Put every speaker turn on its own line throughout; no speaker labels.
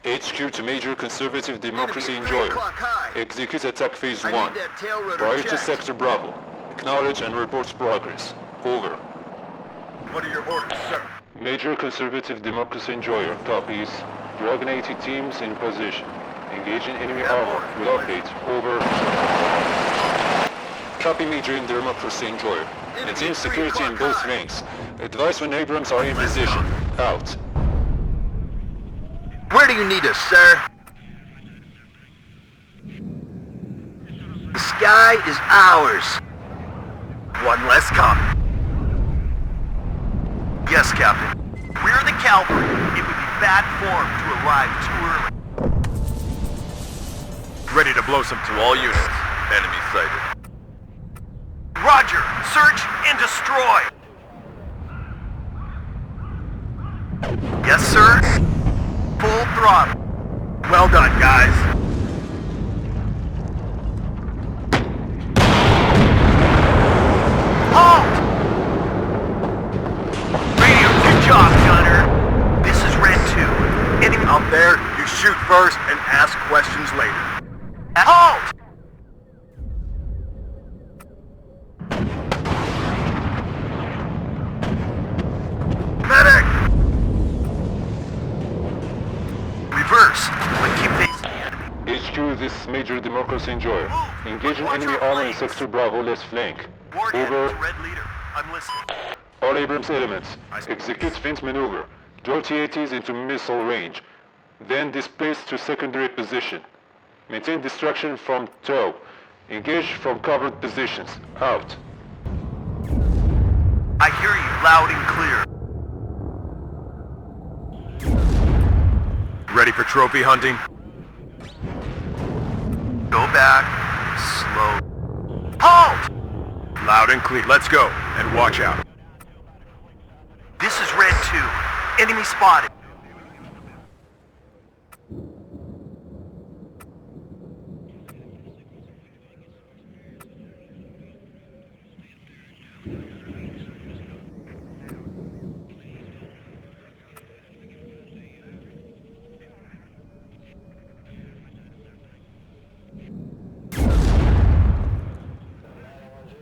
HQ to Major Conservative Democracy Enjoyer. Execute attack phase 1. Prior to Sector Bravo. Acknowledge and report progress. Over.
What are your orders, sir?
Major Conservative Democracy Enjoyer copies. Dragon 80 teams in position. Engaging enemy armor. Will update. Over. Copy Major Democracy Enjoyer. Maintain security in both ranks. Advise when Abrams are in position. Out.
Where do you need us, sir? The sky is ours. One less coming. Yes, Captain. We're the cavalry. It would be bad form to arrive too early. Ready to blow some to all units. Enemy sighted. Roger! Search and destroy! Yes, sir? Full throttle. Well done, guys. Halt! Radio, good job, Gunner. This is Red 2. Enemy out there, you shoot first and ask questions later. Halt! Medic! Reverse, but keep facing the enemy.
HQ, this is Major Democracy Enjoyer. Engaging enemy armor in Sector Bravo, left flank. Over.
Red leader. I'm listening.
All Abrams elements. Execute feint maneuver. Draw T-80s into missile range. Then displace to secondary position. Maintain distraction from tow. Engage from covered positions. Out.
I hear you loud and clear. Ready for trophy hunting? Go back. Slow. Halt! Loud and clear. Let's go. And watch out. This is Red 2. Enemy spotted.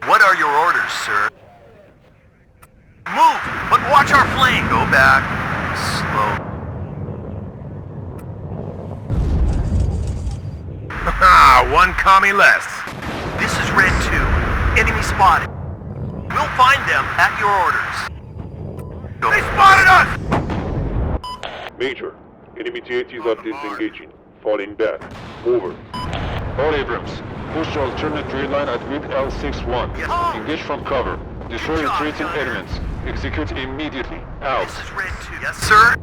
What are your orders, sir? Move, but watch our flank. Go back. Slow. Haha, one commie less. This is Red 2. Enemy spotted. We'll find them at your orders. They spotted us!
Major, enemy T-80s are disengaging. Falling back. Over. All Abrams, push to alternate trade line at grid L61.
Yes.
Engage from cover. Destroy
Good job,
retreating
Gunner.
elements. Execute immediately. Out.
This is Red 2. Yes, sir?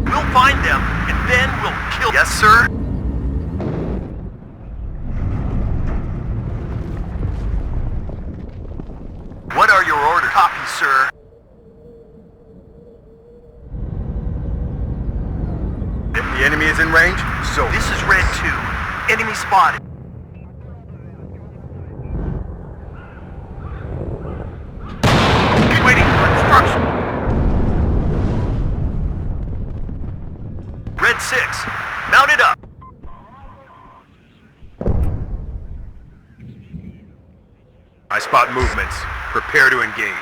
We'll find them, and then we'll kill... Yes, sir? What are your orders? Copy, sir. If the enemy is in range, so... This is Red 2. Enemy spotted. Waiting for instruction. Red 6, mount it up. I spot movements. Prepare to engage.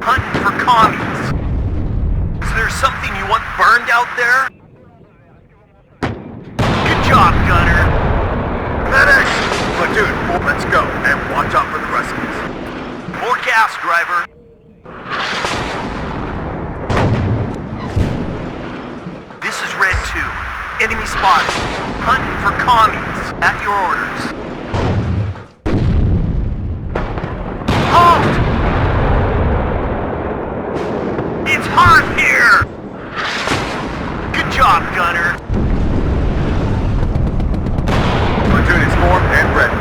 Hunting for commies. Is there something you want burned out there? Good job, Gunner. Medic! Platoon, let's go, and watch out for the Russians. More gas, driver. This is Red 2. Enemy spotted. Hunting for commies. At your orders. Halt! It's hot here! job, Gunner.
Platoon is formed and ready.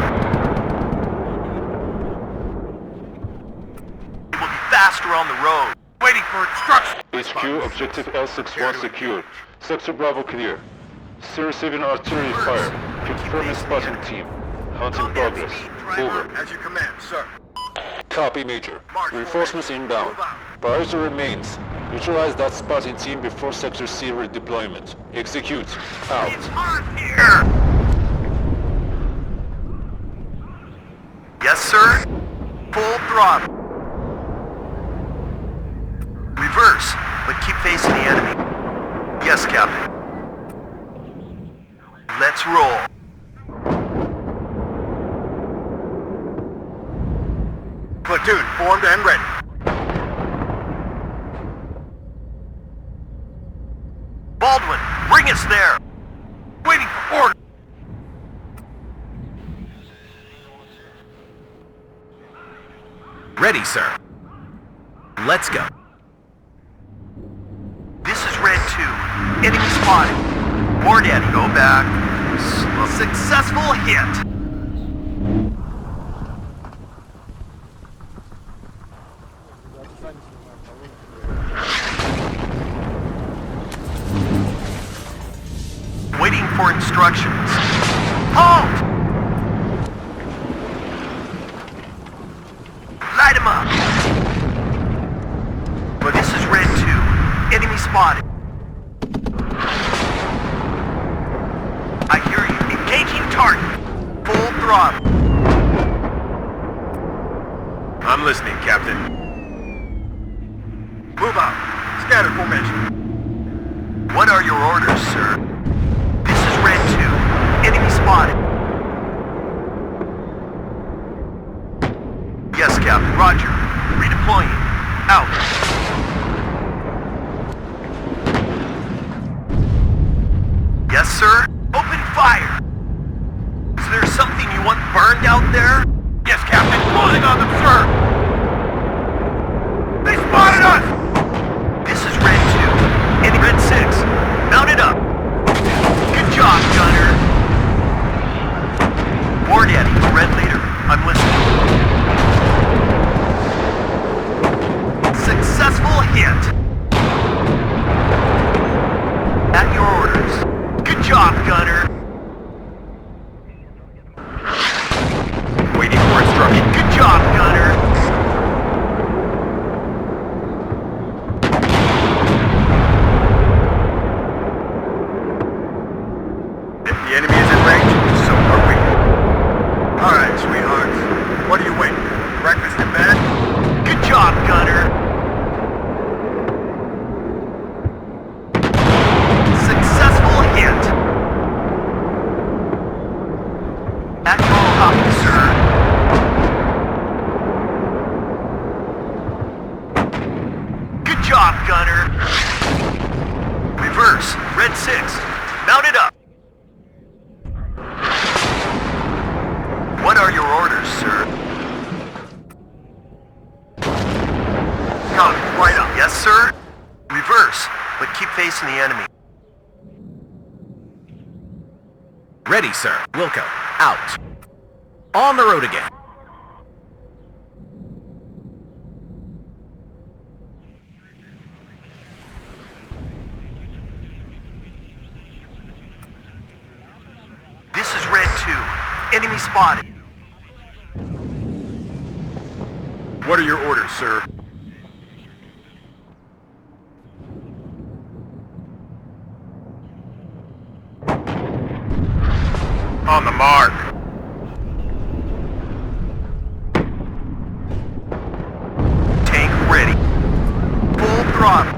We'll be faster on the road. Waiting for instructions.
HQ, objective L61 secure. Sector Bravo clear. Still receiving artillery fire. Confirming spotting team. Hunting progress. Over.
As you command, sir.
Copy, Major. Reinforcements inbound. Priority remains. Neutralize that spotting team before Sector C redeployment. Execute. Out.
It's hot here. Yes, sir. Full throttle. Reverse, but keep facing the enemy. Yes, Captain. Let's roll.
Platoon formed and ready.
Baldwin, bring us there. Waiting for order.
Ready, sir. Let's go.
This is Red 2. Enemy spotted. War Daddy, go back. Successful hit. Waiting for instructions. Halt! Light him up. But this is Red 2. Enemy spotted. I hear you. Engaging target. Full throttle.
I'm listening, Captain. Move out. Scatter formation.
What are your orders, sir? This is Red 2. Enemy spotted. Yes, Captain. Roger. Redeploying. Out. Yes, sir. Open fire. Is there something you want burned out there?
Yes, Captain. Closing on them, sir. They spotted us!
This is Red 2. Enemy Red 6. Mount it up. Good job, Gunner. War Daddy, Red Leader. I'm listening. Successful hit. At your orders. Good job, Gunner.
Waiting for instruction.
Good job, Gunner.
If the enemy is in range, so are we. All right, sweethearts. What are you waiting for? Breakfast in bed?
Good job, Gunner. Successful hit. At your copy, sir. Good job, Gunner. Reverse. Red 6. Mount it up. What are your orders, sir? Copy. Right up. Yes, sir. Reverse, but keep facing the enemy.
Ready, sir. Wilco, out. On the road again.
This is Red 2. Enemy spotted.
What are your orders, sir? On the mark.
Tank ready. Full throttle.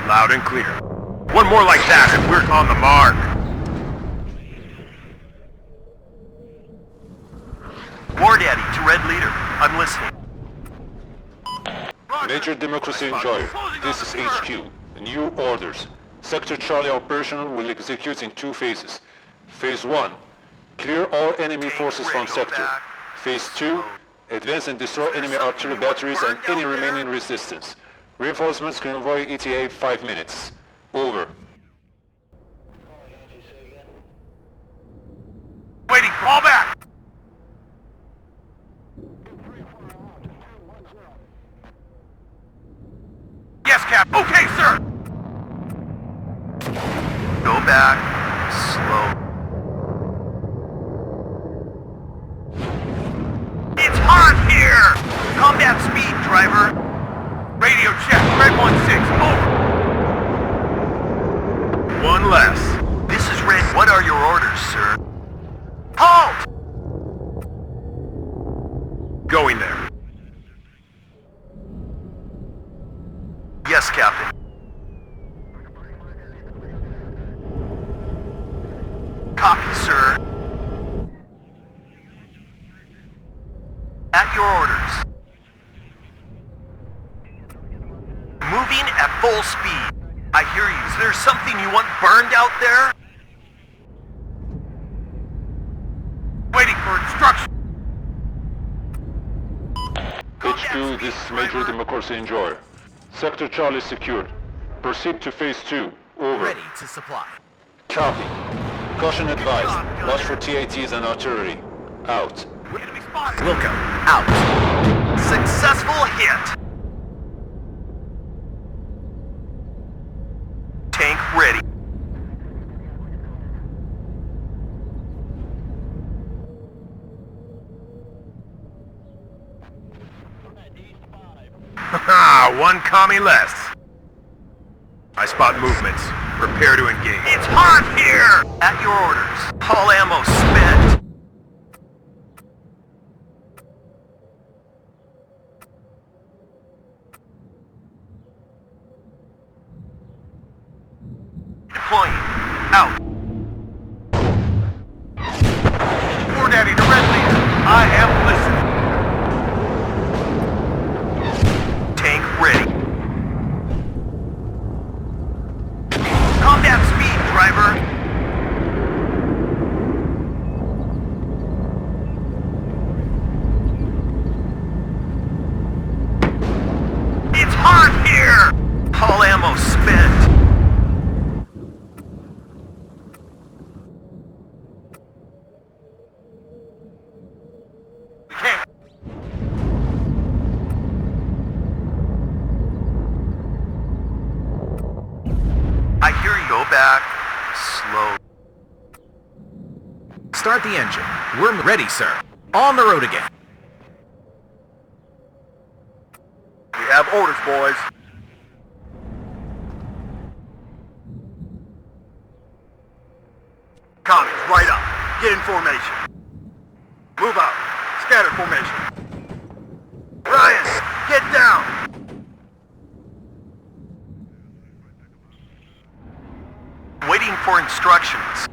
Loud and clear. One more like that and we're on the mark.
War Daddy to Red Leader. I'm listening.
Major Democracy Enjoyer, this is HQ. New orders. Sector Charlie operation will execute in 2 phases. Phase 1, clear all enemy forces from sector. Phase 2, Advance and destroy enemy artillery batteries and any remaining resistance. Reinforcements convoy ETA 5 minutes. Over.
Waiting, fall back! Yes, Cap. Okay, sir! Go back. Slow. It's hot here! Combat speed, driver. Radio check. Red 1-6. Over. One less. This is Red. What are your orders, sir? Halt! Going there. Yes, Captain. Copy, sir. At your orders. Moving at full speed. I hear you. Is there something you want burned out there? Waiting for instruction.
HQ, this is Major Democracy Enjoyer. Sector Charlie secured. Proceed to Phase 2. Over.
Ready to supply.
Copy. Caution advised. Watch for TATs and artillery. Out.
Enemy spotted.
Wilco, out.
Successful hit. Tank ready. Haha, one commie less. I spot movements. Prepare to engage. It's hot here! At your orders. All ammo spent. Deploying. Out. War Daddy to Red Leader. I am listening. Tank ready. Combat speed, driver. It's hot here! All ammo spent. We can't. I hear you. Go back. Slow.
Start the engine. We're ready, sir. On the road again.
We have orders, boys. Commies, right up. Get in formation. Move out. Scatter formation. Ryan, get down!
Waiting for instructions.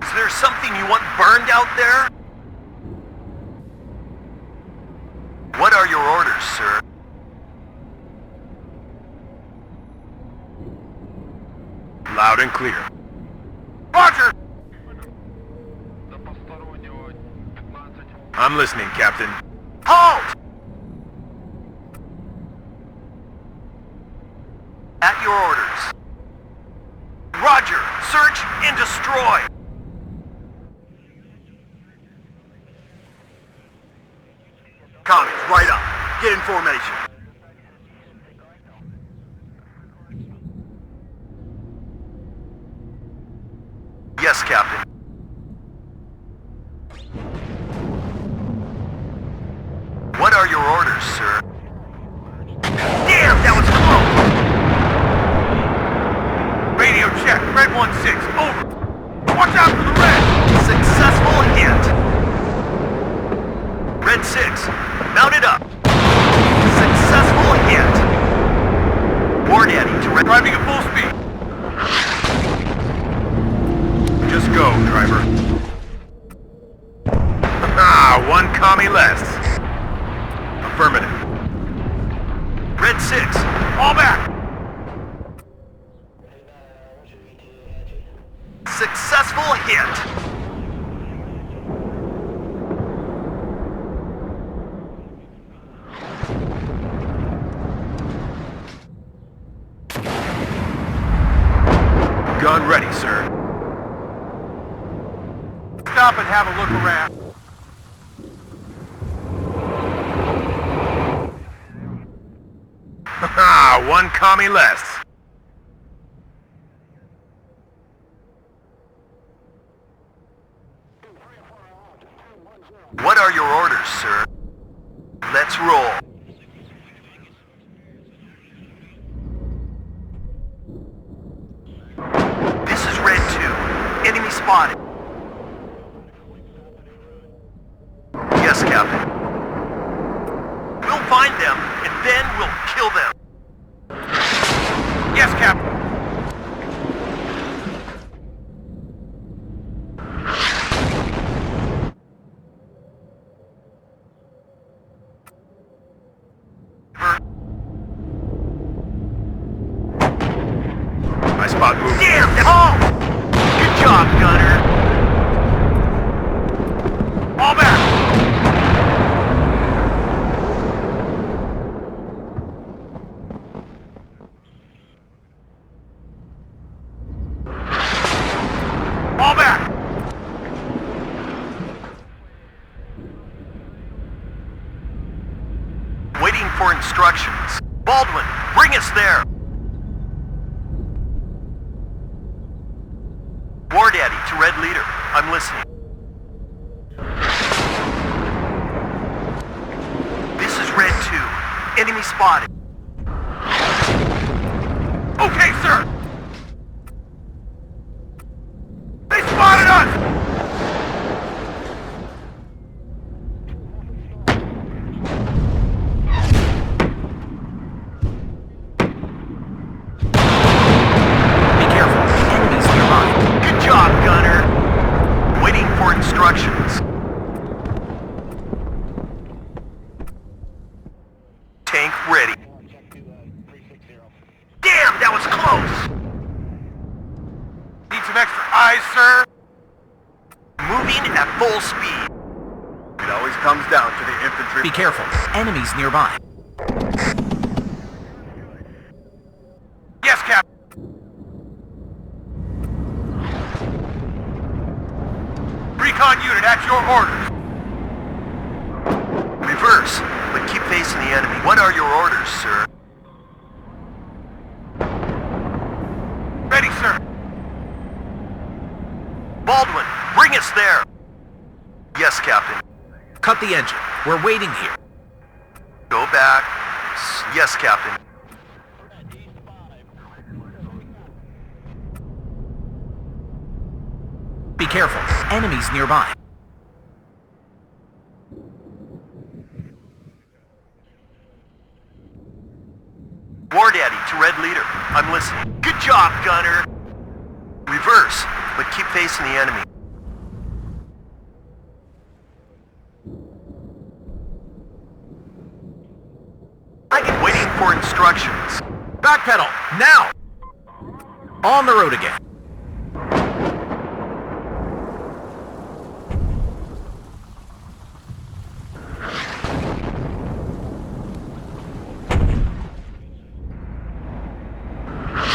Is there something you want burned out there? What are your orders, sir? Loud and clear. Roger! I'm listening, Captain. Halt! At your orders. Roger! Search and destroy!
Commies, right up. Get in formation.
Yes, Captain. What are your orders, sir? Damn, that was close! Radio check, Red 1-6, over. Watch out for the red! Successful hit! Red 6, mount it up. Successful hit! War Daddy to red. Driving at full speed. Just go, driver. Ah, one commie less. Affirmative. Red 6, fall back! Successful hit!
up and have a look around.
Haha, one commie less. What are your orders, sir? Let's roll. This is Red 2. Enemy spotted. Yes, Captain. We'll find them, and then we'll kill them. Yes, Captain. I spot movement. Damn! Oh! Good job, Gunner. All back! All back! Waiting for instructions. Baldwin, bring us there! War Daddy to Red Leader. I'm listening. This is Red 2. Enemy spotted. Okay, sir! They spotted us!
Be careful. Enemies nearby.
Good job, Gunner. Waiting for instructions. Tank ready. Damn, that was close!
Need some extra eyes, sir?
Moving at full speed.
It always comes down to the infantry.
Be careful. Enemies nearby.
Yes, Captain. Recon unit at your orders.
Reverse, but keep facing the enemy. What are your orders, sir?
Ready, sir.
Baldwin, bring us there. Yes, Captain.
Cut the engine. We're waiting here.
Go back. Yes, Captain.
Be careful. Enemies nearby.
War Daddy to Red Leader. I'm listening. Good job, Gunner. Reverse, but keep facing the enemy. Waiting for instructions.
Backpedal. Now! On the road again.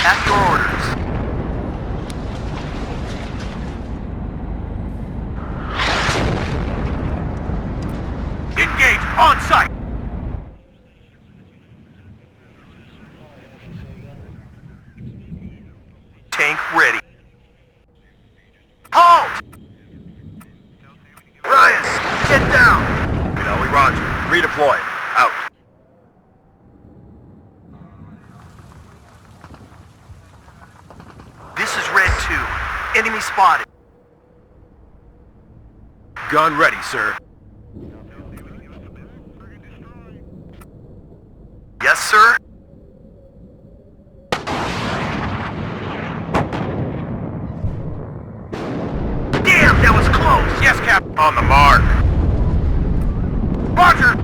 At your orders.
Engage on site.
Tank ready. Halt! Ryan, get down!
Valley Roger. Redeploy. Out.
This is Red 2. Enemy spotted.
Gun ready, sir.
Yes, sir? Damn, that was close!
Yes, Captain.
On the mark.
Roger.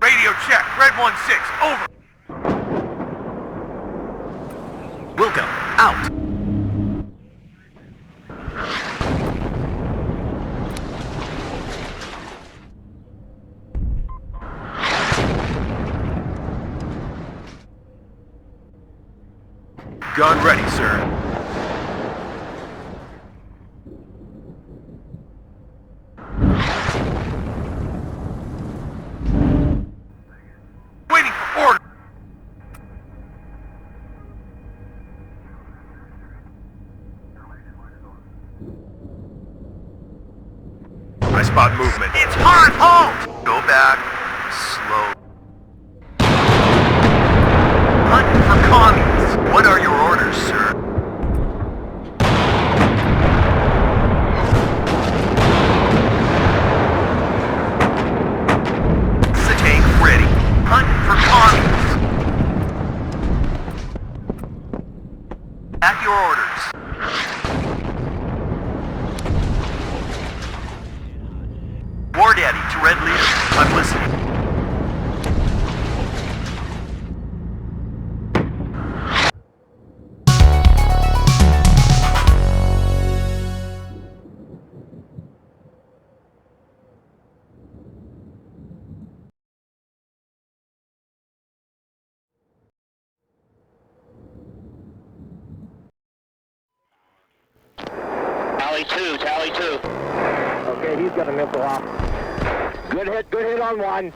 Radio check. Red 1-6. Over.
Wilco. Out.
Gun ready, sir.
spot movement. It's hard! Halt! Go back. Slow. Hunt for commies. What are your orders, sir? The tank ready. Hunt for commies. At your orders. War Daddy to Red Leader. I'm listening.
Tally two. Okay, he's got a missile off. Good hit on one.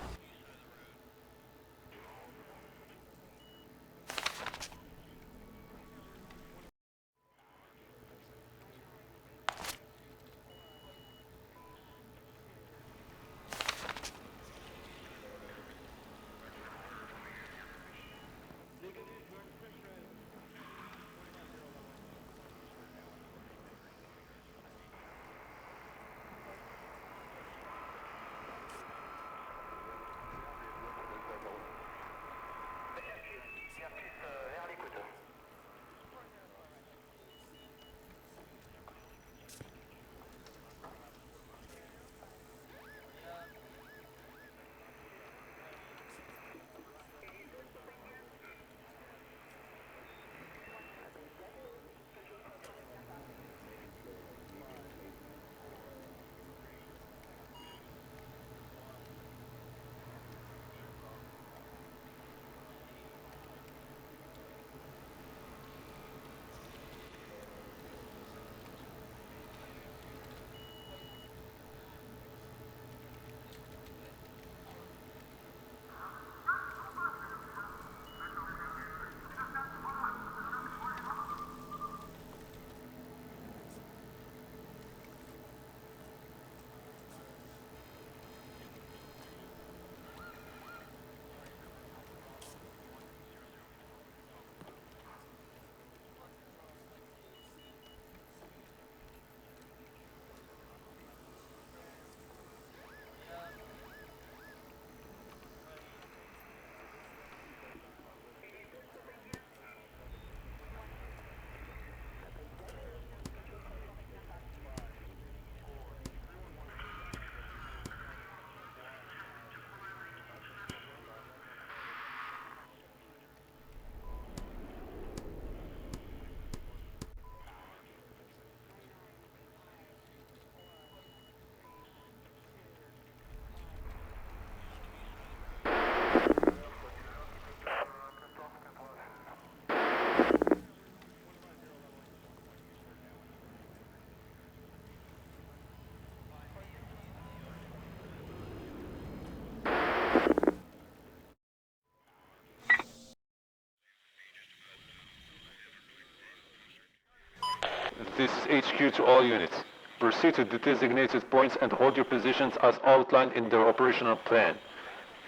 This is HQ to all units. Proceed to the designated points and hold your positions as outlined in the operational plan.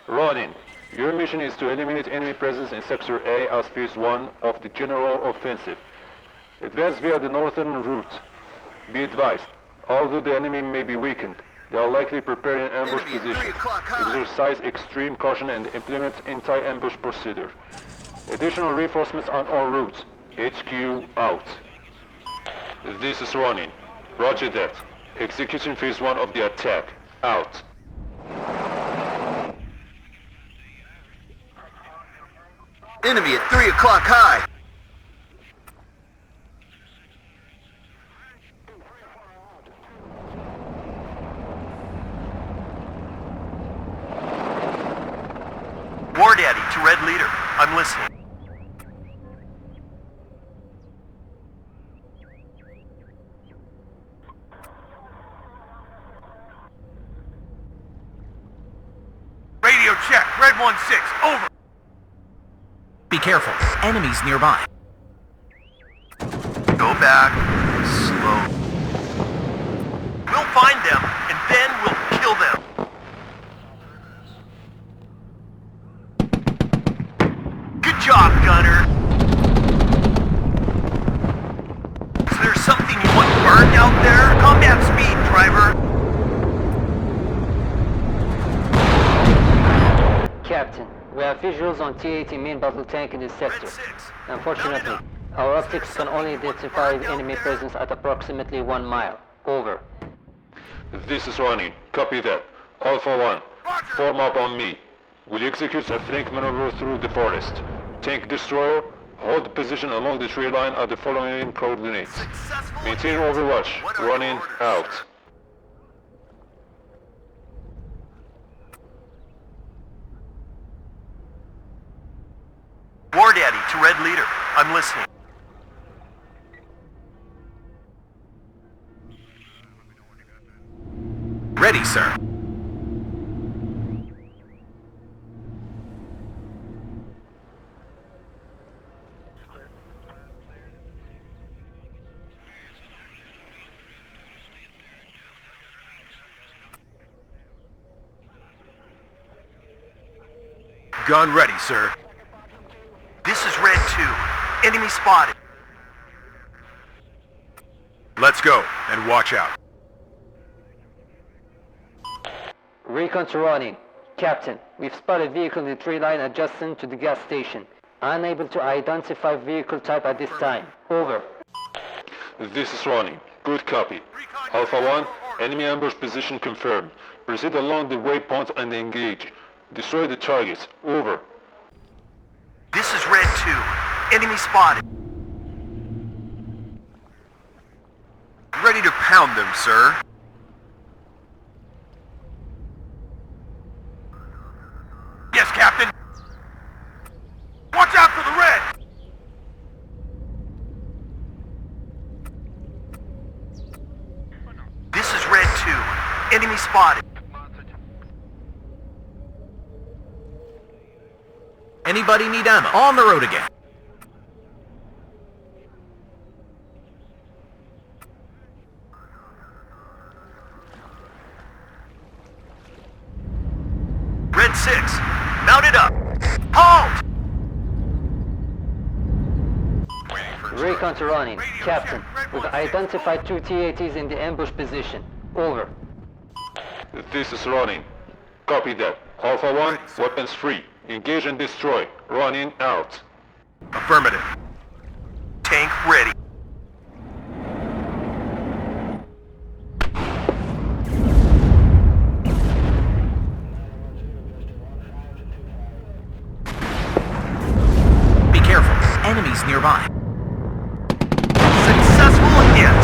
Ronin, your mission is to eliminate enemy presence in Sector A as Phase 1 of the general offensive. Advance via the northern route. Be advised, although the enemy may be weakened, they are likely preparing an ambush position. Exercise extreme caution and implement anti-ambush procedure. Additional reinforcements on all routes. HQ out. This is Ronin. Roger that. Execution Phase 1 of the attack. Out.
Enemy at 3 o'clock high. War Daddy to Red Leader. I'm listening. Radio check. Red 1-6. Over.
Be careful. Enemies nearby.
Go back. Slow. We'll find them, and then we'll driver.
Captain, we have visuals on T-80 main battle tank in this sector.
Red 6.
Unfortunately, our optics can only identify the enemy presence at approximately 1 mile. Over.
This is Ronin. Copy that. Alpha 1, form up on me. Will you execute a flank maneuver through the forest? Tank destroyer, hold the position along the tree line at the following coordinates.
Successful
Maintain
hit.
overwatch.
What are your
Ronin
orders?
out.
War Daddy to Red Leader. I'm listening.
Ready, sir.
Gun ready, sir.
This is Red 2. Enemy spotted.
Let's go, and watch out.
Recon to Ronin. Captain, we've spotted vehicle in the tree line adjacent to the gas station. Unable to identify vehicle type at this time. Over.
This is Ronin. Good copy. Alpha 1, enemy ambush position confirmed. Proceed along the waypoint and engage. Destroy the targets. Over.
This is Red 2. Enemy spotted.
Ready to pound them, sir.
Yes, Captain. Watch out for the red. This is Red 2. Enemy spotted.
Anybody need ammo? On the road again.
Red 6. Mount it up. Halt!
Recon to Ronin. Captain, we've identified 2 T-80s in the ambush position. Over.
This is Ronin. Copy that. Alpha 1, weapons free. Engage and destroy. Ronin out.
Affirmative.
Tank ready.
Be careful. Enemies nearby.
Successful hit.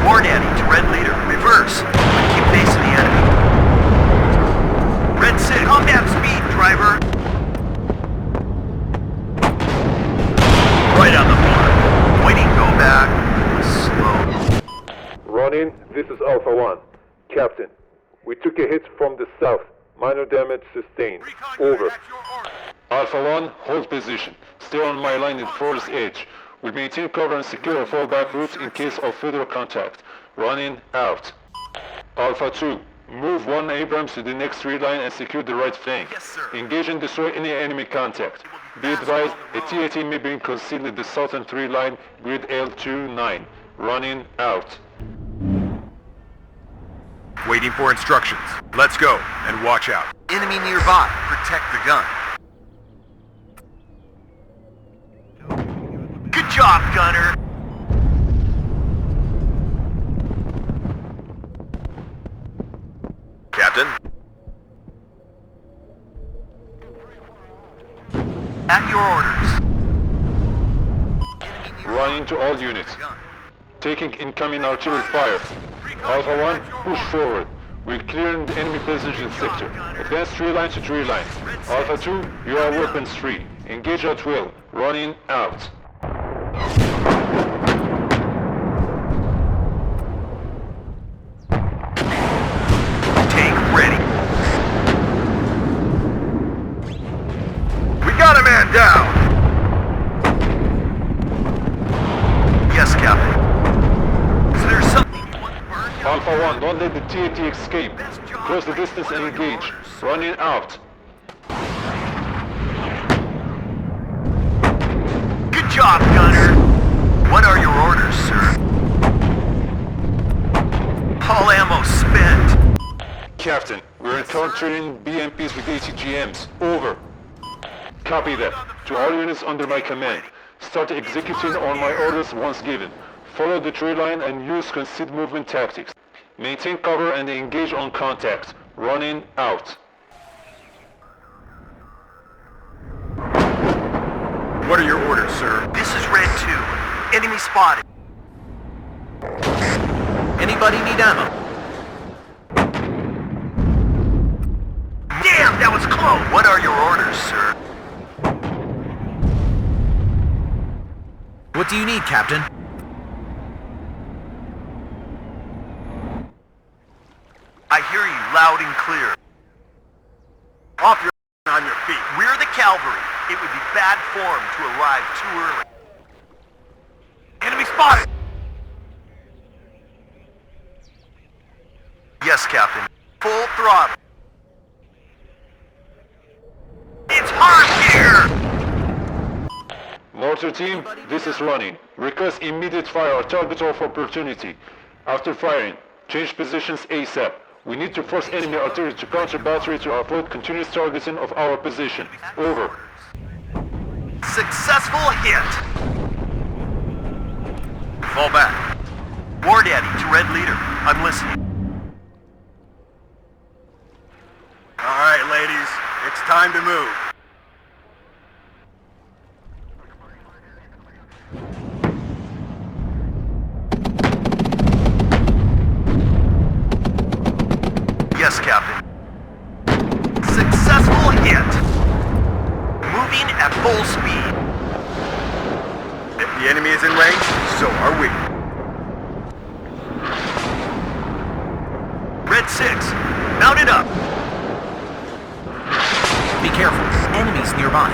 War Daddy to Red Leader. Reverse. Keep facing the enemy. Red 6. Combat speed, driver. Right on the mark. Waiting, go back. Slow.
Ronin, this is Alpha 1. Captain, we took a hit from the south. Minor damage sustained. Over. Alpha 1, hold position. Stay on my line in forest edge. We maintain cover and secure a fallback route in case of further contact. Ronin out. Alpha 2, move 1 Abrams to the next tree line and secure the right flank.
Yes, sir.
Engage and destroy any enemy contact. Be advised, a T-80 may be concealed in the southern tree line, grid L29. Ronin out.
Waiting for instructions. Let's go, and watch out.
Enemy nearby. Protect the gun. Good job, gunner.
Captain?
At your orders.
Ronin to all units. Taking incoming artillery fire. Alpha 1, push forward. We're clearing the enemy position sector. Advance tree line to tree line. Alpha 2, you are weapons free. Engage at will. Ronin out.
Tank ready.
We got a man down!
Yes, Captain. Is there something you want burned?
Alpha 1, don't let the T-80 escape. Close the distance and engage. Ronin out.
Good job, gunner. What are your orders, sir? All ammo spent.
Captain, we're encountering BMPs with ATGMs. Over. Copy that. To all units under my command, start executing on my orders once given. Follow the tree line and use concealed movement tactics. Maintain cover and engage on contacts. Ronin out.
What are your orders, sir?
This is Red 2. Enemy spotted.
Anybody need ammo?
Damn, that was close! What are your orders, sir?
What do you need, Captain?
I hear you loud and clear.
Off your on your feet.
We're the cavalry. It would be bad form to arrive too early. Enemy spotted! Yes, Captain. Full throttle. It's hot here!
Mortar team, this is Ronin. Request immediate fire or target of opportunity. After firing, change positions ASAP. We need to force enemy artillery to counter battery to avoid continuous targeting of our position. Over.
Successful hit!
Fall back.
War Daddy to Red Leader. I'm listening.
All right, ladies. It's time to move.
Yes, Captain. Successful hit! Moving at full speed.
If the enemy is in range, so are we.
Red 6, mount it up.
Be careful. Enemies nearby.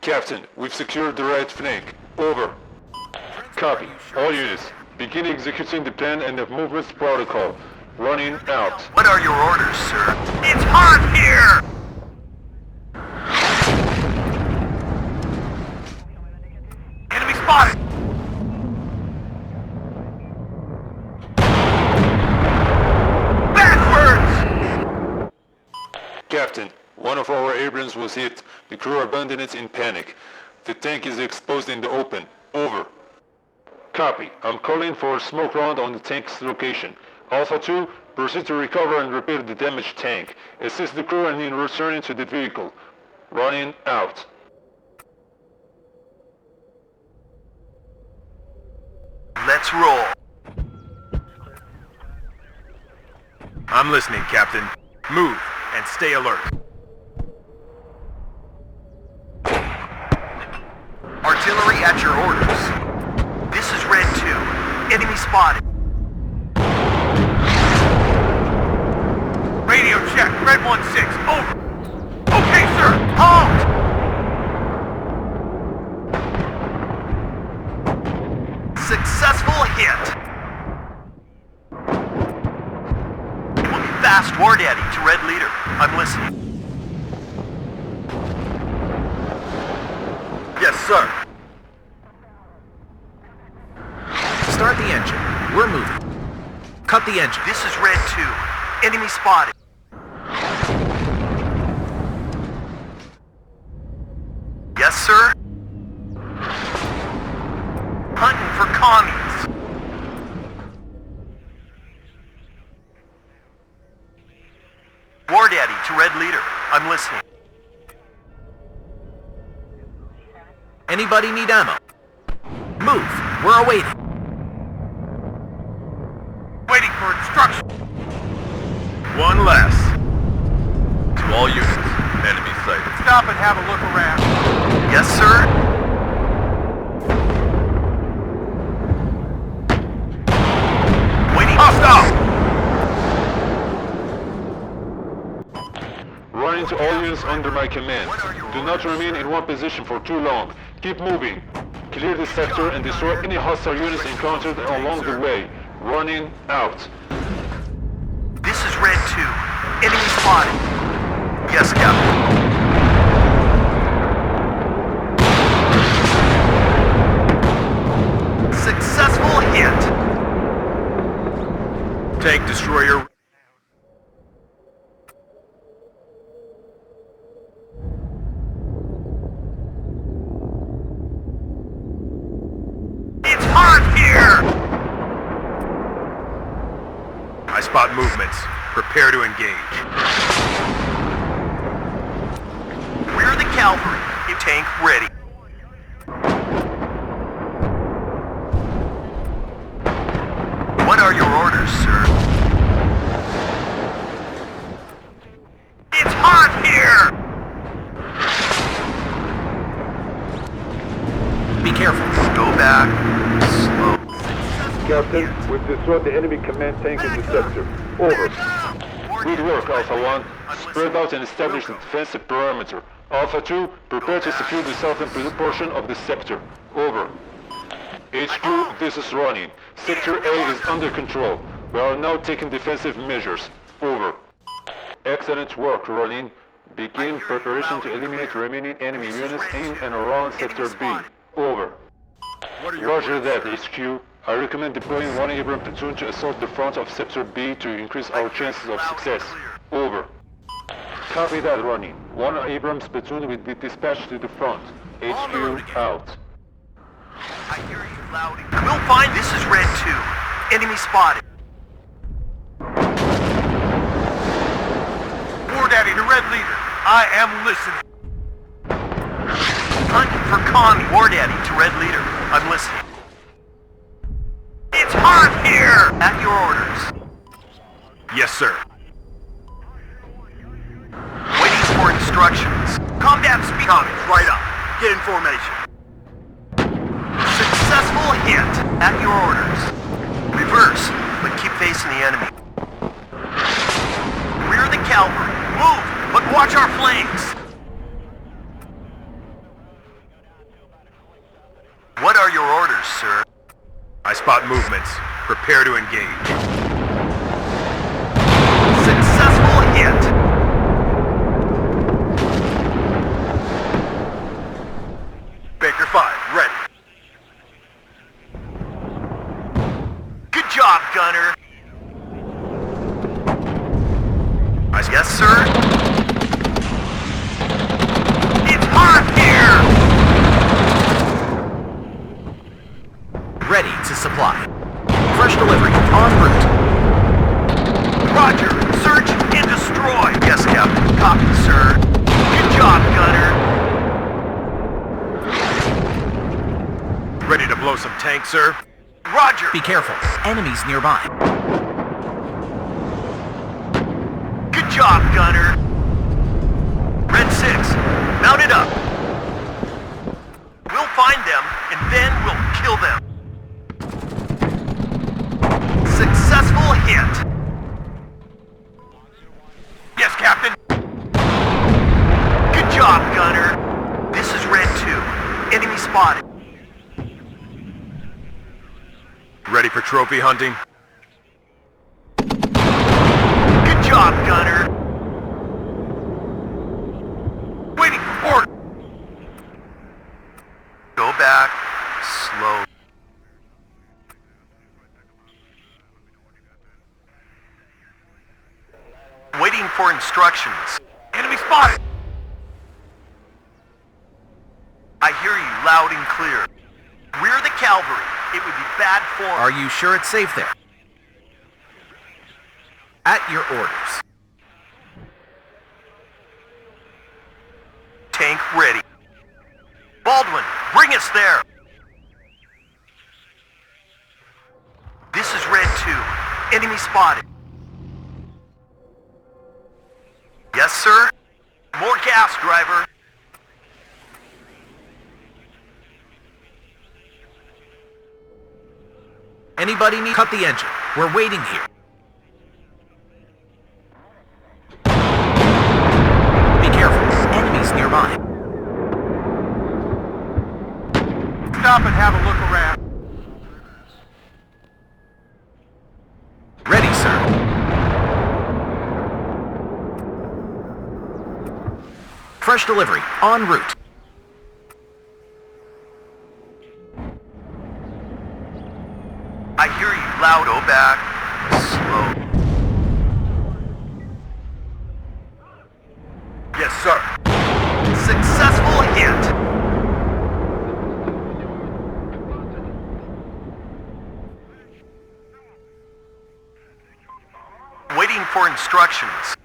Captain, we've secured the right flank. Over. Copy. All units, begin executing the plan and the movement protocol. Running out.
What are your orders, sir? It's hot here! Enemy spotted! Backwards!
Captain, one of our Abrams was hit. The crew abandoned it in panic. The tank is exposed in the open. Over. Copy. I'm calling for a smoke round on the tank's location. Alpha 2, proceed to recover and repair the damaged tank. Assist the crew in returning to the vehicle. Running out.
Let's roll.
I'm listening, Captain. Move and stay alert.
Artillery at your orders. This is Red 2. Enemy spotted. Radio check. Red 1-6. Over. Okay, sir. Halt! Successful hit. It will be fast, War Daddy to Red Leader. I'm listening.
Yes, sir.
Start the engine. We're moving. Cut the engine.
This is Red 2. Enemy spotted. Yes, sir? Hunting for commies. War Daddy to Red Leader. I'm listening.
Anybody need ammo? Move. We're awaiting.
Waiting for instruction.
One less. To all units, enemy sighted.
Stop and have a look around. Yes, sir? Waiting. Hostile!
Run into all units under my command. Do not remain in one position for too long. Keep moving. Clear the sector and destroy any hostile units encountered along the way. Running out.
This is Red 2. Enemy spotted. Yes, Captain. Successful hit.
Tank destroyer.
It's hot here!
I spot movements. Prepare to engage.
We're the cavalry. Tank ready. What are your orders, sir? It's hot here!
Be careful.
Go back. Slow.
Captain, we've destroyed the enemy command tank in the sector. Over. Good work, Alpha 1. Spread out and establish the defensive perimeter. Alpha 2, prepare to secure the southern portion of the sector. Over. HQ, this is Ronin. Sector A is under control. We are now taking defensive measures. Over. Excellent work, Ronin. Begin preparation to eliminate remaining enemy units in and around Sector B. Over. Roger that, HQ. I recommend deploying one Abrams platoon to assault the front of Sector B to increase our chances of success. Over. Copy that, Ronin. One Abrams platoon will be dispatched to the front. HQ out.
I hear you loud. We'll find this is Red 2. Enemy spotted.
War Daddy to Red Leader. I am listening.
Hunting for commie. War Daddy to Red Leader. I'm listening. It's hot here! At your orders.
Yes, sir.
Waiting for instructions. Combat speed.
Commies, right up. Get in formation.
Successful hit. At your orders. Reverse, but keep facing the enemy. We're the cavalry. Move, but watch our flanks. What are your orders, sir?
I spot movements. Prepare to engage.
Successful hit.
Baker 5, ready.
Good job, Gunner. Yes, sir. It's hot here!
Ready to supply. Fresh delivery en route.
Roger. Search and destroy. Yes, Captain. Copy, sir. Good job, Gunner.
Ready to blow some tanks, sir?
Roger.
Be careful. Enemies nearby.
Good job, Gunner. Red 6, mount it up. We'll find them, and then we'll kill them. Successful hit. Yes, Captain. Good job, Gunner. This is Red 2. Enemy spotted.
Ready for trophy hunting?
Good job, Gunner. Waiting for order. Go back. Slow. Waiting for instructions. Enemy spotted! I hear you loud and clear. We're the cavalry. It would be bad form.
Are you sure it's safe there? At your orders.
Tank ready. Baldwin, bring us there. This is Red 2. Enemy spotted. Yes, sir. More gas, driver.
Anybody need? Cut the engine. We're waiting here. Be careful. Enemies nearby.
Stop and have a look around.
Ready, sir. Fresh delivery en route.
I hear you loud. Go back. Slow. Waiting for instructions.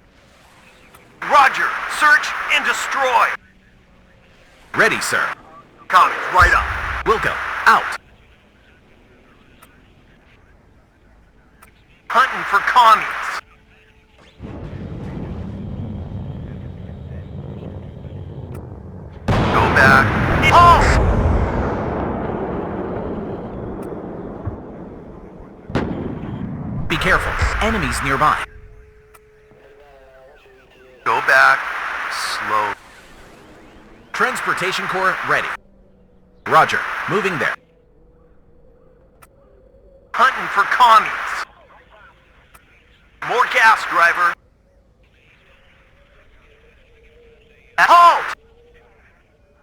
Roger, search and destroy.
Ready, sir.
Commies, right up.
Wilco, out.
Hunting for commies. Go back. Halt!
Be careful. Enemies nearby.
Go back. Slow.
Transportation Corps ready. Roger. Moving there.
Hunting for commies. More gas, driver. Halt!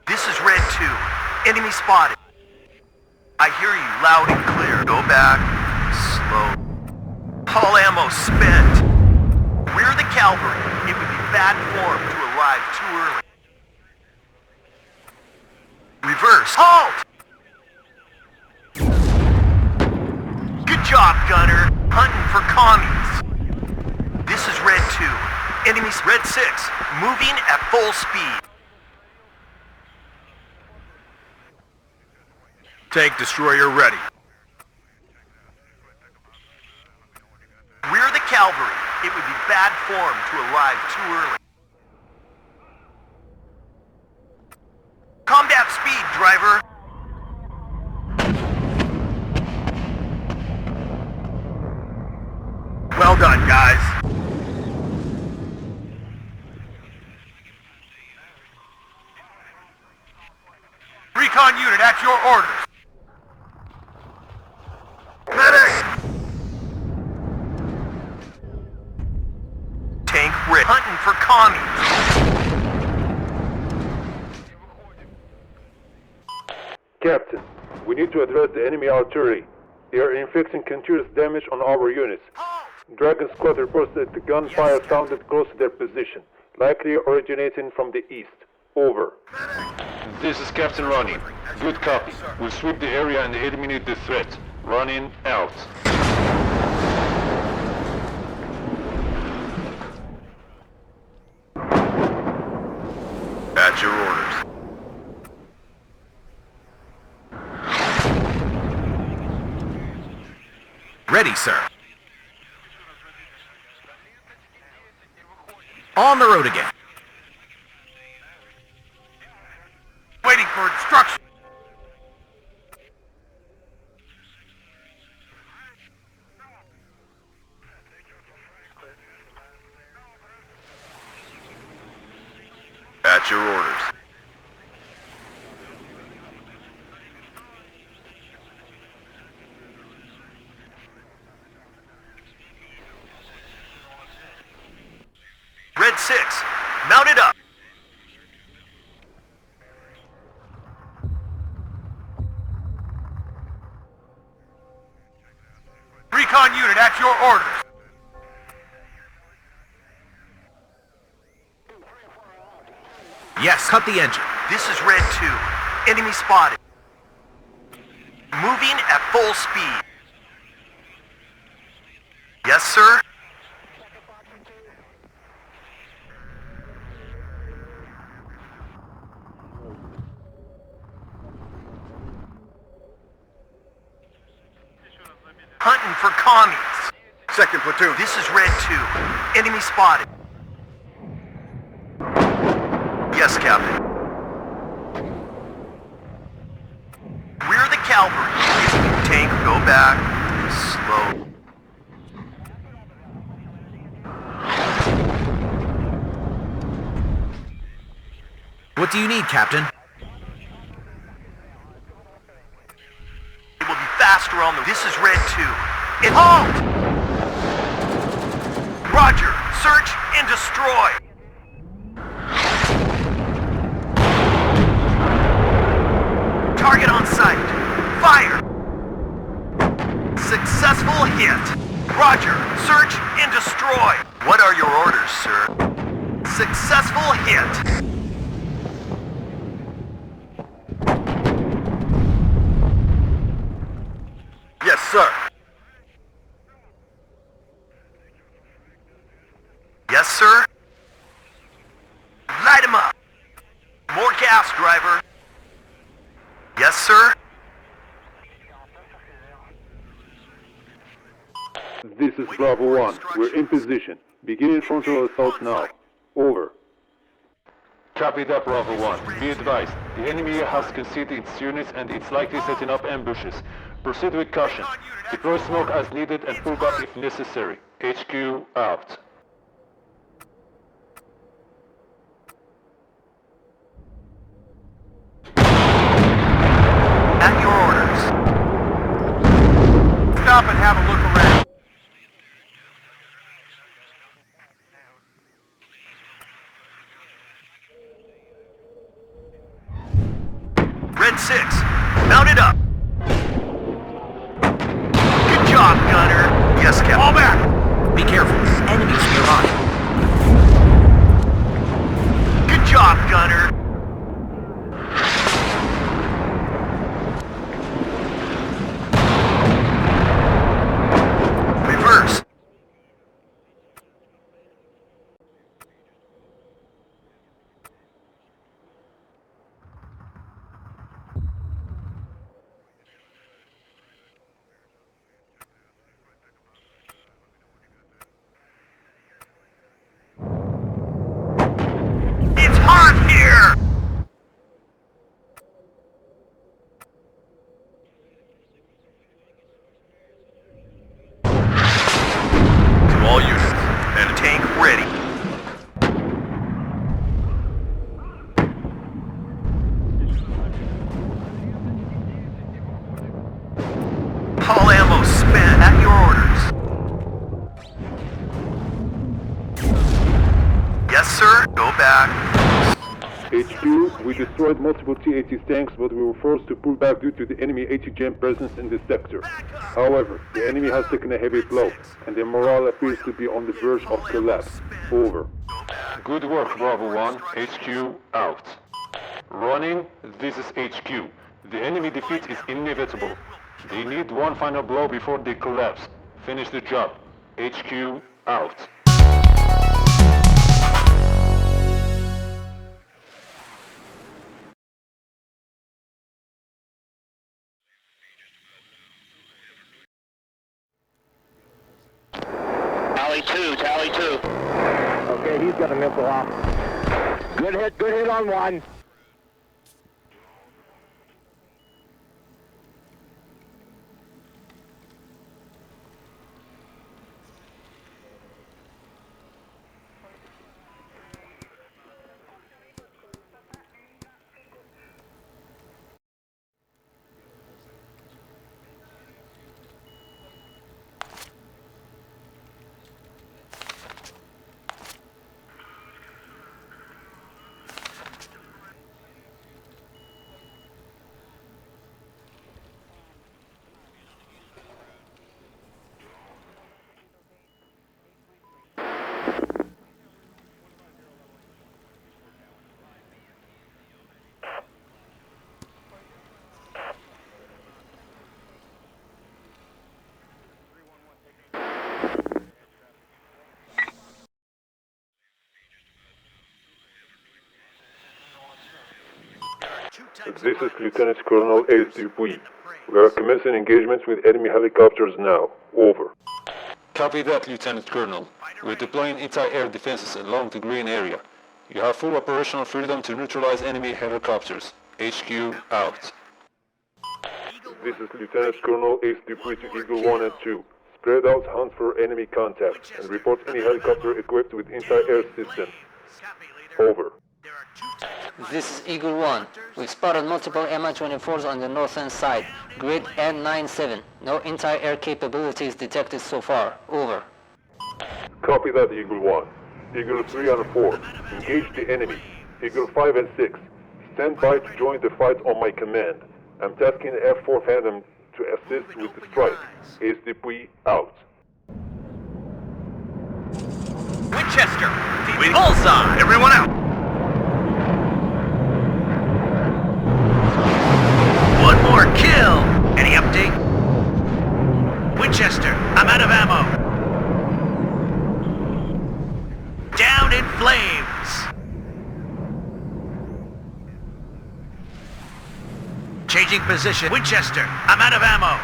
This is Red 2. Enemy spotted. I hear you loud and clear. Go back. Slow. All ammo spent. We're the cavalry. It would be bad form to arrive too early. Reverse. Halt! Good job, gunner. Hunting for commies. This is Red 2. Enemies Red 6. Moving at full speed.
Tank destroyer ready.
We're the cavalry. It would be bad form to arrive too early. Combat speed, driver.
Well done, guys. Recon unit at your orders. Medic!
Tank red. Hunting for commies.
Captain, we need to address the enemy artillery. They are inflicting continuous damage on our units. Dragon Squad reports that the gunfire sounded close to their position, likely originating from the east. Over. This is Captain Ronin. Good copy. We'll sweep the area and eliminate the threat. Ronin out.
At your orders.
Ready, sir. On the road again.
Waiting for instruction. At your orders.
Red 6. Mount it up.
Recon unit at your orders.
Yes, cut the engine.
This is Red 2. Enemy spotted. Moving at full speed. Yes, sir? Hunting for commies.
Second platoon.
This is Red 2. Enemy spotted. Yes, Captain. We're the cavalry. Tank, go back. Slow.
What do you need, Captain?
It will be faster on the... This is Red 2. It... Halt! Roger. Search and destroy. Target on sight. Fire! Successful hit. Roger. Search and destroy. What are your orders, sir? Successful hit.
Yes, sir.
Yes, sir. Light him up. More gas, driver. Yes, sir.
This is Bravo 1. We're in position. Begin frontal assault now. Over. Copy that, Bravo 1. Be advised, the enemy has concealed its units and it's likely setting up ambushes. Proceed with caution. Deploy smoke as needed and pull back if necessary. HQ out.
At your orders. Stop and have a look around. Red 6, mount it up. Good job, gunner. Yes, Captain. Fall back.
Be careful. Enemies nearby.
Good job, gunner. Reverse. It's hot here! To all units, and tank ready. All ammo spent at your orders. Yes, sir. Go back.
HQ, we destroyed multiple T-80 tanks, but we were forced to pull back due to the enemy ATGM presence in this sector. However, the enemy has taken a heavy blow, and their morale appears to be on the verge of collapse. Over. Good work, Bravo 1. HQ out. Ronin, this is HQ. The enemy defeat is inevitable. They need one final blow before they collapse. Finish the job. HQ out.
Tally 2. Okay, he's got a missile off. Good hit on one.
This is Lieutenant Colonel Ace Dupuis. We are commencing engagements with enemy helicopters now. Over. Copy that, Lieutenant Colonel. We're deploying anti-air defenses along the green area. You have full operational freedom to neutralize enemy helicopters. HQ out. This is Lieutenant Colonel Ace Dupuis to Eagle 1 and 2. Spread out, hunt for enemy contact, and report any helicopter equipped with anti-air systems. Over.
This is Eagle 1. We've spotted multiple Mi-24s on the northern side. Grid N97. No anti-air capabilities detected so far. Over.
Copy that, Eagle 1. Eagle 3 and 4. Engage the enemy. Eagle 5 and 6. Stand by to join the fight on my command. I'm tasking F4 Phantom to assist with the strike. Ace Dupuis out.
Winchester! Bullseye! Everyone out! One more kill! Any update? Winchester, I'm out of ammo. Changing position. Winchester, I'm out of ammo.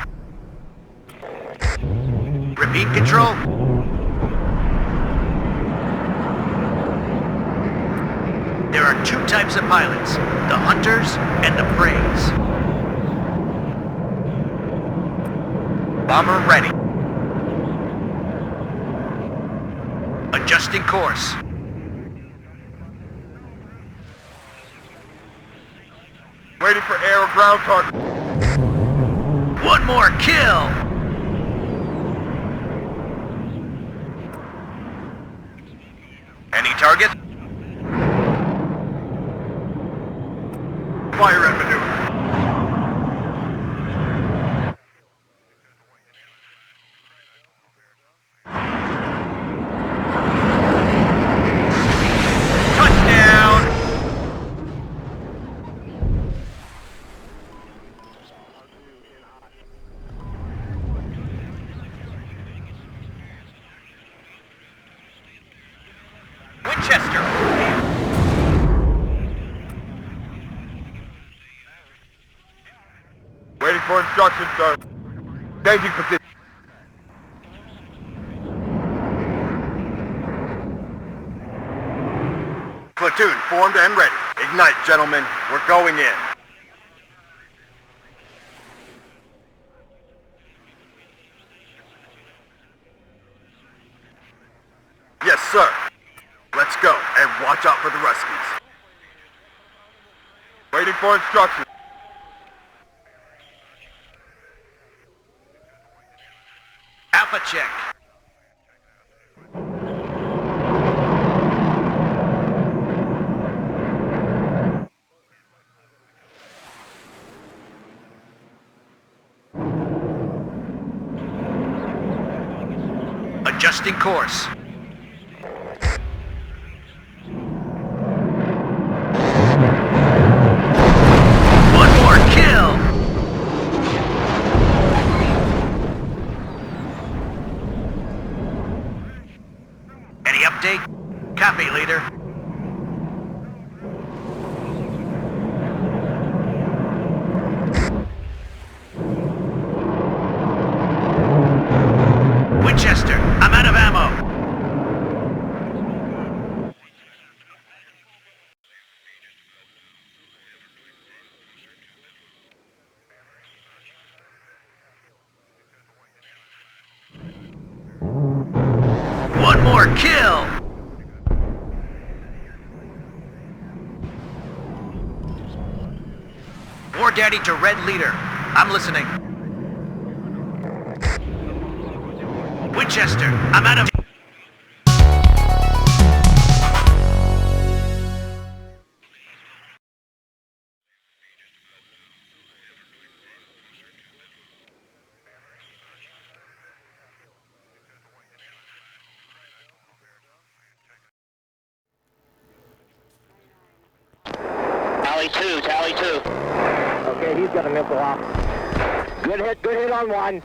Repeat, Control. There are two types of pilots, the hunters and the preys. Bomber ready. Adjusting course.
Waiting for air or ground target.
One more kill! Any target?
Fire at maneuver.
Touchdown! Winchester!
Waiting for instructions, sir. Changing position. Platoon formed and ready. Ignite, gentlemen. We're going in. Yes, sir. Let's go, and watch out for the Ruskies. Waiting for instructions.
Alpha check. Adjusting course. One more kill! Any update? Copy, leader. Winchester, I'm out of ammo. One more kill! War Daddy to Red Leader. I'm listening. Winchester, I'm out of...
Tally two. Okay, he's got a missile off. Good hit on one.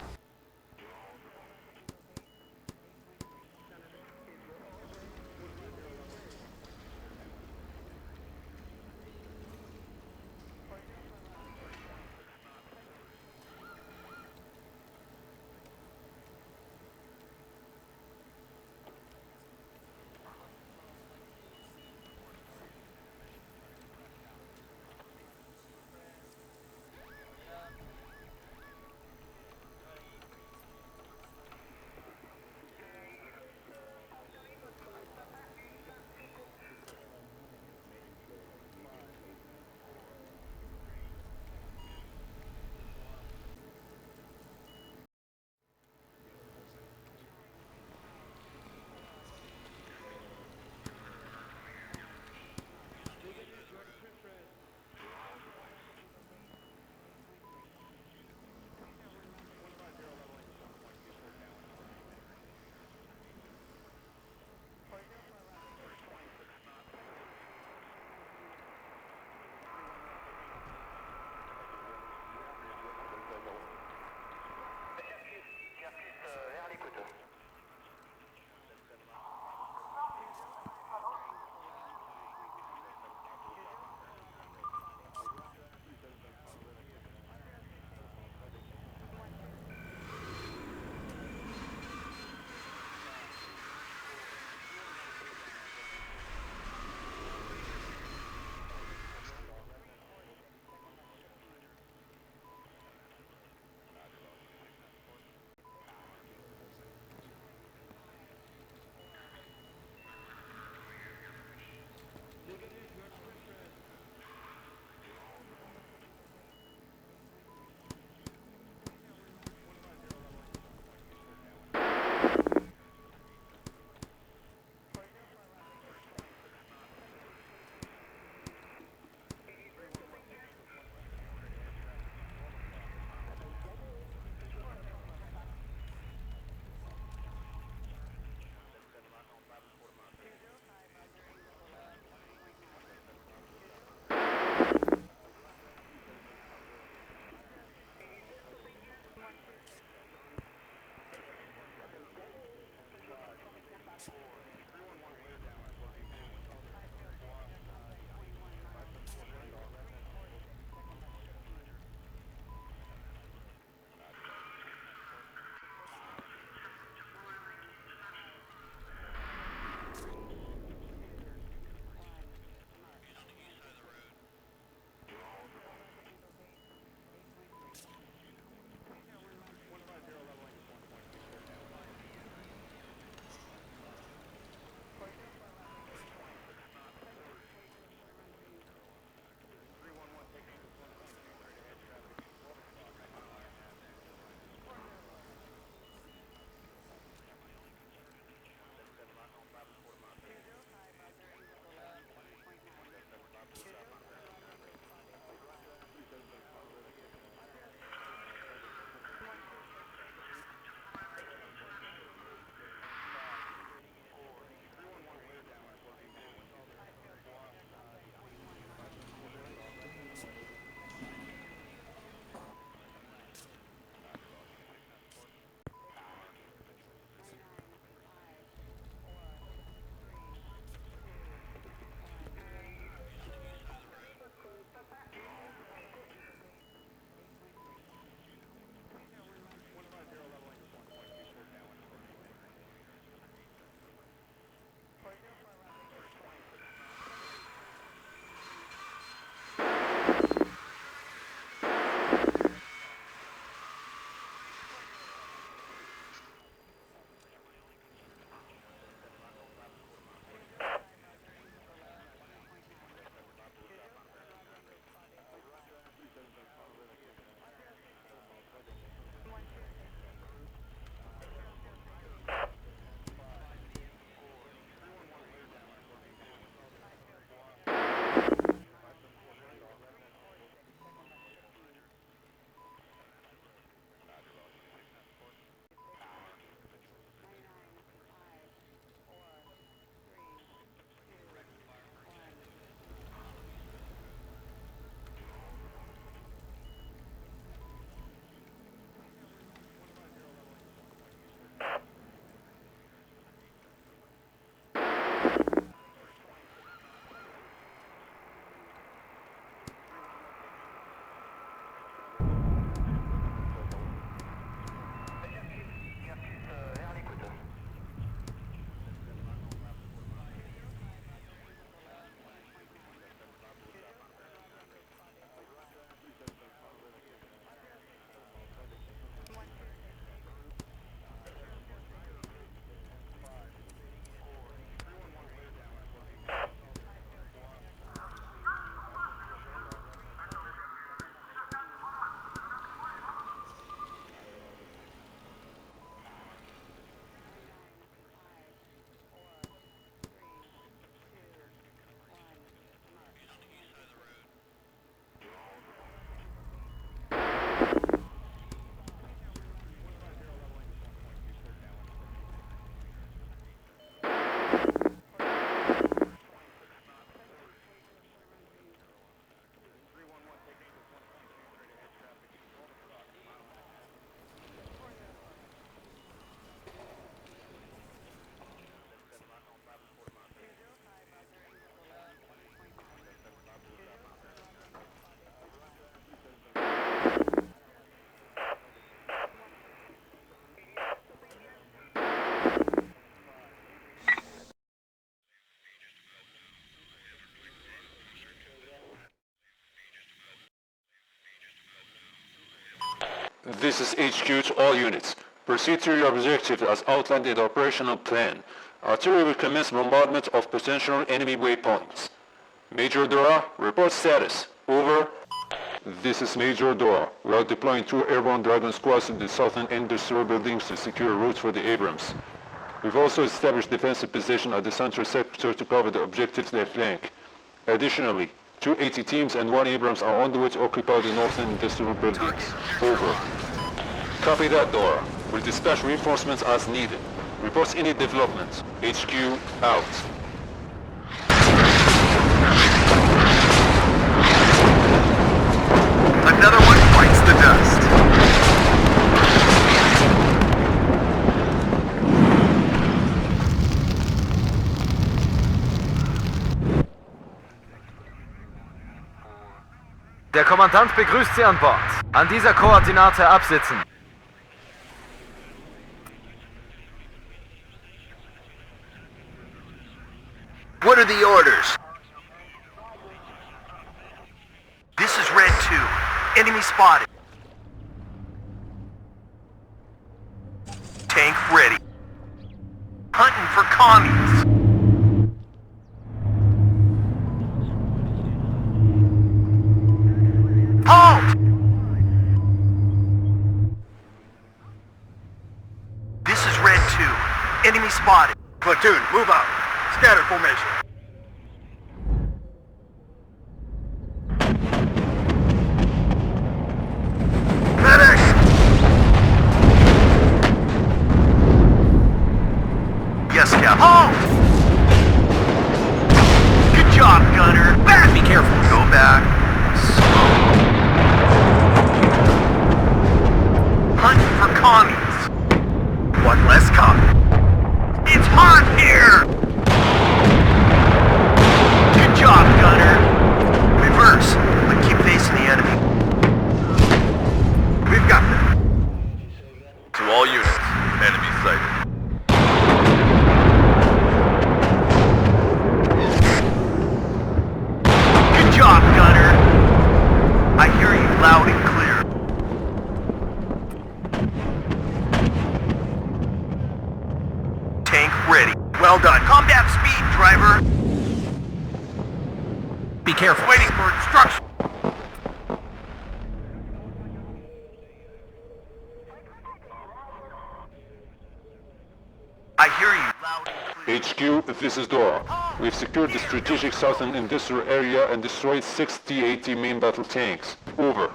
This is HQ to all units. Proceed to your objective as outlined in the operational plan. Artillery will commence bombardment of potential enemy waypoints. Major Dora, report status. Over. This is Major Dora. We are deploying 2 airborne Dragon squads in the southern industrial buildings to secure routes for the Abrams. We've also established defensive position at the central sector to cover the objective's left flank. Additionally, 2 AT teams and 1 Abrams are on the way to occupy the northern industrial buildings. Over. Copy that, Dora. We'll dispatch reinforcements as needed. Reports any developments. HQ out.
Another one bites the dust.
Der Kommandant begrüßt Sie an Bord. An dieser Koordinate absitzen.
What are the orders? This is Red 2. Enemy spotted. Tank ready. Hunting for commies. Halt! This is Red 2. Enemy spotted.
Platoon, move out. Scatter formation. Medic!
Yes, Cap. Halt! Good job, Gunner. Back!
Be careful.
Go back. Slow. Hunting for commies.
One less copy.
It's hot here! Good job, Gunner. Reverse, but keep facing the enemy.
We've got them.
To all units, enemy sighted. Good job, Gunner. I hear you loud and clear. Tank ready. Well done. Combat speed, driver.
Be careful.
Waiting for instruction. I hear you loud and clear.
HQ, this is Dora. We've secured the strategic southern industrial area and destroyed 6 T-AT main battle tanks. Over.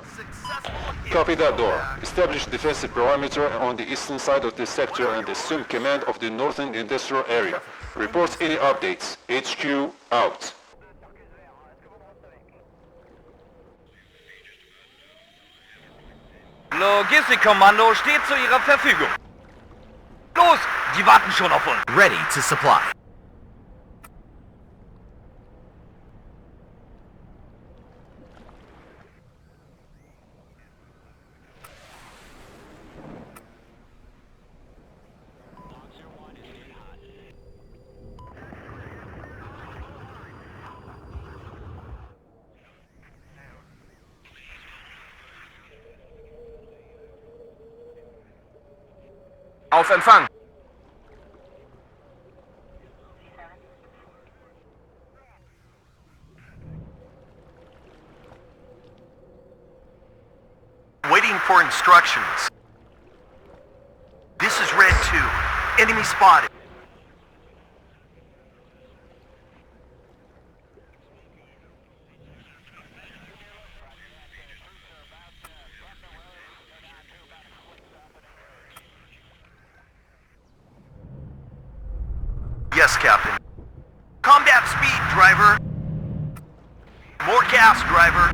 Copy that, Dora. Establish defensive perimeter on the eastern side of the sector and assume command of the northern industrial area. Reports any updates. HQ out.
Logistikkommando steht zu Ihrer Verfügung. Los, die warten schon auf uns.
Ready to supply.
Auf Empfang.
Waiting for instructions. This is Red 2. Enemy spotted. Yes, Captain. Combat speed, driver. More gas, driver.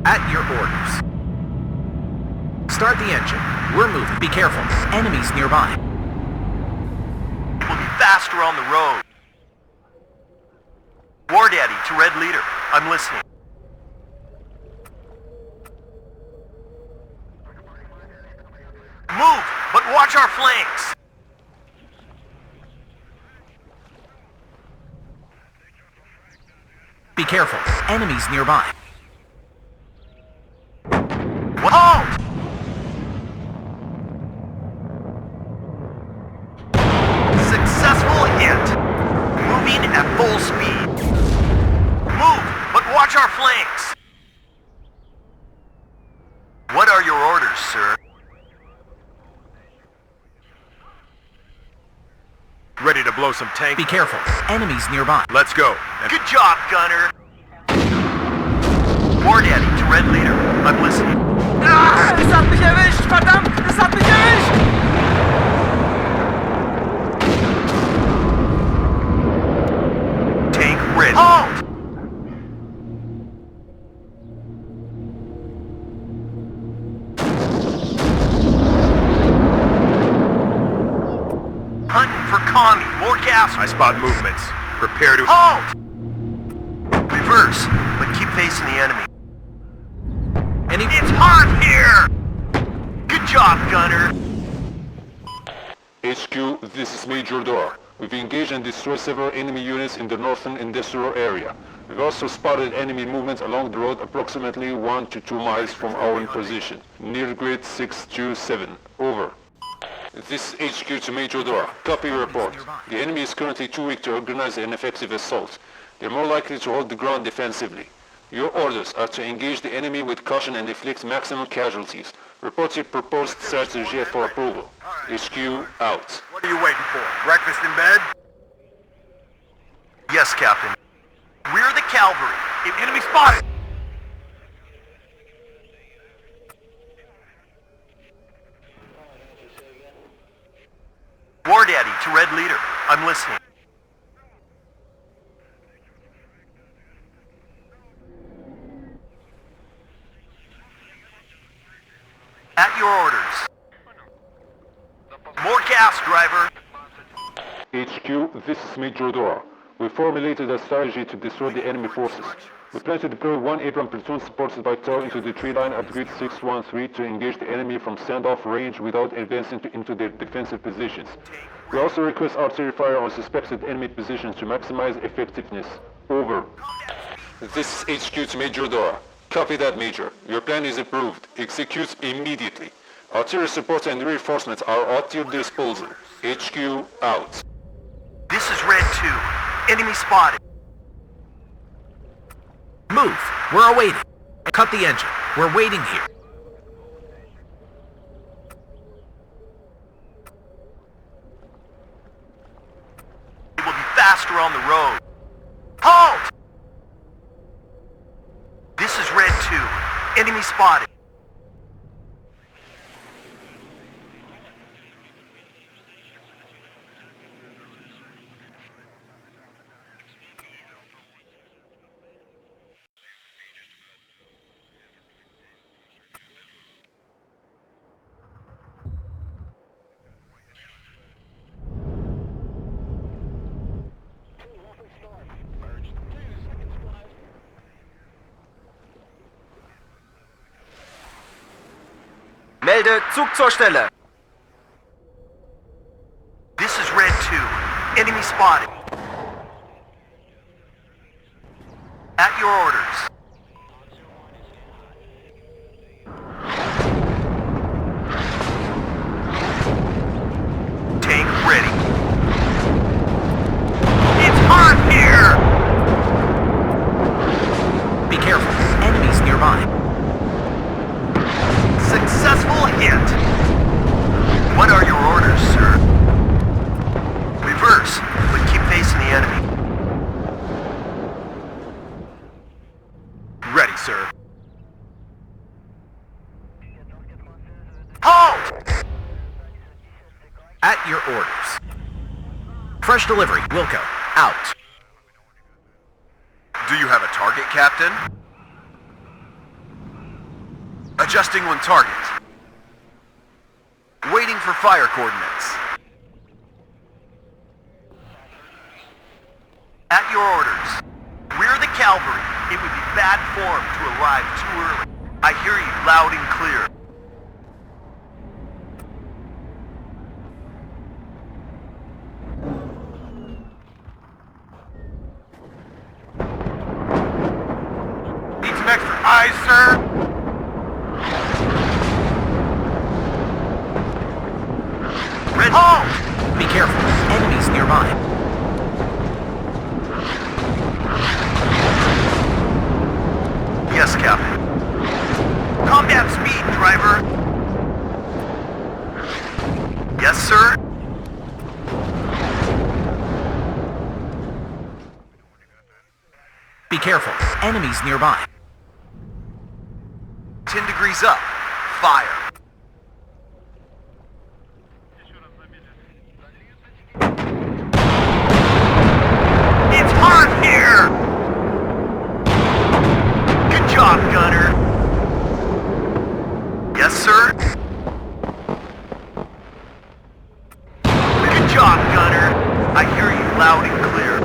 At your orders. Start the engine. We're moving. Be careful. Enemies nearby.
It will be faster on the road. War Daddy to Red Leader. I'm listening. Move, but watch our flanks.
Be careful. Enemies nearby.
hit. Moving at full speed. Move, but watch our flanks. What are your orders, sir?
Ready to blow some tank?
Be careful. Enemies nearby.
Let's go.
Good job, Gunner. War Daddy to Red Leader. I'm listening.
Ah, es hat mich erwischt! Verdammt, es hat mich erwischt!
Tank ready. Halt! Hunting for commie. More gas.
I spot movements. Prepare to...
Halt! Reverse, but keep facing the enemy. It's hot here! Good job, Gunner.
HQ, this is Major Dora. We've engaged and destroyed several enemy units in the northern industrial area. We've also spotted enemy movements along the road approximately 1 to 2 miles from our position, near grid 627. Over. This is HQ to Major Dora. Copy your report. The enemy is currently too weak to organize an effective assault. They're more likely to hold the ground defensively. Your orders are to engage the enemy with caution and inflict maximum casualties. Report your proposed strategy for approval. HQ out.
What are you waiting for? Breakfast in bed?
Yes, Captain. We're the cavalry. Enemy spotted! War Daddy to Red Leader. I'm listening. At your orders. More gas, driver.
HQ, this is Major Dora. We formulated a strategy to destroy the enemy forces. We plan to deploy one Abrams platoon supported by TOW into the tree line at grid 613 to engage the enemy from standoff range without advancing into their defensive positions. We also request artillery fire on suspected enemy positions to maximize effectiveness. Over. This is HQ to Major Dora. Copy that, Major. Your plan is approved. Execute immediately. Artillery support and reinforcements are at your disposal. HQ out.
This is Red 2. Enemy spotted.
Move. We're awaiting. Cut the engine. We're waiting here.
It will be faster on the road. Halt! This is Red 2. Enemy spotted.
Melde Zug zur Stelle.
This is Red 2. Enemy spotted. At your orders. Tank ready. It's hot here!
Be careful. Enemies nearby.
Successful hit. What are your orders, sir? Reverse, but keep facing the enemy.
Ready, sir.
Halt!
At your orders. Fresh delivery. Wilco. Out.
Do you have a target, Captain? Adjusting on target. Waiting for fire coordinates.
At your orders. We're the cavalry. It would be bad form to arrive too early. I hear you loud and clear.
Need some extra eyes, sir?
Red Halt!
Be careful. Enemies nearby.
Yes, Captain. Combat speed, driver. Yes, sir.
Be careful. Enemies nearby.
10 degrees up. Fire. It's hot here! Good job, gunner. Yes, sir? Good job, gunner. I hear you loud and clear.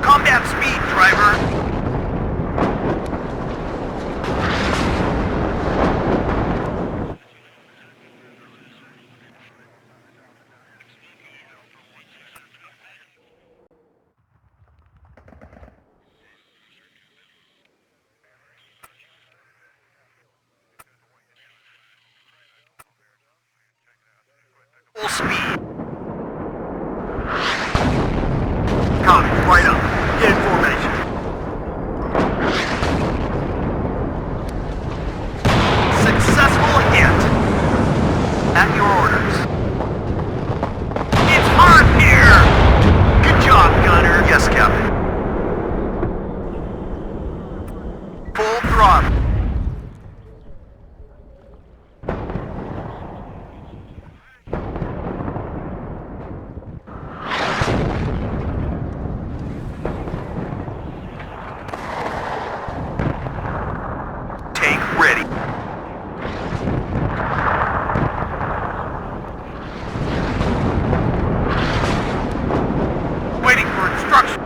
Combat speed, driver. Full speed. Copy, right up. Get in formation. Successful hit. At your orders. It's hard here! Good job, gunner. Yes, Captain. Full throttle. Tank ready. Waiting for instruction.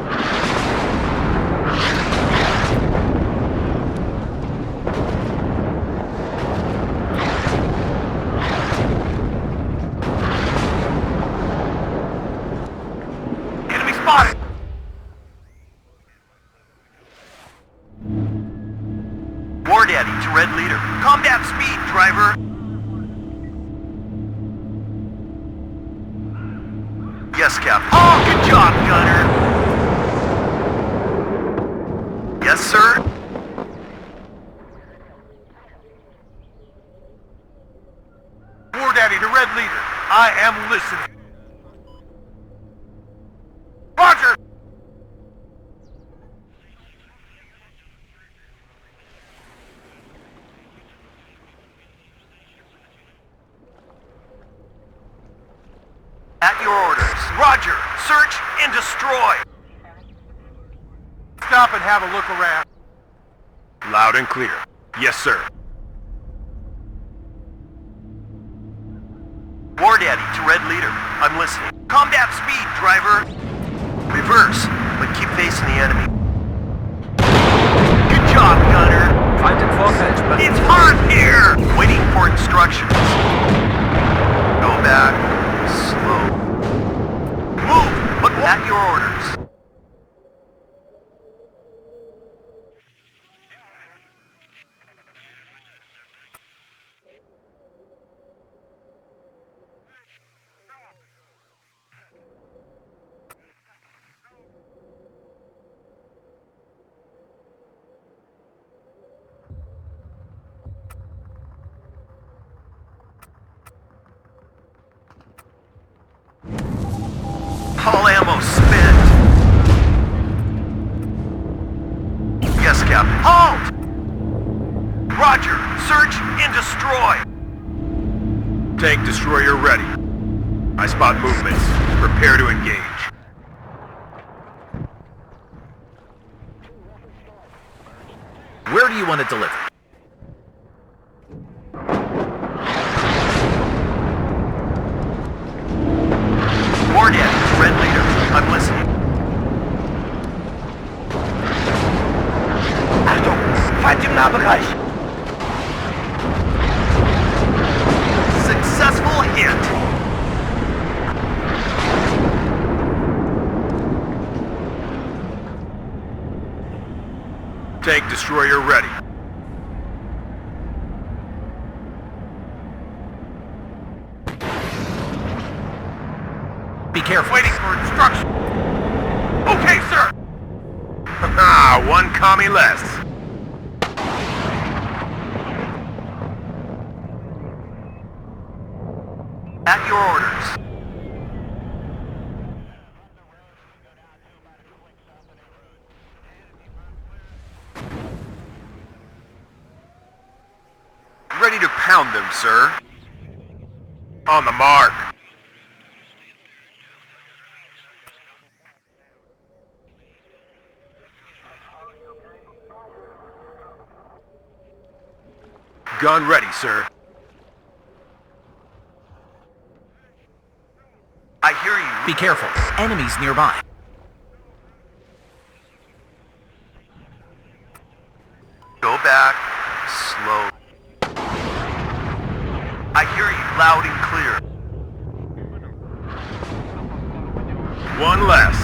Enemy spotted. War Daddy to Red Leader. Combat speed, driver. Yes, Captain. Oh, good job, gunner. Yes, sir. War Daddy to Red Leader. I am listening. Roger! At your orders. Roger. Search and destroy. Stop and have a look around.
Loud and clear. Yes, sir.
War Daddy to Red Leader. I'm listening. Combat speed, driver. Reverse, but keep facing the enemy. Good job, gunner.
Fighting Vorfeld, but
It's hard here! Waiting for instructions. Go back. Slow. Move, but at your orders. All ammo spent. Yes, Captain. Halt! Roger. Search and destroy.
Tank destroyer ready. I spot movements. Prepare to engage.
Where do you want to deliver?
War Daddy, Red Leader. I'm listening. Achtung! Feind im Nahbereich! Successful hit!
Tank destroyer ready.
Be careful.
Waiting for instruction. Okay, sir! Ah, one commie less. At your orders. Ready to pound them, sir. On the mark. Gun ready, sir. I hear you.
Be careful. Enemies nearby.
Go back. Slow. I hear you loud and clear. One less.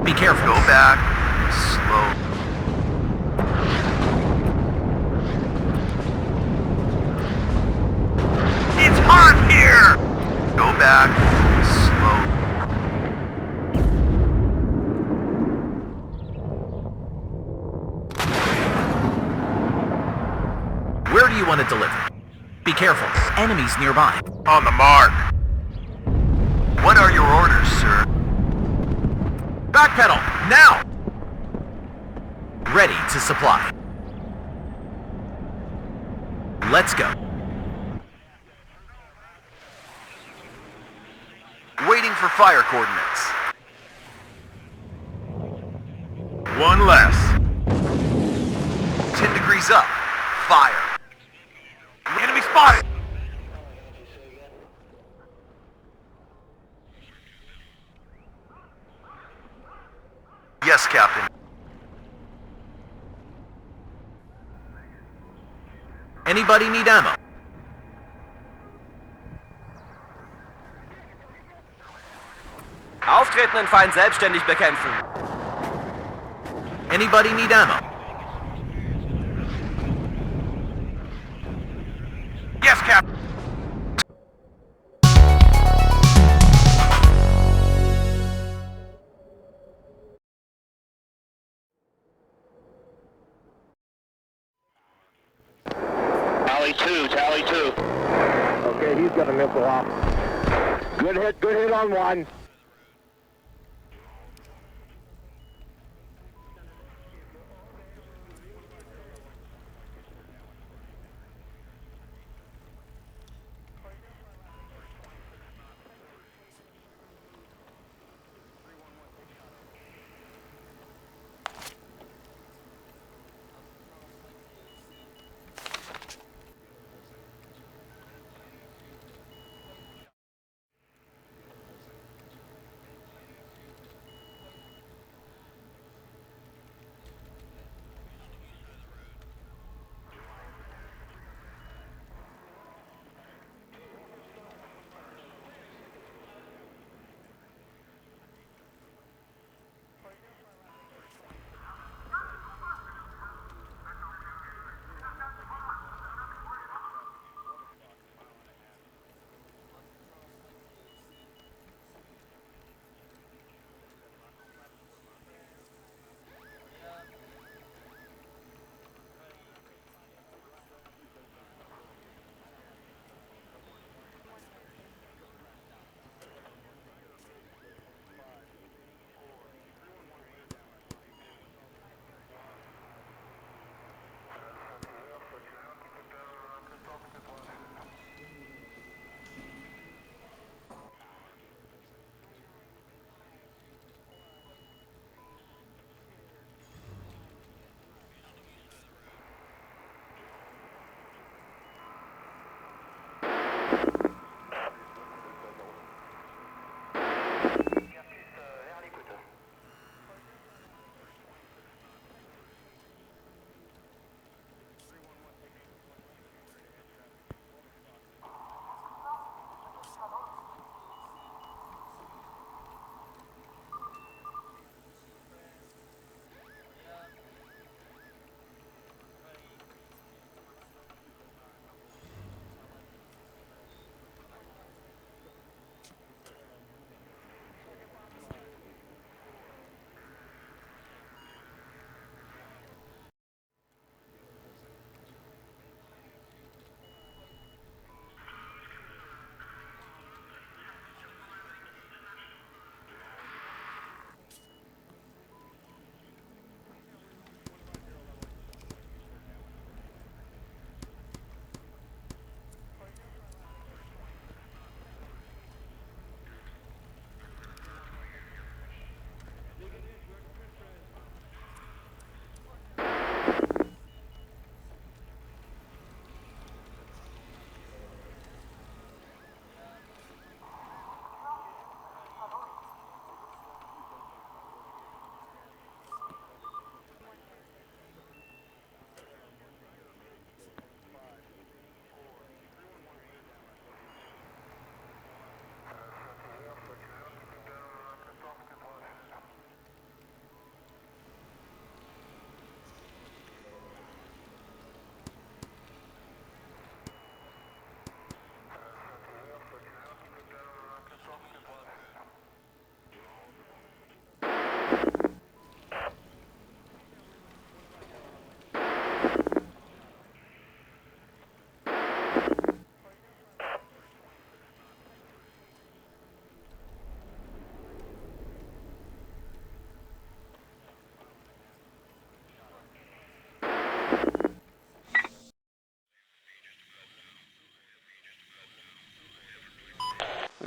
Be careful.
Go back. Slow. It's hot here! Go back. Slow.
Where do you want to deliver? Be careful. Enemies nearby.
On the mark. What are your orders, sir?
Backpedal! Now! Ready to supply. Let's go.
Waiting for fire coordinates. One less. 10 degrees up. Fire. Enemy spotted! Yes, Captain.
Anybody need ammo?
Auftretenden Feind selbstständig bekämpfen.
Anybody need ammo?
Yes, Captain.
Tally 2. Okay, he's got a missile off. Good hit on one.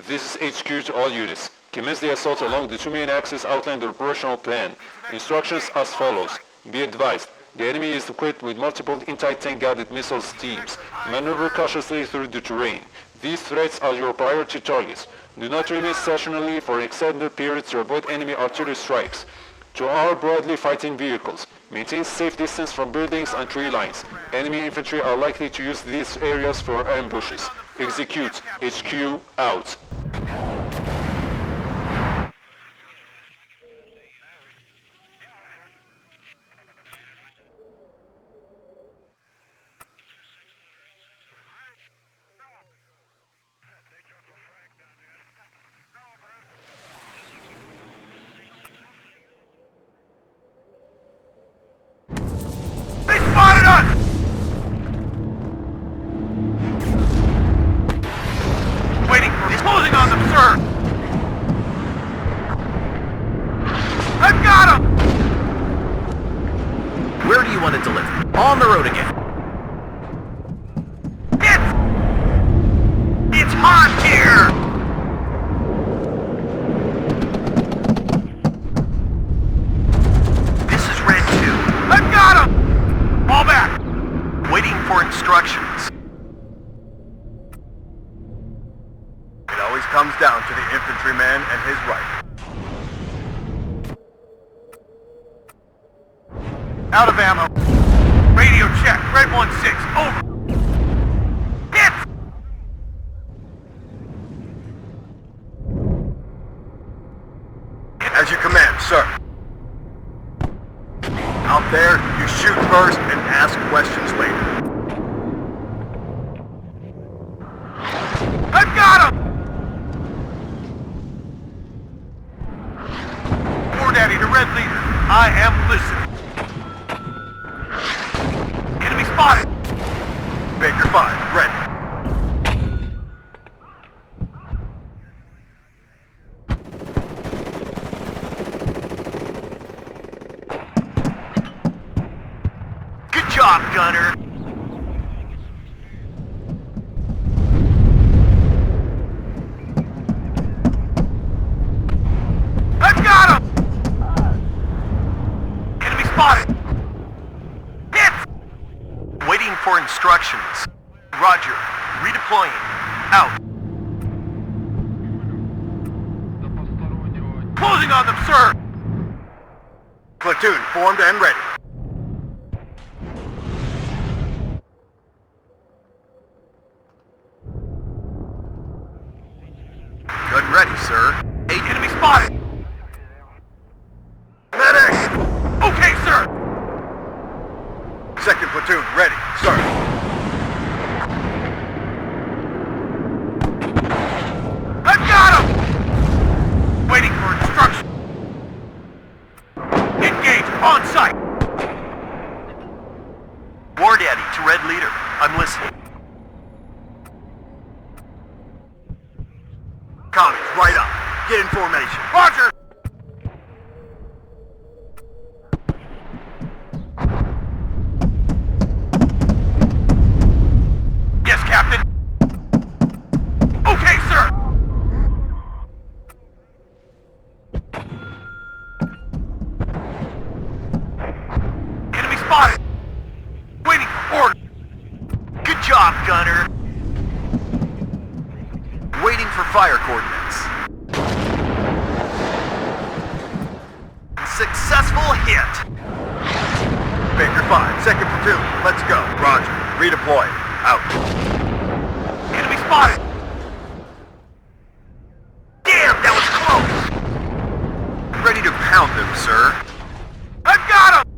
This is HQ to all units. Commence the assault along the two main axes outlined the operational plan. Instructions as follows. Be advised, the enemy is equipped with multiple anti-tank guided missiles teams. Maneuver cautiously through the terrain. These threats are your priority targets. Do not remain stationary for extended periods to avoid enemy artillery strikes. To our broadly fighting vehicles, maintain safe distance from buildings and tree lines. Enemy infantry are likely to use these areas for ambushes. Execute. HQ out.
On the road again.
It's hot here! This is Red 2. I've got him! Fall back! Waiting for instructions.
It always comes down to the infantryman and his rifle.
Out of ammo. Radio check. Red 1-6. Over. Hit!
As you command, sir. Out there, you shoot first and ask questions later.
I've got him! War Daddy to Red Leader. I am listening. Spotted!
Baker 5, ready.
Good job, Gunner! I've got him! Enemy spotted! Waiting for instructions. Roger. Redeploying. Out. Closing on them, sir!
Platoon formed and ready. Good and ready, sir.
8 enemy spotted!
Medic!
Okay, sir!
Second platoon ready, sir.
I've got him! Waiting for instruction. Engage on site. War Daddy to Red Leader. I'm listening.
Commies, right up. Get in formation.
Roger! Yes, Captain. Okay, sir. Enemy spotted. Waiting for order. Good job, Gunner.
Waiting for fire coordinates.
Successful hit.
Baker 5, second platoon, let's go. Roger. Redeploy. Out.
Enemy spotted. Damn, that was close.
Ready to pound them, sir.
I've got him.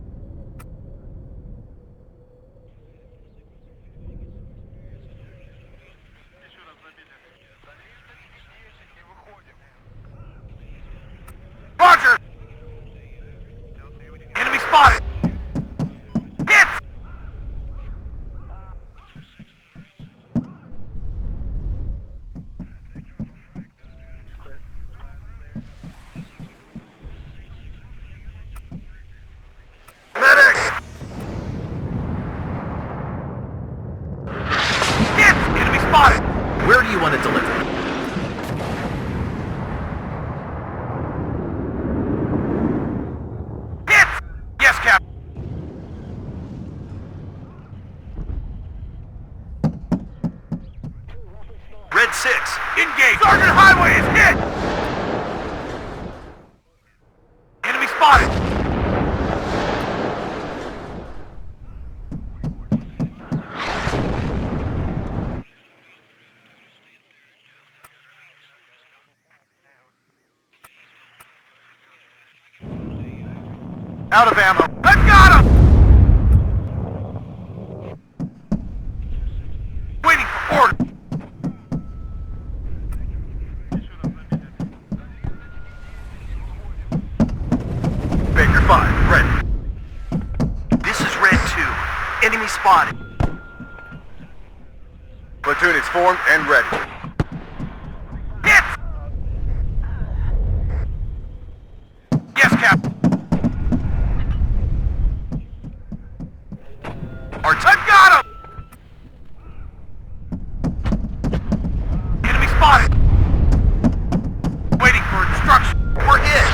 Roger. Enemy spotted. Hit.
Medic!
Hit. Enemy spotted.
Where do you want to deliver?
6, engage! Sergeant Highway is hit! Enemy spotted!
Out of ammo.
I've got him! Waiting for order!
Baker 5, ready.
This is Red 2. Enemy spotted.
Platoon is formed and ready.
Hit! Yes, Captain. I've got him! Enemy spotted! Waiting for instruction. We're hit!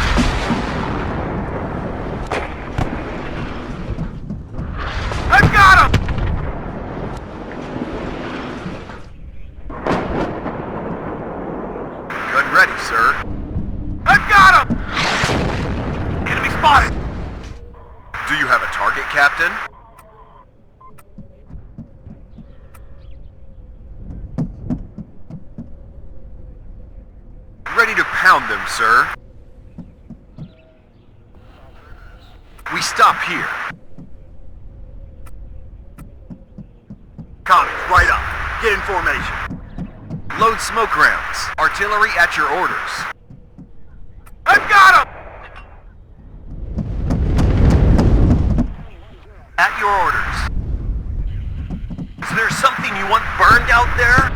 I've got him!
Gun ready, sir.
I've got him! Enemy spotted!
Do you have a target, Captain? Ready to pound them, sir. We stop here. Commies, right up. Get in formation. Load smoke rounds. Artillery at your orders.
I've got him! At your orders. Is there something you want burned out there?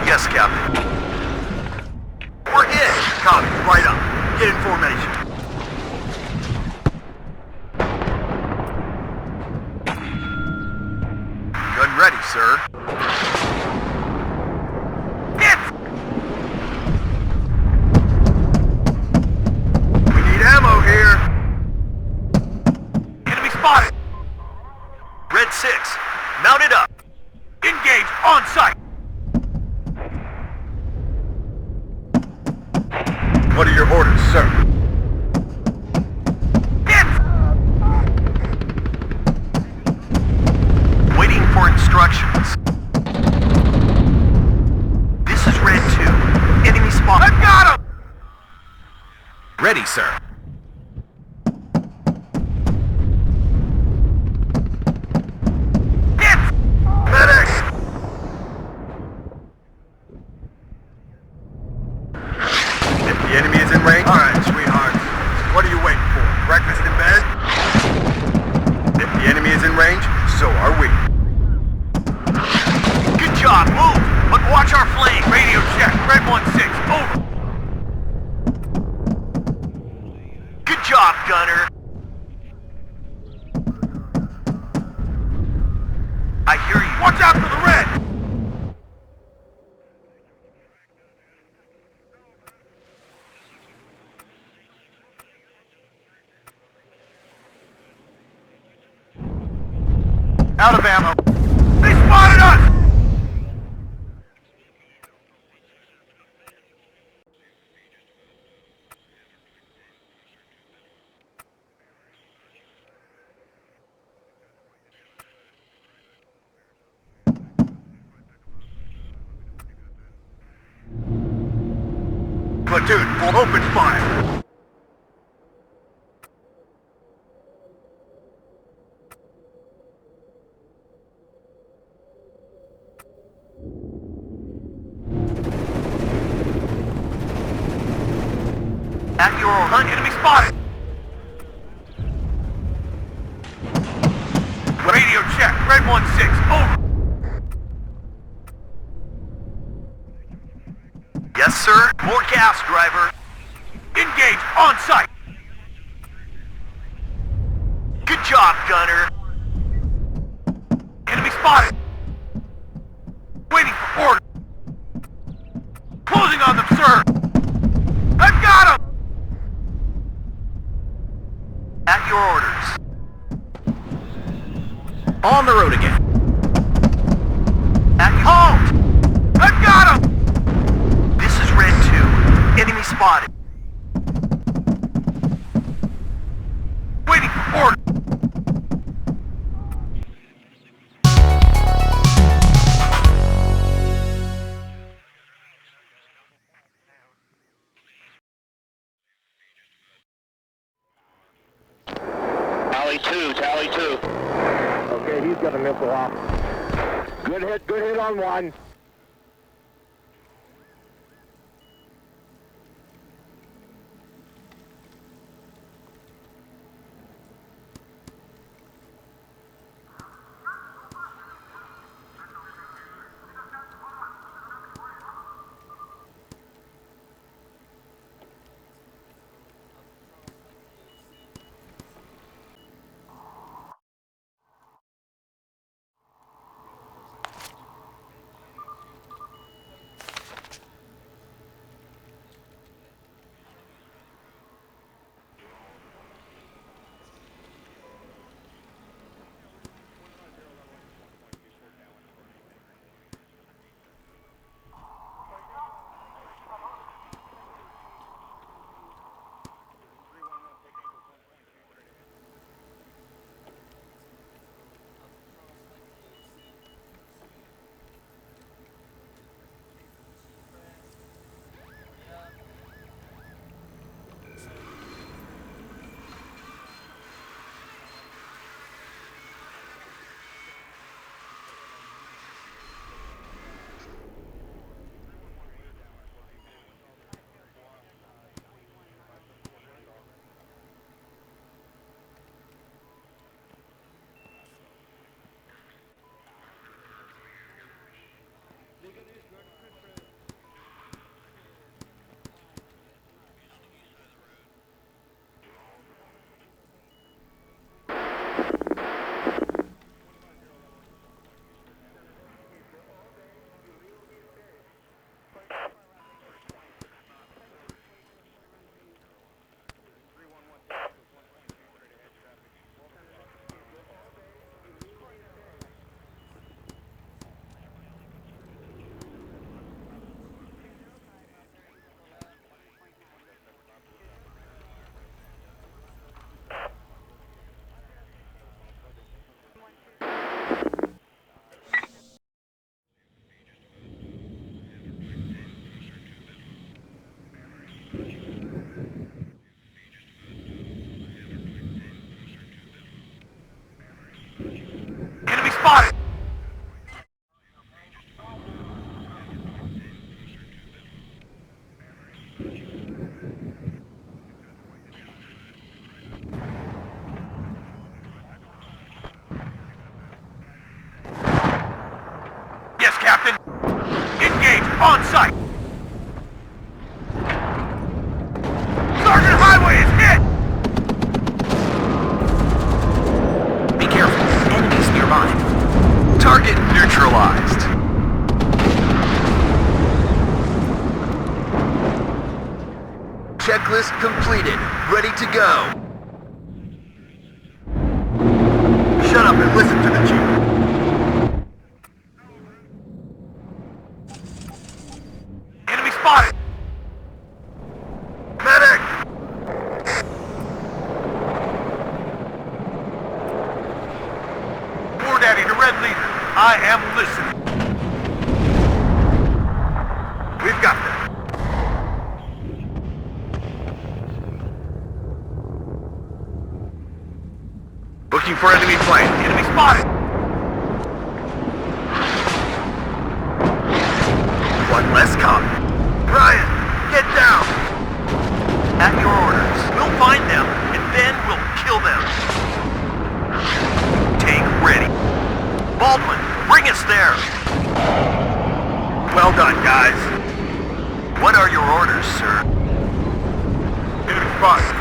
Yes, Captain.
We're hit!
Commies, right up. Get in formation. Gun ready, sir.
Hit!
We need ammo here.
Enemy spotted! Red 6, mounted up. Engage on sight!
What are your orders, sir?
Hit! Waiting for instructions. This is Red 2. Enemy spot. I've got him!
Ready, sir.
Hit!
Medic! If the enemy is in range... Alright, sweetheart. What are you waiting for? Breakfast in bed? If the enemy is in range, so are we.
Good job, move! But watch our flame. Radio check. Red 1-6, over. Good job, gunner. I hear you. Watch out for the red!
Out of ammo.
They spotted us!
Platoon, open fire.
At your hunt, enemy spotted! Radio check. Red 1-6, over. Yes, sir. More gas, driver. Engage on sight. Good job, gunner. Enemy spotted. Waiting for order. Closing on them, sir. I've got him! At your orders.
On the road again.
At your halt! Enemy spotted. Waiting for order.
Tally 2. Okay, he's got a missile off. Good hit on one.
Enemy spotted! Yes, Captain. Engage on site. Sergeant Highway is hit!
Be careful. Enemies nearby.
Target neutralized.
Checklist completed. Ready to go. Shut up and listen to the chief.
Enemy spotted!
Medic!
War Daddy to Red Leader. I am listening.
We've got them.
Looking for enemy plane. Enemy spotted!
One less cop. Ryan, get down!
At your orders. We'll find them, and then we'll kill them. Tank ready. Baldwin, bring us there.
Well done, guys.
What are your orders, sir?
Enemy spotted.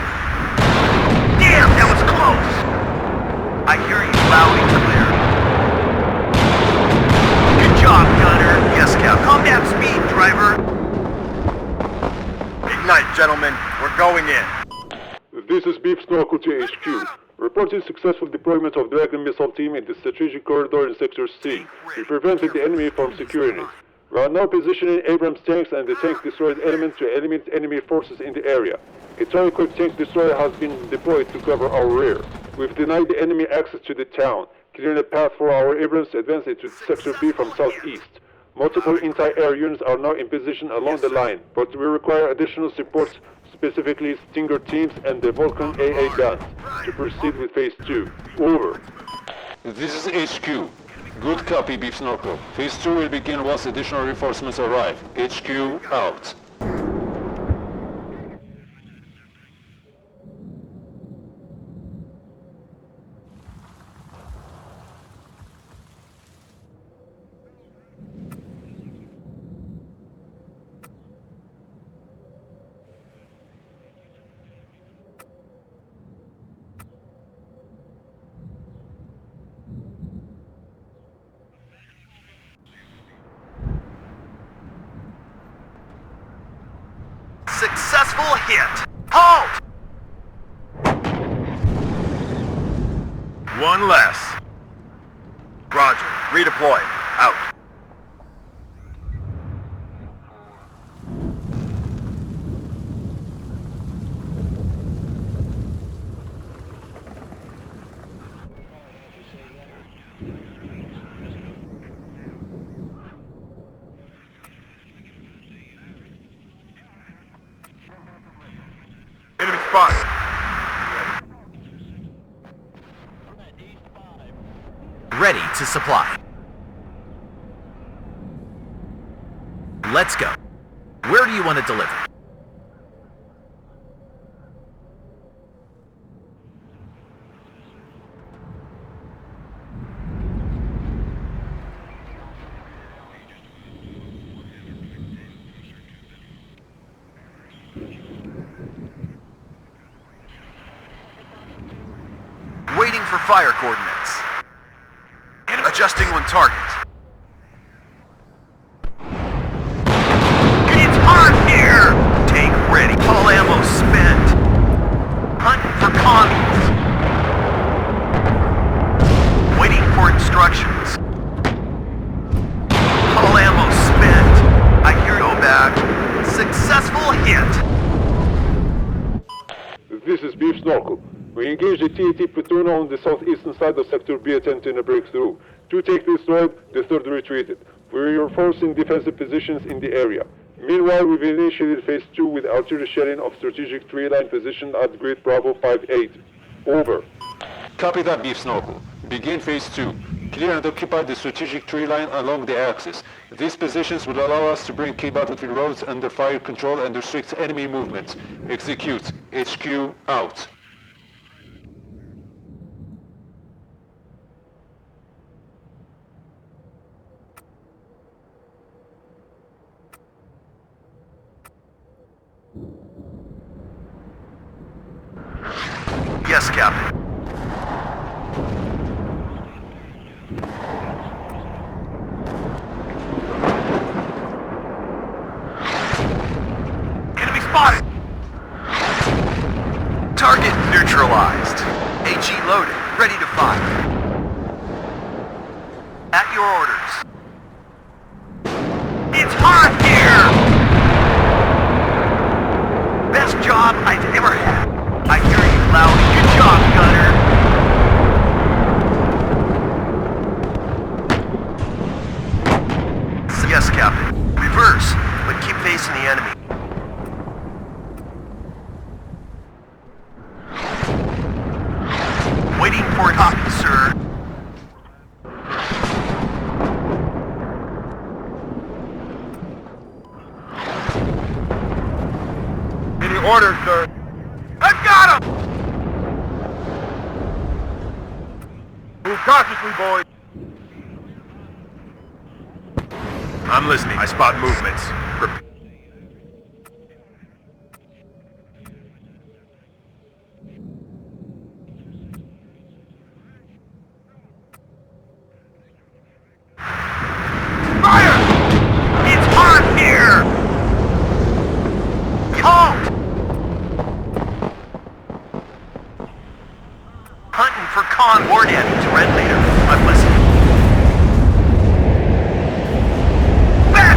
Damn, that was close! I hear you loud and clear. Good job, Gunner. Yes, Cap. Combat speed, driver.
Ignite, gentlemen. We're going in.
This is Beef Snorkel to HQ. Reporting successful deployment of Dragon missile team in the strategic corridor in Sector C. We prevented the enemy from securing it. We are now positioning Abrams tanks and the tank destroyed element to eliminate enemy forces in the area. A Tony-equipped tank destroyer has been deployed to cover our rear. We've denied the enemy access to the town, clearing a path for our Abrams to advance into Sector B from southeast. Multiple anti-air units are now in position along the line, but we require additional support, specifically Stinger teams and the Vulcan AA guns, to proceed with Phase 2. Over. This is HQ. Good copy, Beef Snorkel. Phase 2 will begin once additional reinforcements arrive. HQ out.
Successful hit! Halt!
One less. Roger. Redeploy. Out. Enemy spotted.
Ready to supply. Let's go. Where do you want to deliver?
Waiting for fire coordinates. Adjusting on target. It's hot here! Tank ready. All ammo spent. Hunting for commies. Waiting for instructions. All ammo spent. I hear you back. Successful hit.
This is Beef Snorkel. We engaged the TAT platoon on the southeastern side of Sector B attempting a breakthrough. 2 tanks destroyed, the 3rd retreated. We're reinforcing defensive positions in the area. Meanwhile, we've initiated Phase 2 with artillery shelling of strategic 3-line position at Great Bravo 5-8. Over. Copy that, Beef Snorkel. Begin Phase 2. Clear and occupy the strategic 3-line along the axis. These positions will allow us to bring key battlefield roads under fire control and restrict enemy movement. Execute. HQ out.
Yes, Captain. Enemy spotted! Target neutralized. AG loaded, ready to fire. At your orders. It's hot here! Best job I've ever had. I hear you loud. Good job, gunner. Yes, Captain. Reverse, but keep facing the enemy. Waiting for a copy, sir.
Any orders, sir?
I've got him!
Move cautiously, boys. I'm listening. I spot movements.
Fire! It's hot here! Halt! Hunting for convoy enemies, Red Leader. I'm listening. Back!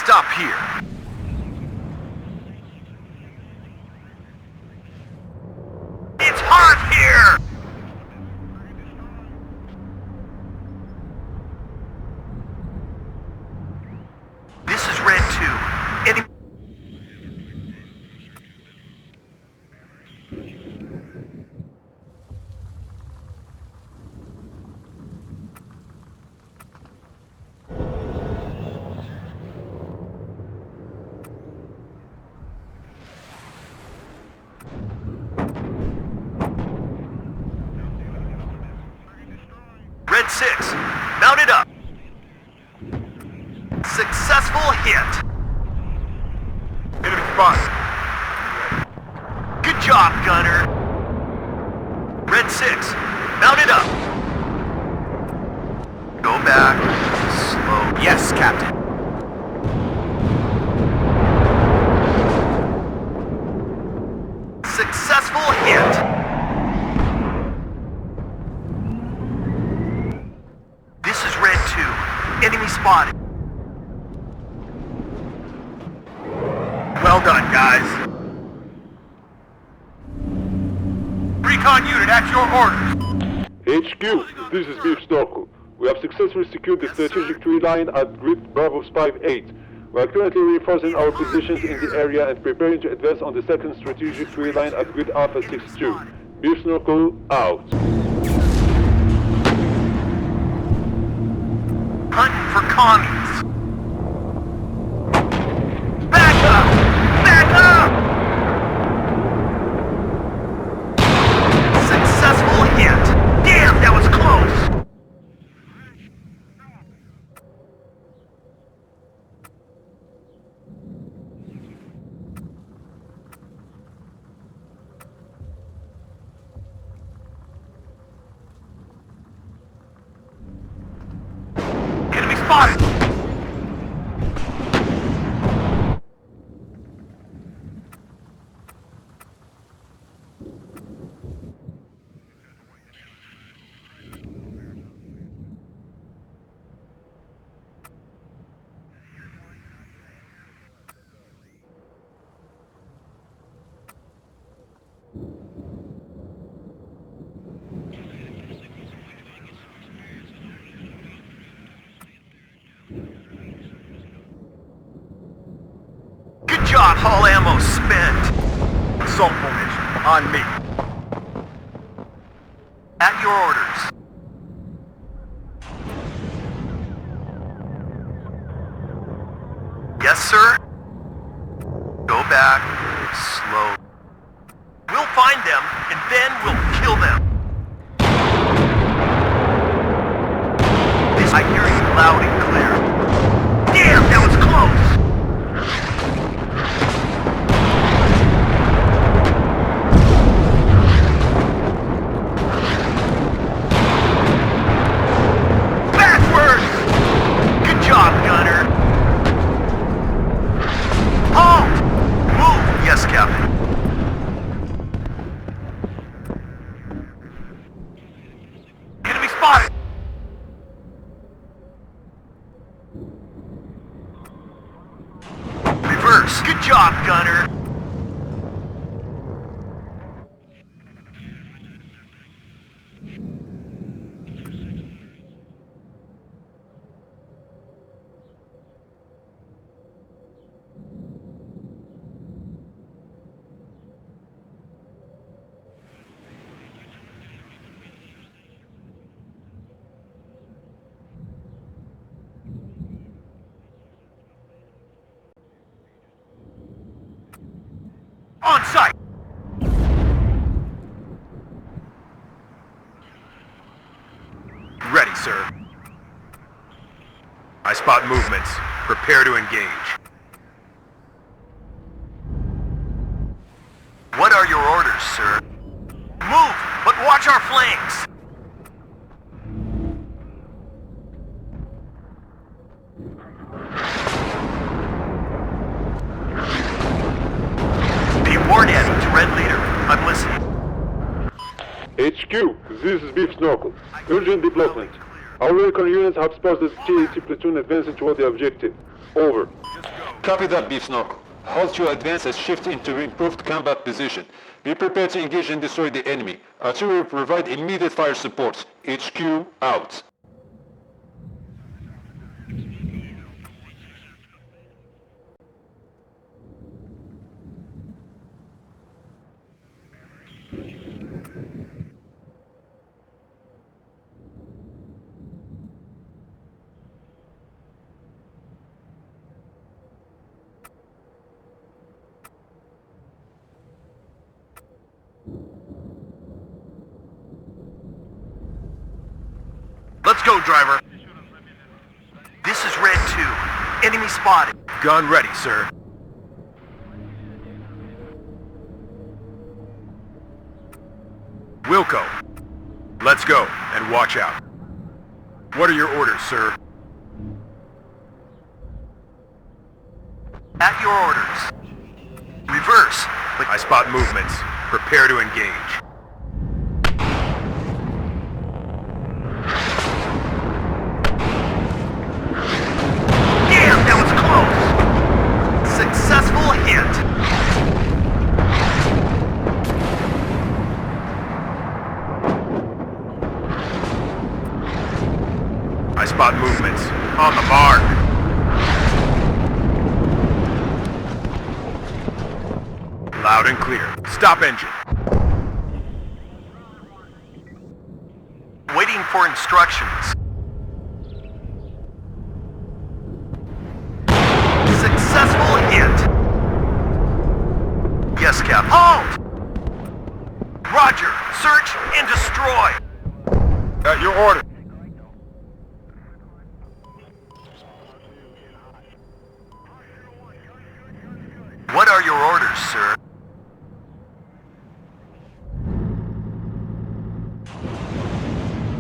stop here. It's hot here! This is Red 2. Any... Red 6, mount it up. Successful hit.
Enemy spotted.
Good job, Gunner. Red 6, mount it up. Go back. Slow.
Yes, Captain.
Successful hit. This is Red 2. Enemy spotted.
Well done, guys. Recon unit, at your orders.
HQ, this is Beef Snorkel. We have successfully secured the strategic tree line at Grid Bravo 5-8. We are currently reinforcing our positions in the area and preparing to advance on the second strategic tree line at Grid Alpha 6-2. Beef Snorkel, out.
Hunting for commies. Back up! Back up! Successful hit. Damn, that was close. Enemy spotted! Good job, hull ammo spent.
Assault formation, on me.
At your orders. Yes, sir? Go back. Slow. We'll find them, and then we'll kill them. I hear you loud and clear. Damn, that was close! Backwards! Good job, Gunner. Halt! Move! Yes, Captain. Enemy spotted! Reverse. Good job, Gunner. On site!
Ready, sir. I spot movements. Prepare to engage.
What are your orders, sir? Move, but watch our flanks! Be warned, Eddie, to Red Leader. I'm listening.
HQ, this is Beef Snorkel. Urgent deployment. Our local units have spotted the T-80 platoon advancing toward the objective. Over. Copy that, Beef Snorkel. Halt your advance and shift into improved combat position. Be prepared to engage and destroy the enemy. Artillery will provide immediate fire support. HQ out.
Let's go, driver. This is Red 2. Enemy spotted.
Gun ready, sir. Wilco. Let's go, and watch out. What are your orders, sir?
At your orders. Reverse.
I spot movements. Prepare to engage.
Damn, that was close. Successful hit.
I spot movements. On the mark. Loud and clear. Stop engine.
Waiting for instructions. Successful hit. Yes, Cap. Halt! Roger. Search and destroy.
At your order.
What are your orders, sir?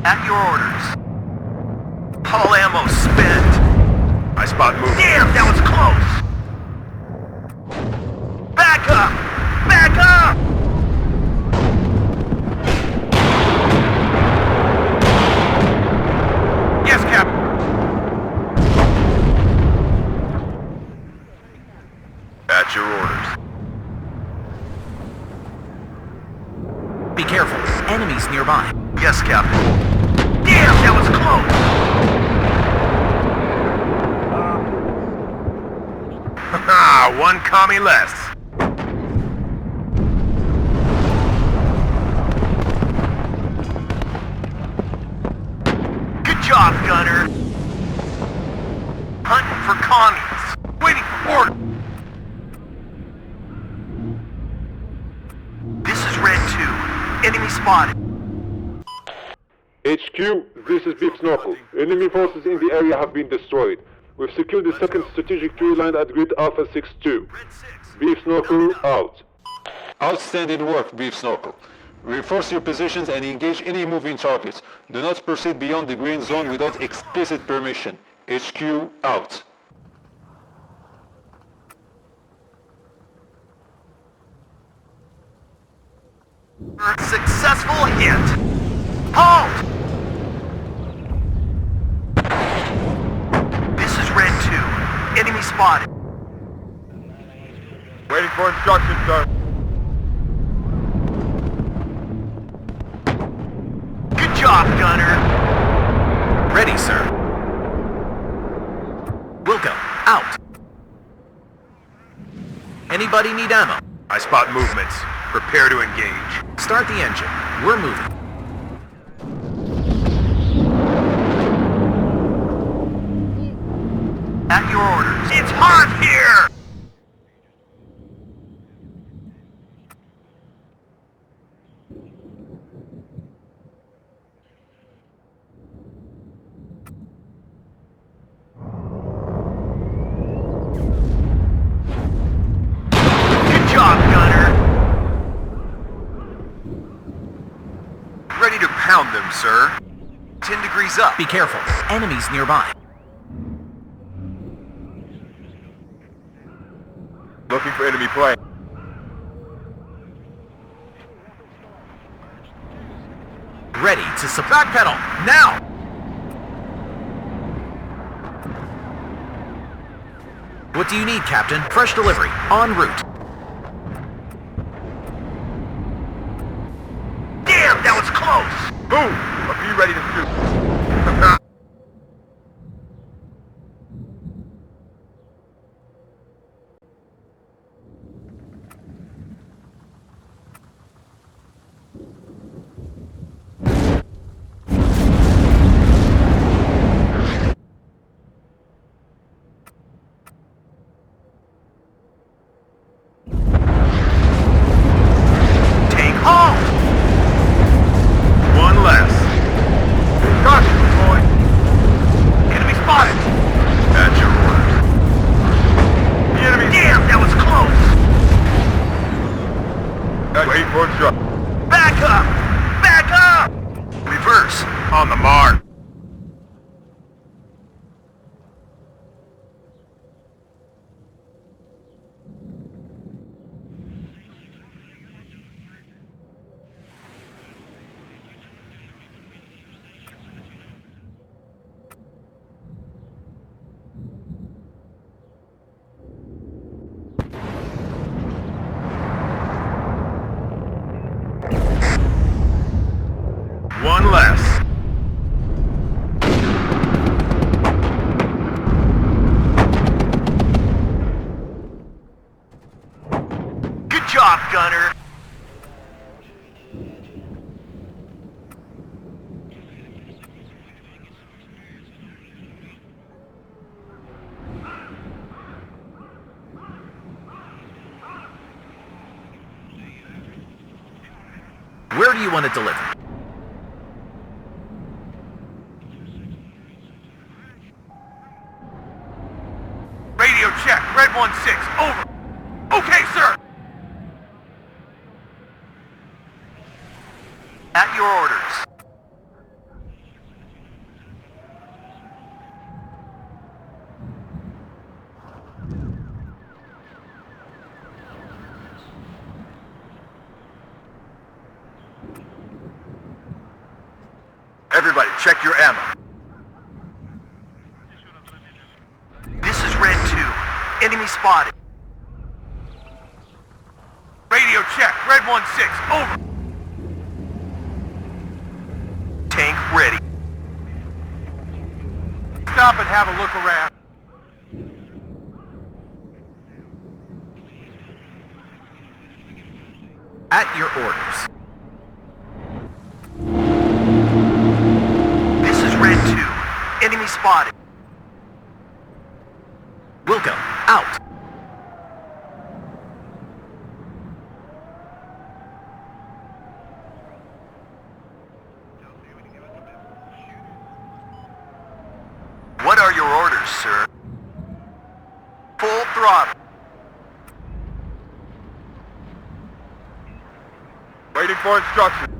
At your orders. All ammo spent.
I spot movement.
Damn, that was close! Back up! Back up!
Yes, Cap. At your orders.
Be careful. Enemies nearby.
Yes, Captain. Damn, that was close!
Haha, one commie less.
Good job, Gunner. Hunting for commies. Waiting for order. This is Red 2. Enemy spotted.
HQ, this is Beef Snorkel. Enemy forces in the area have been destroyed. We've secured the second strategic tree line at grid Alpha 6-2. Beef Snorkel out. Outstanding work, Beef Snorkel. Reinforce your positions and engage any moving targets. Do not proceed beyond the green zone without explicit permission. HQ out.
Successful hit. Halt! This is Red 2. Enemy spotted.
Waiting for instructions, sir.
Good job, Gunner.
Ready, sir. Wilco, out. Anybody need ammo?
I spot movements. Prepare to engage.
Start the engine. We're moving.
At your orders. It's hot here! Good job, Gunner.
Ready to pound them, sir.
10 degrees up.
Be careful. Enemies nearby.
Looking for enemy plane.
Ready to backpedal. Now! What do you need, Captain? Fresh delivery. En route.
Damn, that was close!
Boom! I'll be ready to shoot.
Tank halt!
One less. Caution, boy.
Enemy spotted!
At your orders. The enemy.
Damn, that was close!
Wait for instruction.
Back up! Back up! Reverse.
On the mark. One less.
Good job, Gunner!
Where do you want to deliver?
Radio check, Red 1-6, over! Okay, sir! At your orders.
Everybody, check your ammo.
This is Red 2. Enemy spotted. Radio check, Red 1-6, over! Tank ready.
Stop and have a look around.
At your orders.
This is Red 2. Enemy spotted.
Wilco, out.
What are your orders, sir? Full throttle.
Waiting for instruction.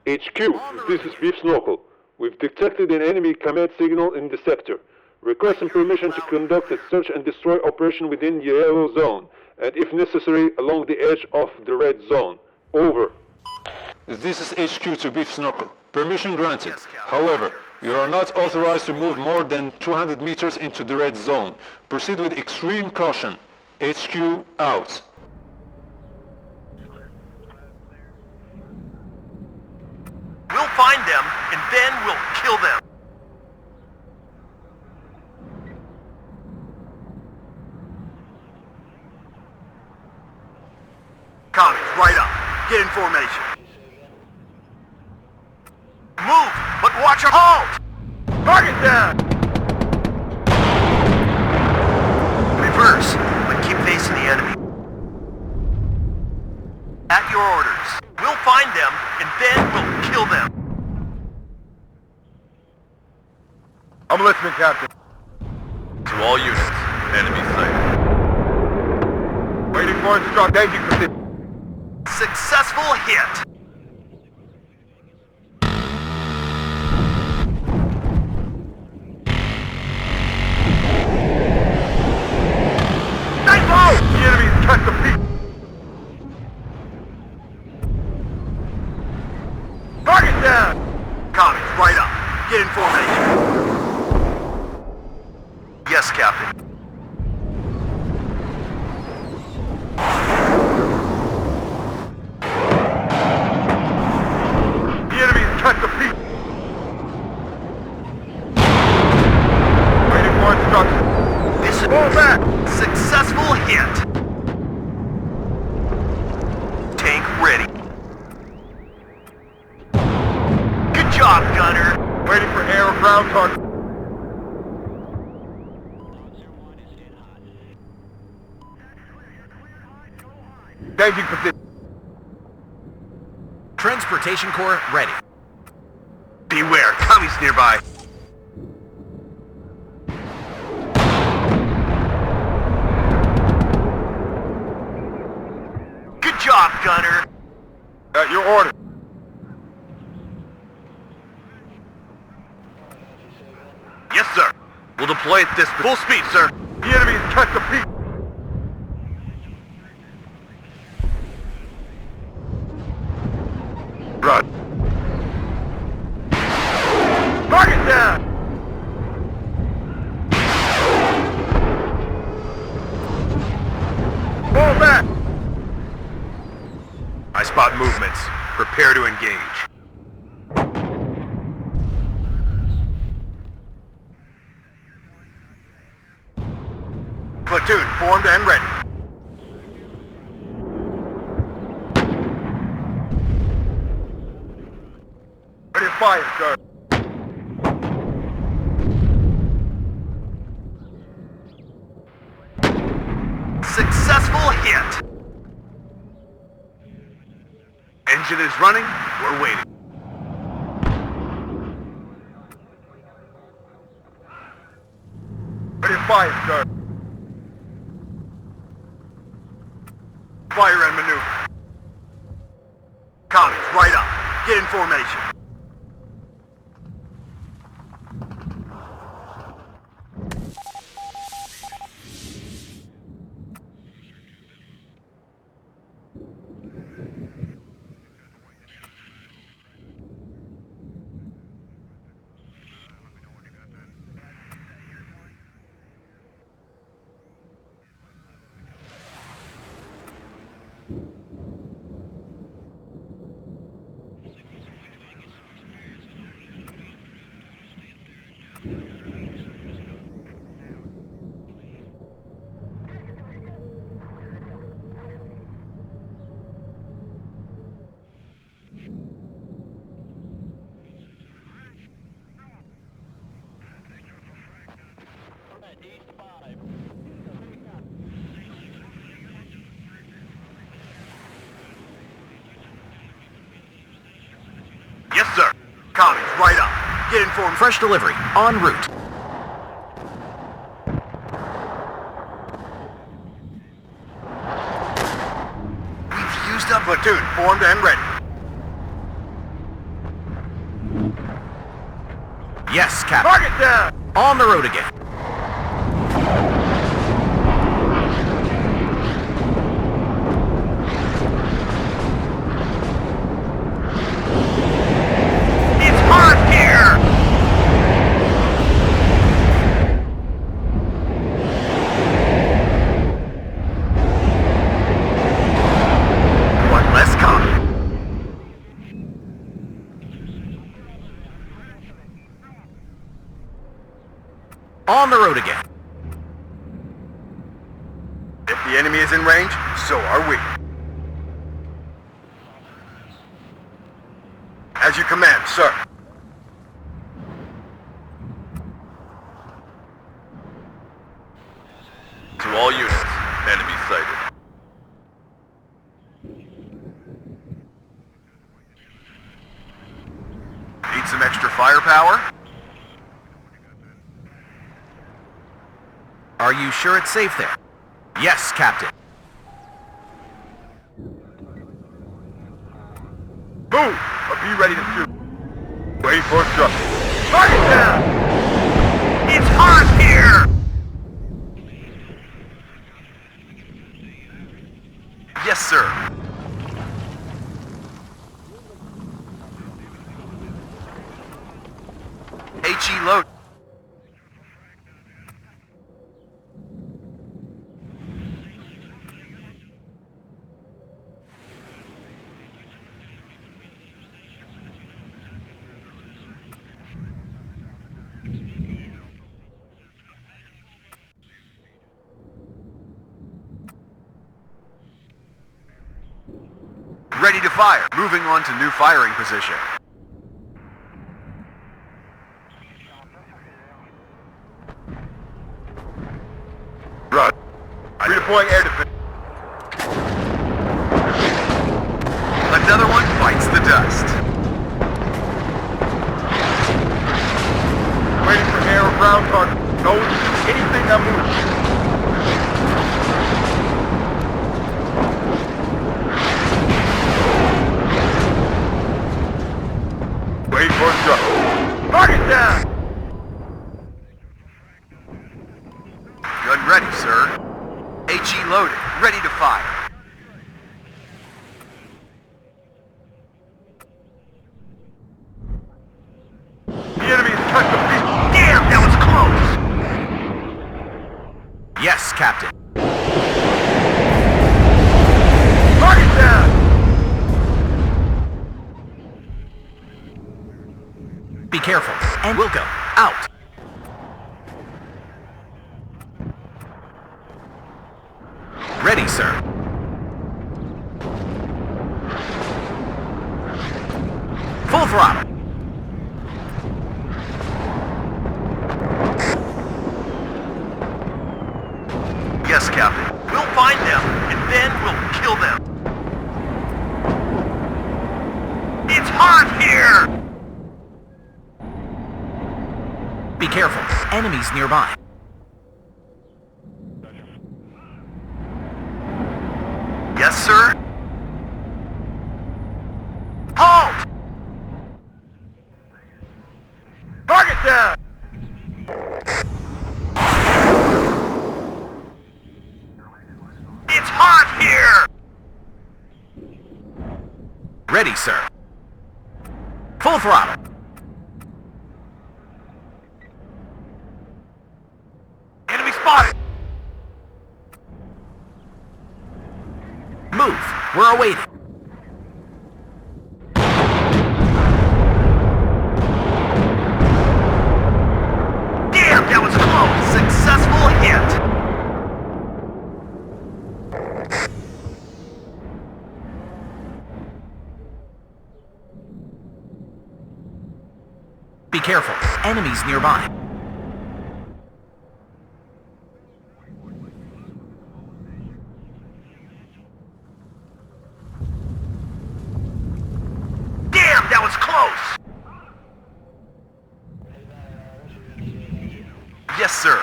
HQ, this is Beef Snorkel. We've detected an enemy command signal in the sector. Requesting permission to conduct a search and destroy operation within the yellow zone, and if necessary, along the edge of the red zone. Over. This is HQ to Beef Snorkel. Permission granted. However, you are not authorized to move more than 200 meters into the red zone. Proceed with extreme caution. HQ out.
We'll find them, and then we'll kill them.
Commies, right up. Get in formation.
Move, but watch your halt!
Target down!
Reverse, but keep facing the enemy. At your orders. We'll find them, and then we'll kill them.
I'm listening, Captain.
To all units, enemy sighted.
Waiting for instruction. Engine position.
Successful hit.
The enemy's cut to pieces. Target down!
Commies, right up. Get in formation. Yes, Captain.
The enemy's cut to pieces. Waiting for instructions.
This is
Fall back!
successful hit. Tank ready. Good job, Gunner.
Waiting for air or ground target. Changing position.
Transportation Corps ready.
Beware, commies nearby. Good job, Gunner.
At your order.
Yes, sir. We'll deploy at this full speed, sir.
The enemy is cut to pieces. Run. Target down! Fall back!
I spot movements. Prepare to engage.
Platoon formed and ready. Ready to fire, sir.
Successful hit. Engine is running. We're waiting.
Ready to fire, sir. Fire and maneuver.
Commies, right up. Get in formation. Yes, sir. Commies, right up. Get in form.
Fresh delivery, en route.
We've used up
Platoon formed and ready.
Yes, Captain.
Target down!
On the road again.
It's hot here! One less commie.
On the road again.
If the enemy is in range, so are we. As you command, sir.
To all units, enemy sighted. Need some extra firepower?
Are you sure it's safe there? Yes, Captain.
Move! But be ready to shoot. Wait for instructions. Target down!
It's hot here! Yes, sir. HE load. Ready to fire. Moving on to new firing position.
Run. Redeploying air defense.
Another one bites the dust.
Waiting for air or ground target. No one can do anything that moves. Wait for instruction. Target down!
Gun ready, sir. HE loaded. Ready to fire.
The enemy has touched the beach.
Damn, that was close!
Yes, Captain.
Target down!
Be careful, and we'll go. Out. Ready, sir. Full throttle.
Yes, Captain. We'll find them, and then we'll kill them. It's hot here!
Be careful. Enemies nearby.
Yes, sir? Halt!
Target down!
It's hot here!
Ready, sir. Full throttle.
Enemy spotted!
Move. We're awaiting.
Damn, that was close! Successful hit!
Be careful. Enemies nearby.
Damn, that was close! Yes, sir.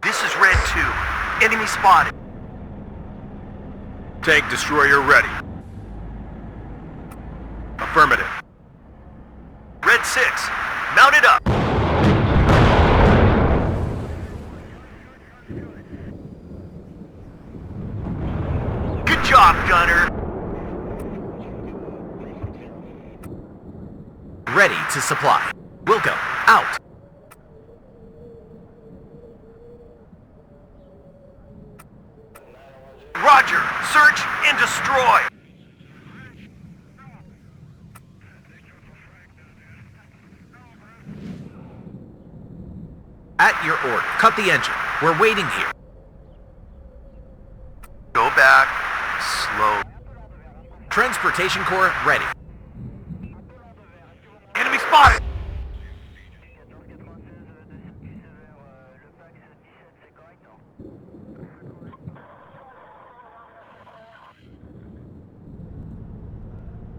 This is Red 2. Enemy spotted.
Tank destroyer ready. Affirmative.
Red 6. Mounted up. Good job, gunner.
Ready to supply. We'll go. Out.
Roger. Search and destroy.
At your order. Cut the engine. We're waiting here.
Go back. Slow.
Transportation Corps ready.
Enemy spotted.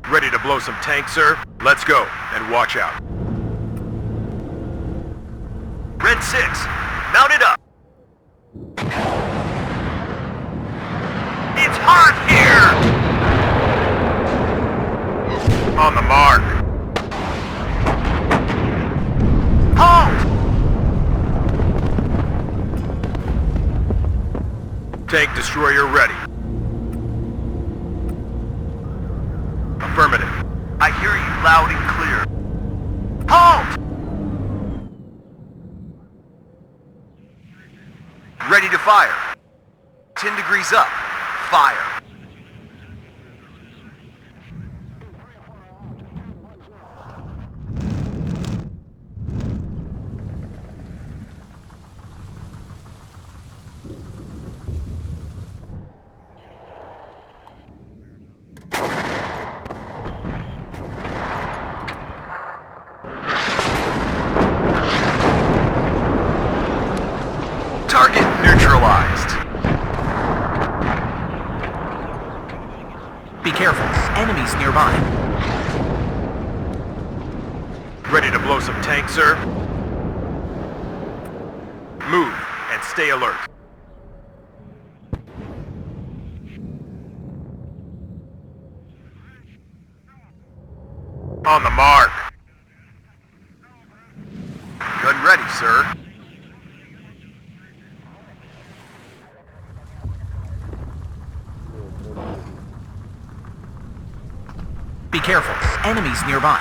Ready to blow some tanks, sir? Let's go, and watch out.
Red 6. Mounted up. It's hot here!
On the mark.
Halt!
Tank destroyer ready. Affirmative.
I hear you loud and clear. Halt! Ready to fire. 10 degrees up. Fire.
Be careful. Enemies nearby.
Ready to blow some tanks, sir? Move and stay alert. On the mark. Gun ready, sir.
Be careful. Enemies nearby.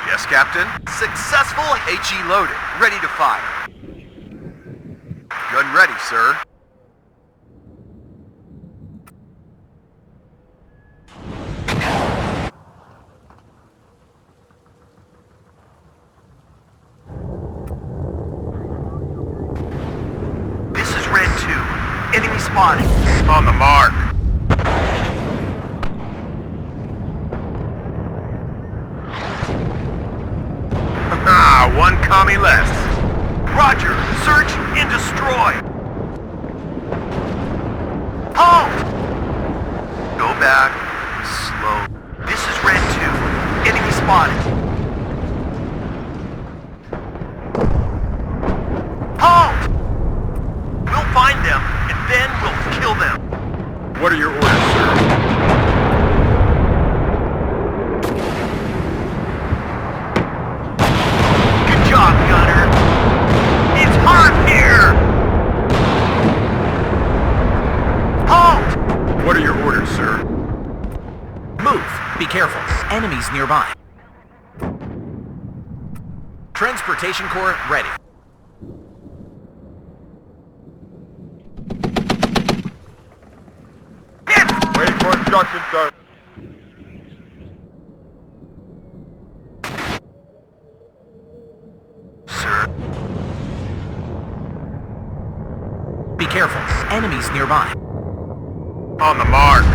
Yes, Captain. Successful. HE loaded. Ready to fire. Gun ready, sir. This is Red 2. Enemy spotted. On the mark. One commie less. Roger, search and destroy. Halt! Go back. Slow. This is Red 2. Enemy spotted. Halt! We'll find them, and then we'll kill them.
What are your orders, sir?
Good job, Gunner. It's hot here! Halt!
What are your orders, sir?
Move. Be careful. Enemies nearby. Transportation Corps ready.
Waiting for instructions, sir.
Sir.
Be careful. Enemies nearby.
On the mark.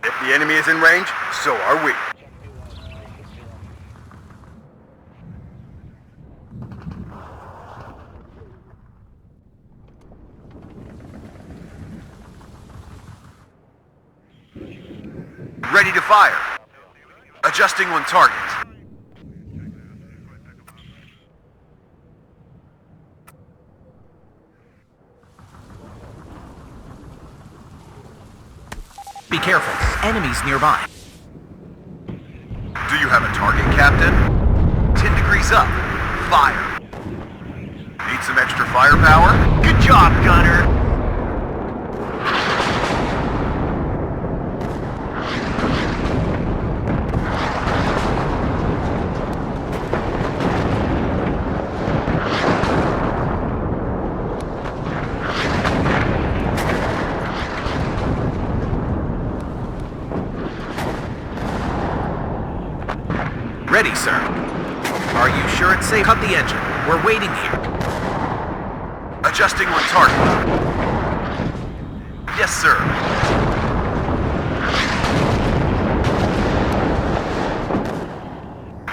If the enemy is in range, so are we.
Ready to fire. Adjusting on target.
Be careful. Enemies nearby.
Do you have a target, Captain? 10 degrees up. Fire. Need some extra firepower? Good job, Gunner.
Ready, sir. Are you sure it's safe? Cut the engine. We're waiting here.
Adjusting on target. Yes, sir.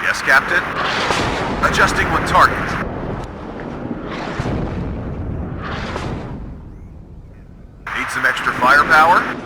Yes, Captain. Adjusting on target. Need some extra firepower?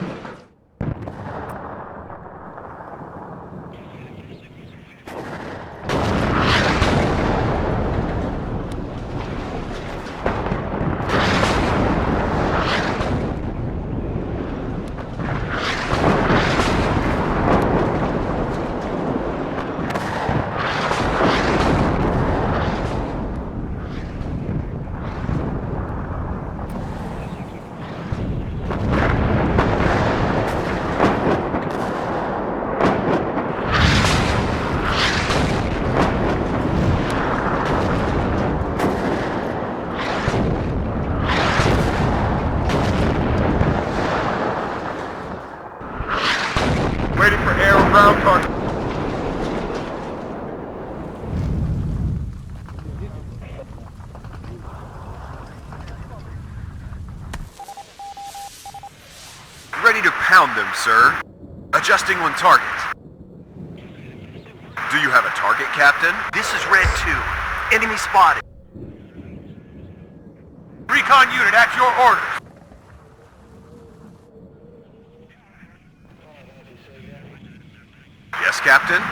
Waiting for air and ground target.
Ready to pound them, sir. Adjusting on target.
Do you have a target, Captain?
This is Red 2. Enemy spotted.
Recon unit at your orders. Yes, Captain.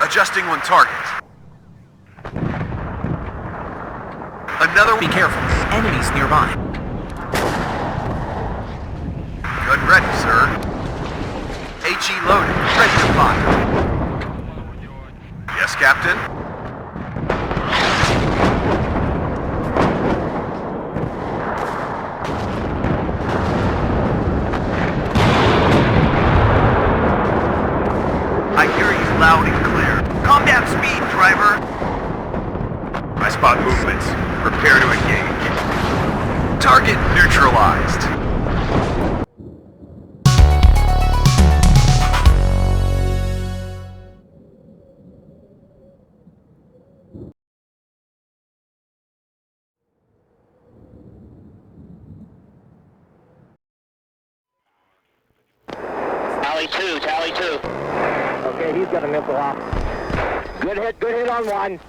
Adjusting on target.
Be careful. Enemies nearby.
Gun ready, sir. HE loaded. Ready to fire. Yes, Captain.
I hear you loud and clear. Calm down speed, driver.
I spot movements. Prepare to engage. Target neutralized.
Tally 2. Okay, he's got a missile off. Good hit on one.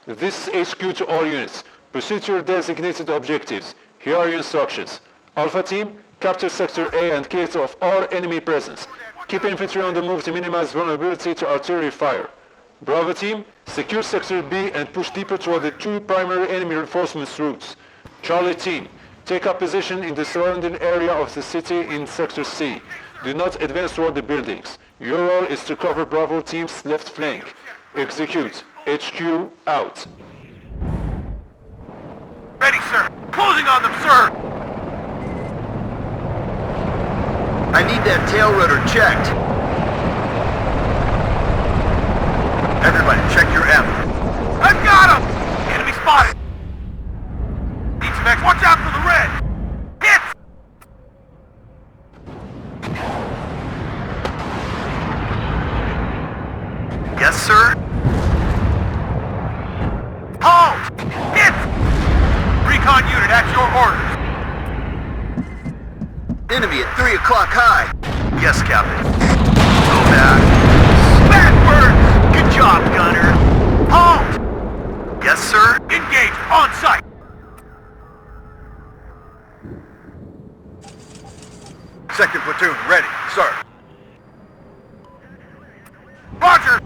This is HQ to all units. Pursue your designated objectives. Here are your instructions. Alpha Team, capture Sector A and clear of all enemy presence. Keep infantry on the move to minimize vulnerability to artillery fire. Bravo Team, secure Sector B and push deeper toward the two primary enemy reinforcements routes. Charlie Team, take up position in the surrounding area of the city in Sector C. Do not advance toward the buildings. Your role is to cover Bravo Team's left flank. Execute. HQ out.
Ready, sir. Closing on them, sir. I need that tail rotor checked. Everybody, check your ammo. I've got him! Enemy spotted!
Recon unit at your orders.
Enemy at 3 o'clock high.
Yes, Captain. Go back. Backwards! Good job, gunner. Halt! Yes, sir. Engage on site.
Second platoon, ready, sir.
Roger!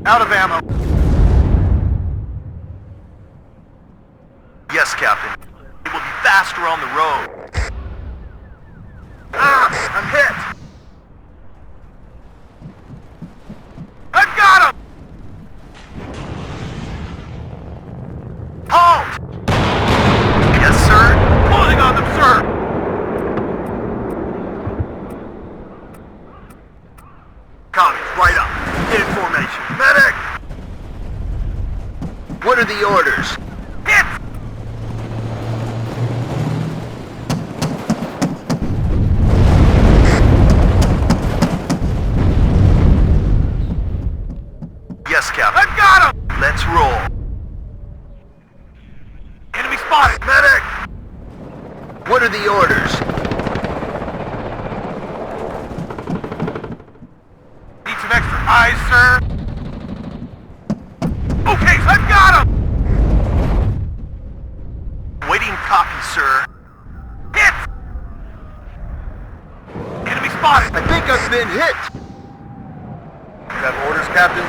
Out of ammo. Yes, Captain. It will be faster on the road.
Ah, I'm hit.
I've got him! Halt! Yes, sir. Closing on them, sir.
Commies, right up. In formation. Medic! What are the orders?
Hit! Yes, Captain. I've got him! Let's roll. Enemy spotted! Medic!
What are the orders?
Need some extra eyes, sir. Okay, I've got him! Waiting copy, sir. Hit! Enemy spotted!
I think I've been hit. You have orders, Captain?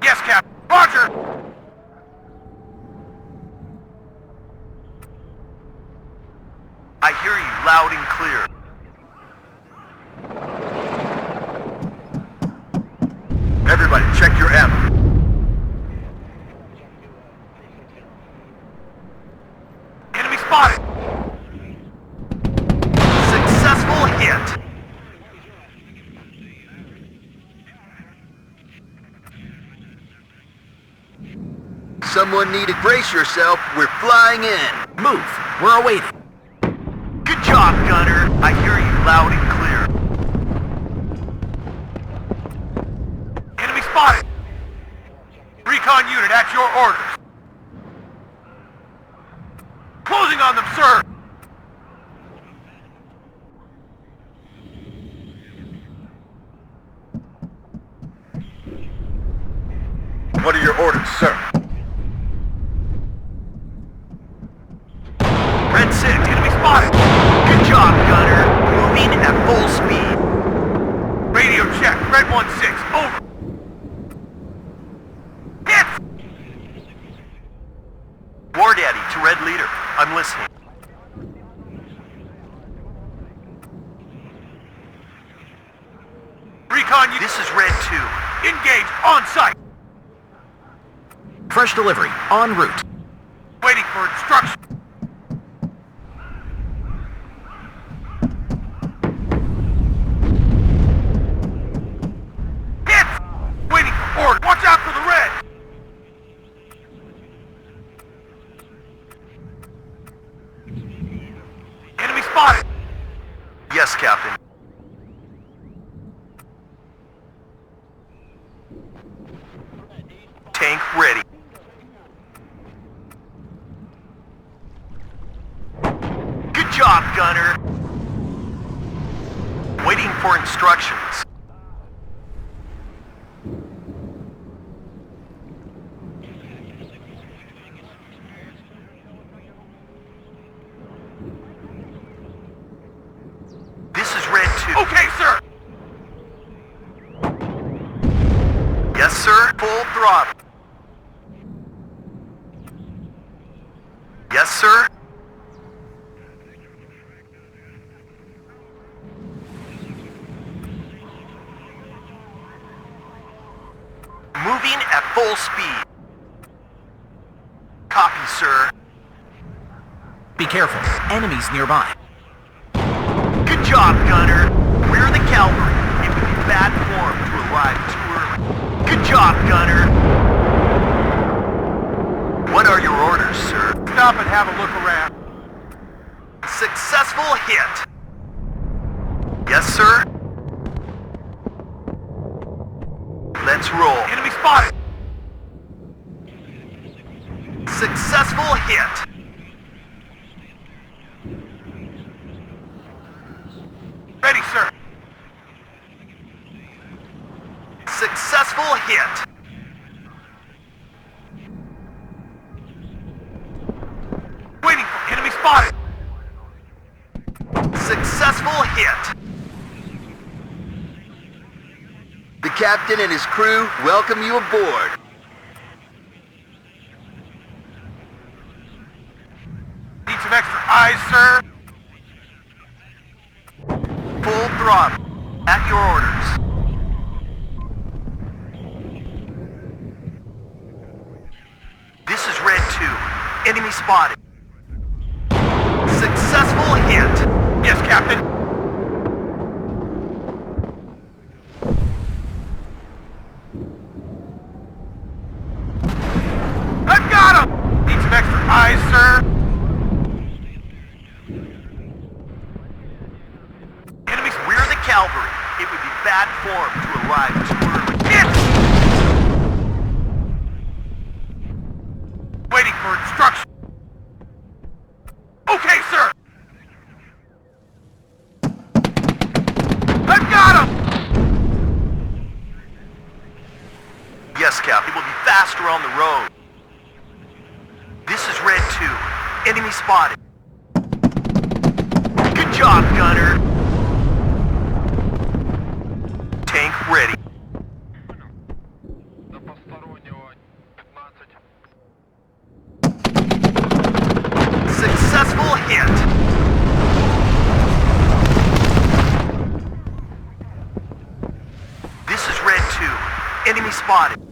Yes, Captain. Roger! I hear you loud and clear.
Everybody, check your ammo.
Enemy spotted! Successful hit!
Someone need to brace yourself. We're flying in.
Move. We're awaiting.
Good job, gunner. I hear you loud and clear. Enemy spotted! Recon unit at your orders. Closing on them, sir!
What are your orders, sir?
Red 6, enemy spotted! Good job, gunner. Moving at full speed. Radio check, Red 1-6, over. Hit! War Daddy to Red Leader. I'm listening. Recon, this is Red 2. Engage on site.
Fresh delivery. En route.
Waiting for instruction. Hit! Waiting for order. Watch out for the red. Enemy spotted. Yes, Captain. Tank ready. Good job, gunner. Waiting for instructions. This is Red 2. Okay, sir. Yes, sir. Full throttle. Yes, sir. Moving at full speed. Copy, sir.
Be careful. Enemies nearby.
Good job, gunner. We're the cavalry. It would be Yes, sir. Let's roll.
Enemy spotted!
Successful hit.
Ready, sir.
Successful hit.
Waiting for enemy spotted!
Successful hit. The captain and his crew welcome you aboard.
Need some extra eyes, sir.
Full throttle. At your orders. This is Red 2. Enemy spotted. Successful hit.
Yes, Captain. I've got him! Need some extra eyes, sir. Enemies,
We're the cavalry. It would be bad form to arrive too early.
waiting for instruction. Okay, sir. I've got him!
Yes, Cap. It will be faster on the road. This is Red 2. Enemy spotted. Good job, gunner. Tank ready. Successful hit. This is Red 2. Enemy spotted.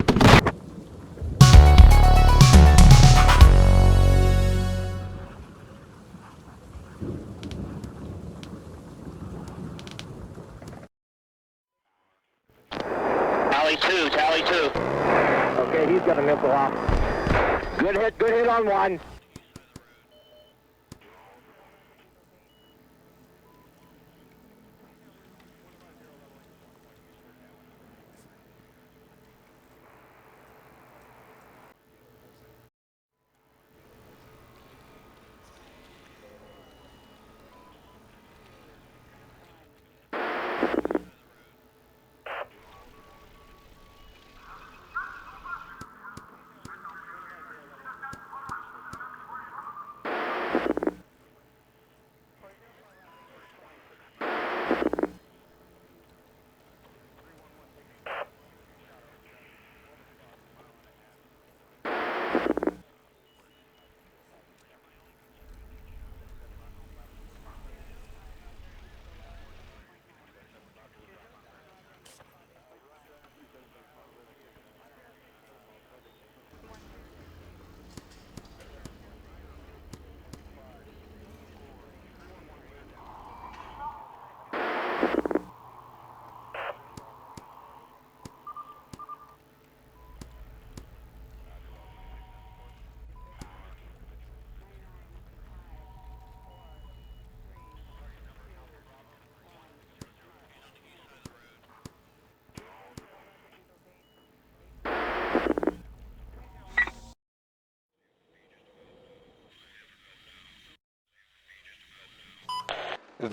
Tally two. Okay, he's got a missile off. Good hit on one.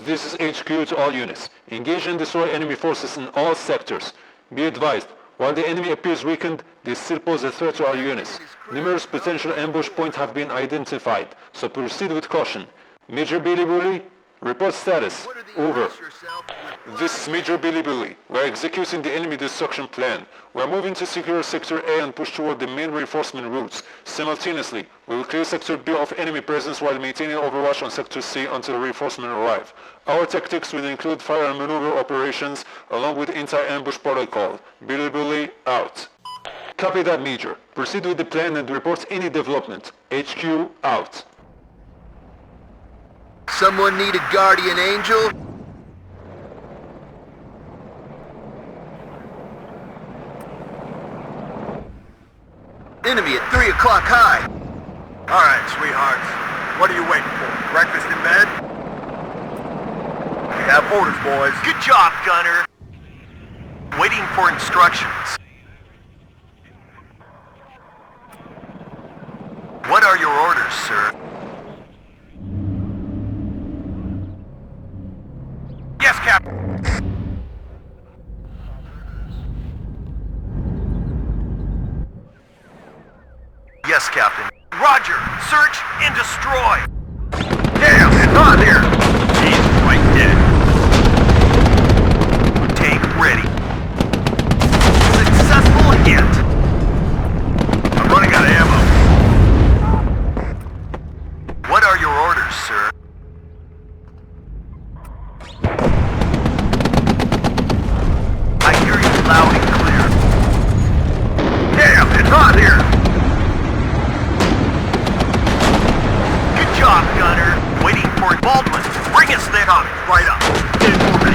This is HQ to all units. Engage and destroy enemy forces in all sectors. Be advised, while the enemy appears weakened, they still pose a threat to our units. Numerous potential ambush points have been identified, so proceed with caution. Major Billy Bully, report status. Over. This is Major Billy Bully. We are executing the enemy destruction plan. We are moving to secure Sector A and push toward the main reinforcement routes. Simultaneously, we will clear Sector B of enemy presence while maintaining overwatch on Sector C until reinforcements arrive. Our tactics will include fire and maneuver operations along with anti-ambush protocol. Billy Bully, out. Copy that, Major. Proceed with the plan and report any development. HQ, out.
Someone need a guardian angel? Enemy at 3 o'clock high.
All right, sweethearts. What are you waiting for? Breakfast in bed? Have orders, boys.
Good job, Gunner. Waiting for instructions. What are your orders, sir?
Yes, Captain.
Yes, Captain. Roger. Search and destroy.
Damn, it's on here. He's right dead.
Tank ready. Successful hit.
I'm running out of ammo.
What are your orders, sir? I hear you loud and clear.
Damn, it's on here.
Good job, Gunner. Waiting for Baldwin. Bring us there.
Right up. Get moving.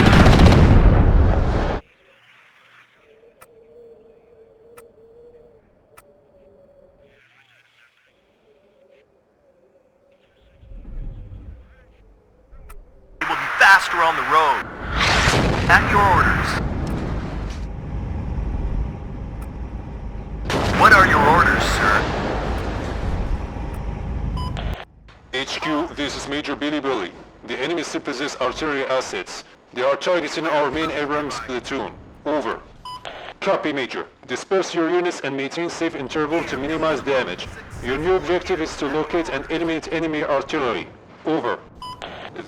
It will be faster on the road. At your orders. What are your orders, sir?
HQ, this is Major Billy Billy. The enemy still possess artillery assets. They are targeting our main Abrams platoon. Over. Copy, Major. Disperse your units and maintain safe interval to minimize damage. Your new objective is to locate and eliminate enemy artillery. Over.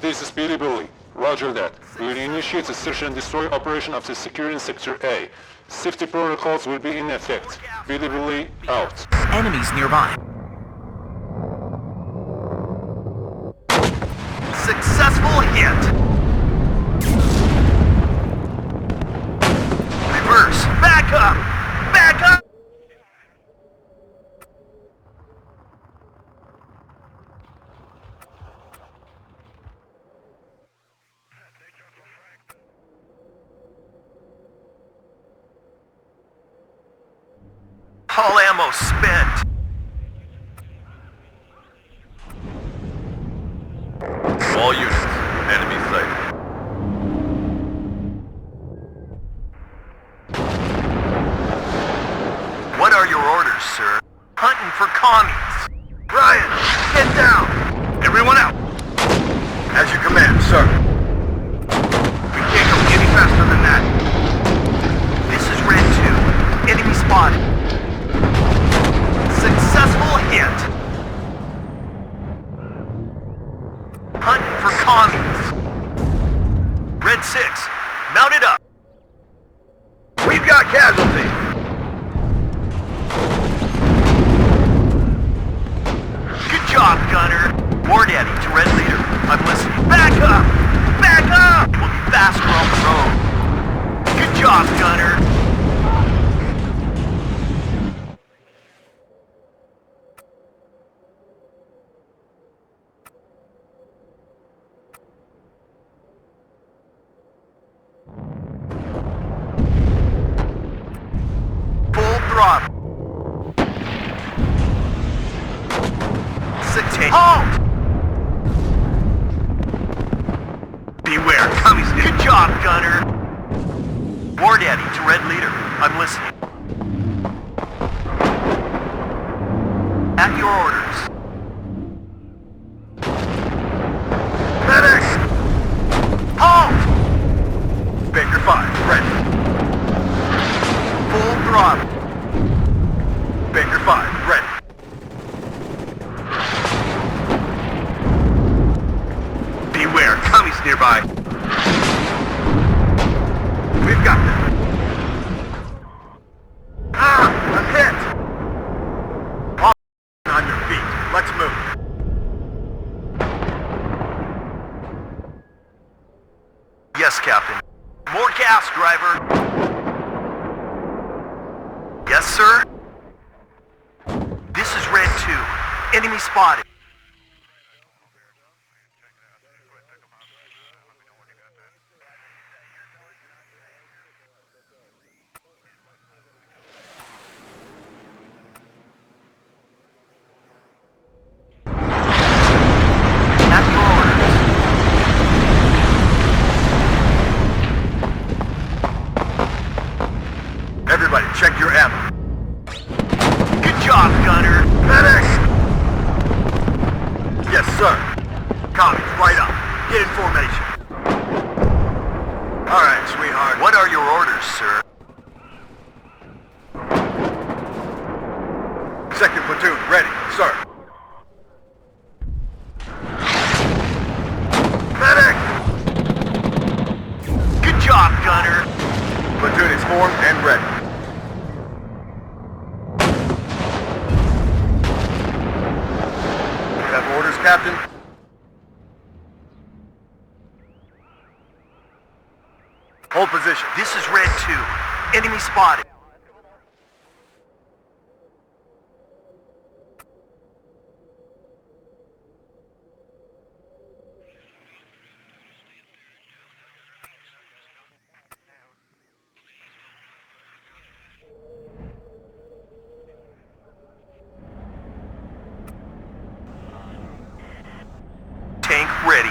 This is Billy Billy. Roger that. We will initiate a search and destroy operation after securing Sector A. Safety protocols will be in effect. Billy Billy, out.
Enemies nearby.
Successful hit. Reverse. Back up. Back up. All ammo spent.
All units. Enemy sighted.
What are your orders, sir? Hunting for commies.
Ryan, get down. Everyone out. As you command, sir. We can't go any faster than that.
This is Red 2. Enemy spotted. Successful hit. Hunting for commies. Red 6. Mount it up.
We've got casualties.
Good job, Gunner. War Daddy to Red Leader. I'm listening. Back up! Back up! We'll be faster on the road. Good job, Gunner. Full throttle. 16. Halt! Beware, commies. Good job, Gunner. War Daddy to Red Leader. I'm listening. At your orders.
Medic!
Halt!
Baker 5, ready.
Full throttle.
Baker 5, ready.
Beware, commies nearby.
We've got them. Ah! I'm hit! All on your feet. Let's move.
Yes, Captain. More gas, driver. Yes, sir? This is Red 2. Enemy spotted. At your orders.
right, sweetheart.
What are your orders, sir?
Second platoon, ready, sir.
Medic! Good job, gunner.
Platoon is formed and ready. You have orders, Captain? Hold position.
This is Red 2. Enemy spotted. Tank ready.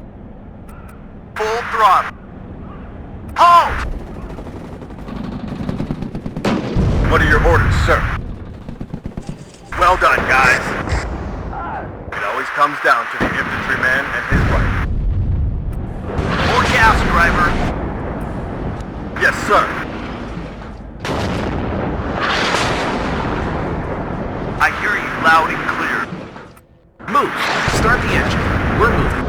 Full throttle. Halt!
What are your orders, sir? Well done, guys. It always comes down to the infantryman and his rifle.
More gas, driver.
Yes, sir.
I hear you loud and clear.
Move. Start the engine. We're moving.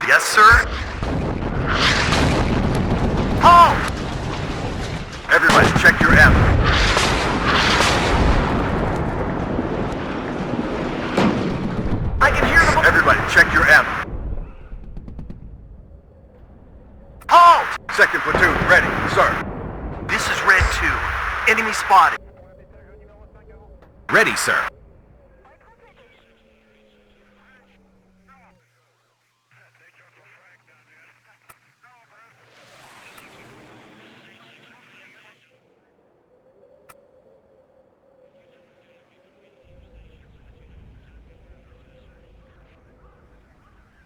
Yes, sir? Halt!
Everybody check your ammo.
I can hear them.
Everybody check your ammo.
Halt!
Second platoon, ready, sir.
This is Red 2. Enemy spotted.
Ready, sir.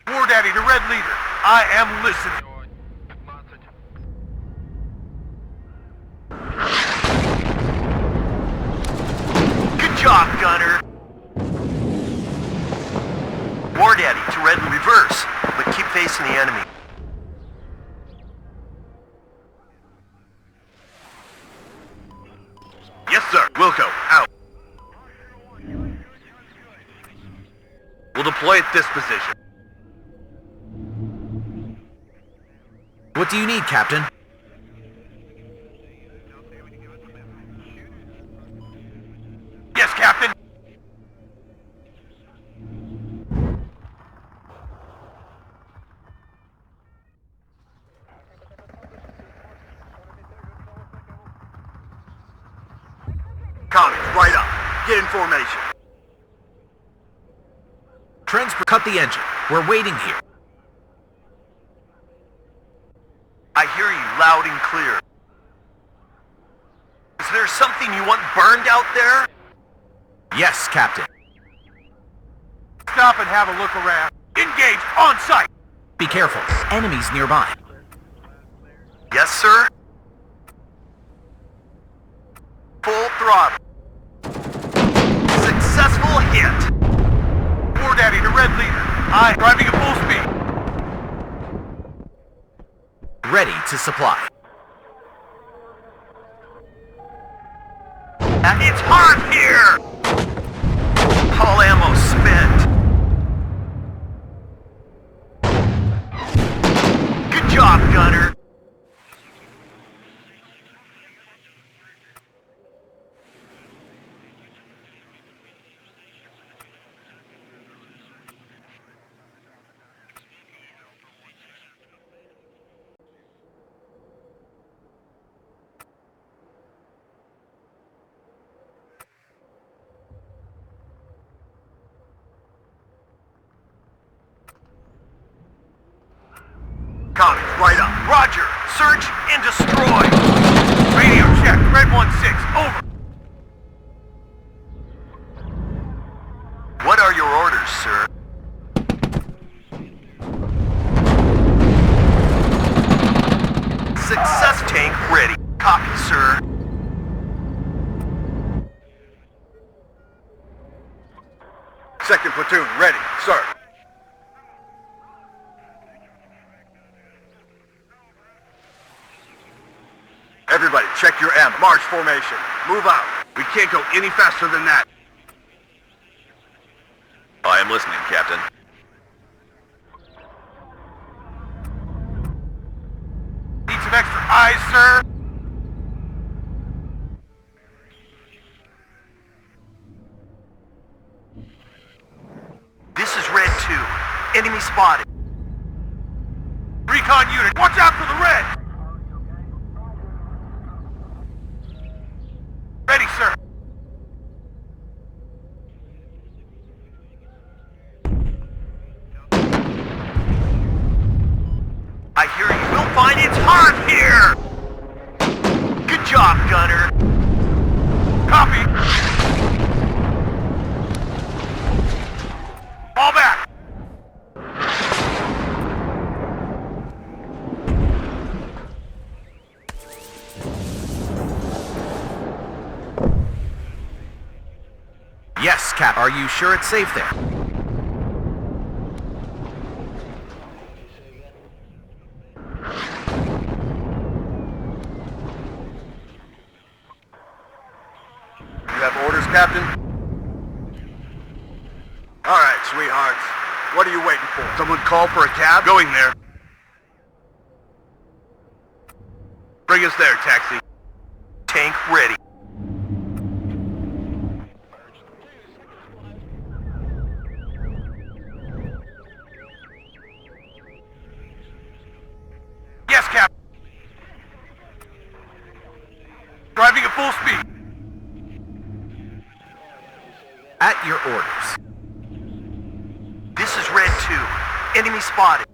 War Daddy to Red Leader. I am listening. Good job, gunner. War Daddy to Red in reverse, but keep facing the enemy.
Yes, sir. Wilco, out. We'll deploy at this position.
What do you need, Captain?
Yes, Captain.
Commies, right up. Get in formation.
Transfer. Cut the engine. We're waiting here.
I hear you loud and clear. Is there something you want burned out there?
Yes, Captain.
Stop and have a look around. Engage on sight.
Be careful. Enemies nearby.
Yes, sir. Full throttle. Successful hit. War Daddy to Red Leader. I'm driving at full speed.
Ready to supply.
It's hot here! All ammo spent. Good job, gunner. Commies, right up. Roger. Search and destroy. Radio check. Red 1-6. Over. What are your orders, sir? Success tank ready. Copy, sir.
Second platoon, ready, sir. check your ammo. March formation. Move out. We can't go any faster than that.
I am listening, Captain.
Need some extra eyes, sir?
This is Red 2. Enemy spotted.
Recon unit, watch out for the red! Ready, sir.
I hear you. We'll find it's hard here! Good job, gunner.
Copy. Fall back.
Yes, Cap. Are you sure it's safe there?
You have orders, Captain? All right, sweethearts. What are you waiting for? Someone call for a cab?
Going there. Bring us there, taxi. Tank ready.
Yes, Captain. Driving at full speed.
At your orders.
This is Red 2. Enemy spotted.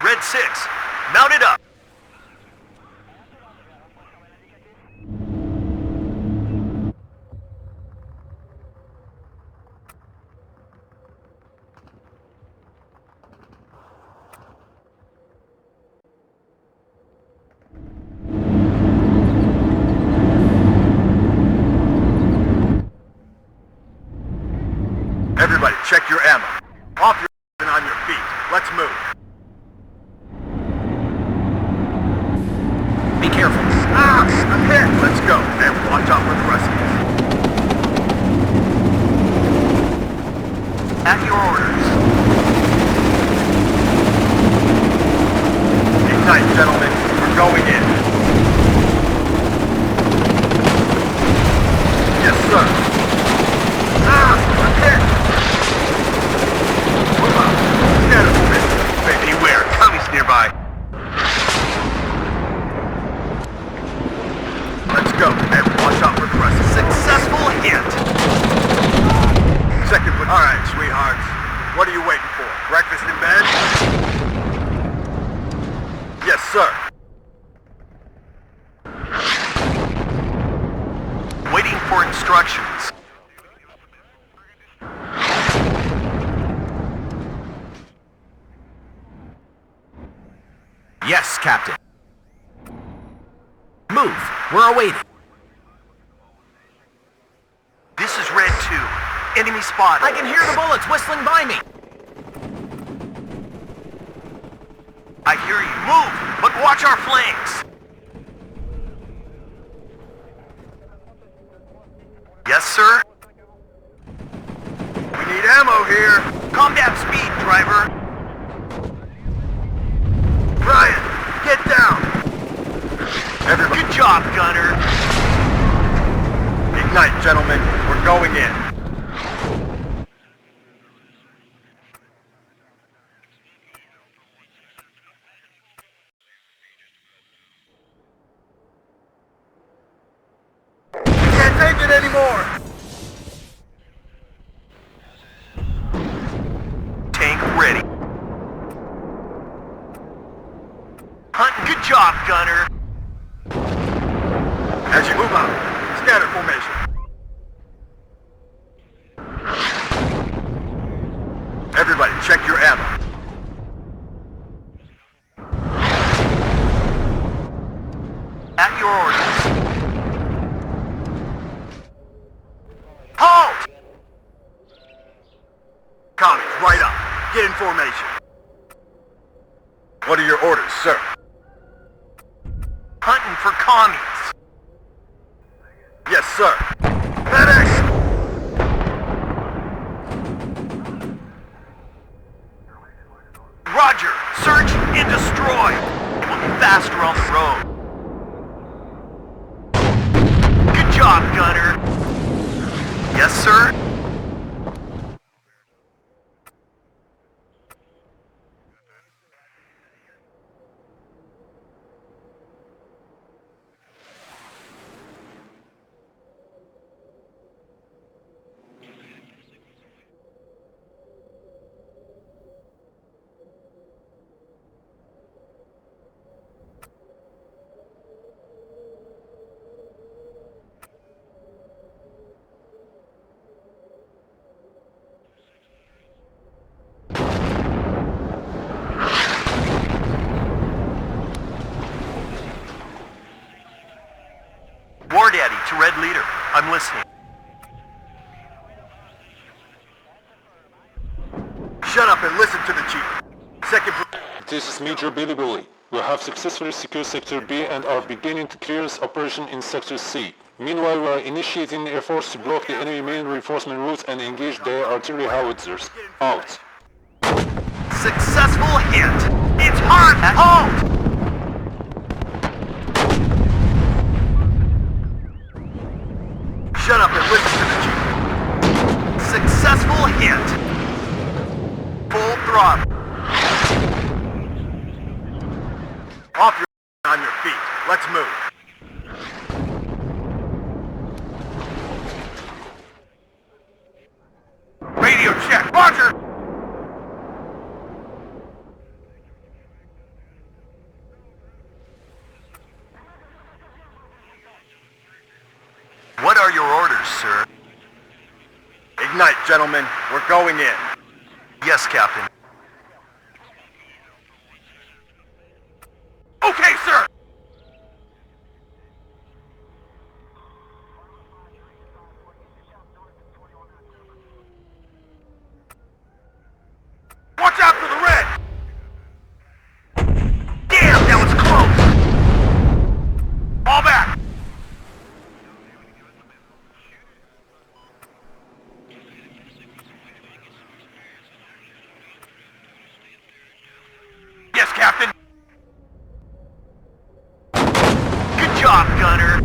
Red 6. Mount it up.
Everybody, check your ammo. Off your and on your feet. Let's move.
Be careful.
Ah! I'm hit! Let's go, and watch out for the rest of us.
At your orders.
Ignite, gentlemen. We're going in. Yes, sir. Ah! I'm hit! Move out. Stand up, man.
Beware, commies nearby.
Let's go, and watch out for the rest of us.
Successful hit.
Second one. All right, sweethearts. What are you waiting for? Breakfast in bed? Yes, sir.
Waiting for instructions.
Yes, Captain. Move. We're awaiting.
This is Red 2. Enemy spotted.
I can hear the bullets whistling by me.
I hear you. Move, but watch our flanks. Yes, sir?
We need ammo here.
Combat speed, driver.
Ryan, get down. Everybody,
Good job, gunner.
ignite, gentlemen. We're going in. Can't take it anymore.
Tank ready. Hunting, good job, gunner.
As you move out, scatter formation. Everybody, check your ammo.
At your orders. Halt!
Commies, right up. Get in formation. What are your orders, sir?
Hunting for commies.
Yes, sir. Medics!
Roger, search and destroy. It will be faster on the road. Good job, Gunner. Yes, sir? War Daddy to Red Leader. I'm listening.
Shut up and listen to the chief. Second...
This is Major Billy Bully. We have successfully secured Sector B and are beginning to clearance operation in Sector C. Meanwhile, we are initiating air force to block the enemy main reinforcement routes and engage their artillery howitzers. Out.
Successful hit. It's hard at home.
Shut up and listen to the chief.
Successful hit. Full throttle.
Off your... on your feet. Let's move.
Radio check. Roger. What are your orders, sir?
Ignite, gentlemen. We're going in.
Yes, Captain. Okay, sir! Watch out for the red! Damn, that was close! All back! Yes, Captain! Good job, Gunner!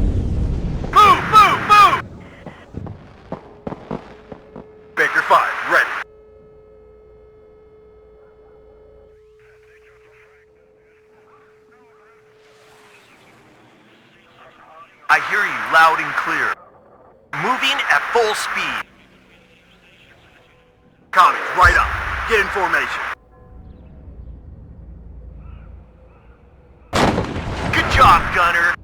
Move, move, move!
Baker 5, ready.
I hear you loud and clear. Moving at full speed.
Commies, right up. Get in formation.
Good job, Gunner.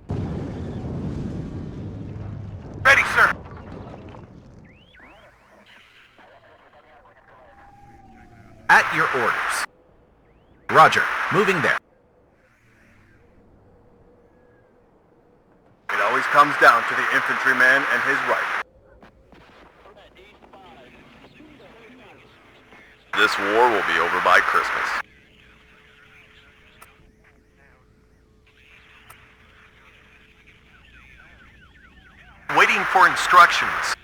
Ready, sir.
At your orders. Roger. Moving there.
It always comes down to the infantryman and his rifle.
This war will be over by Christmas. Waiting for instructions.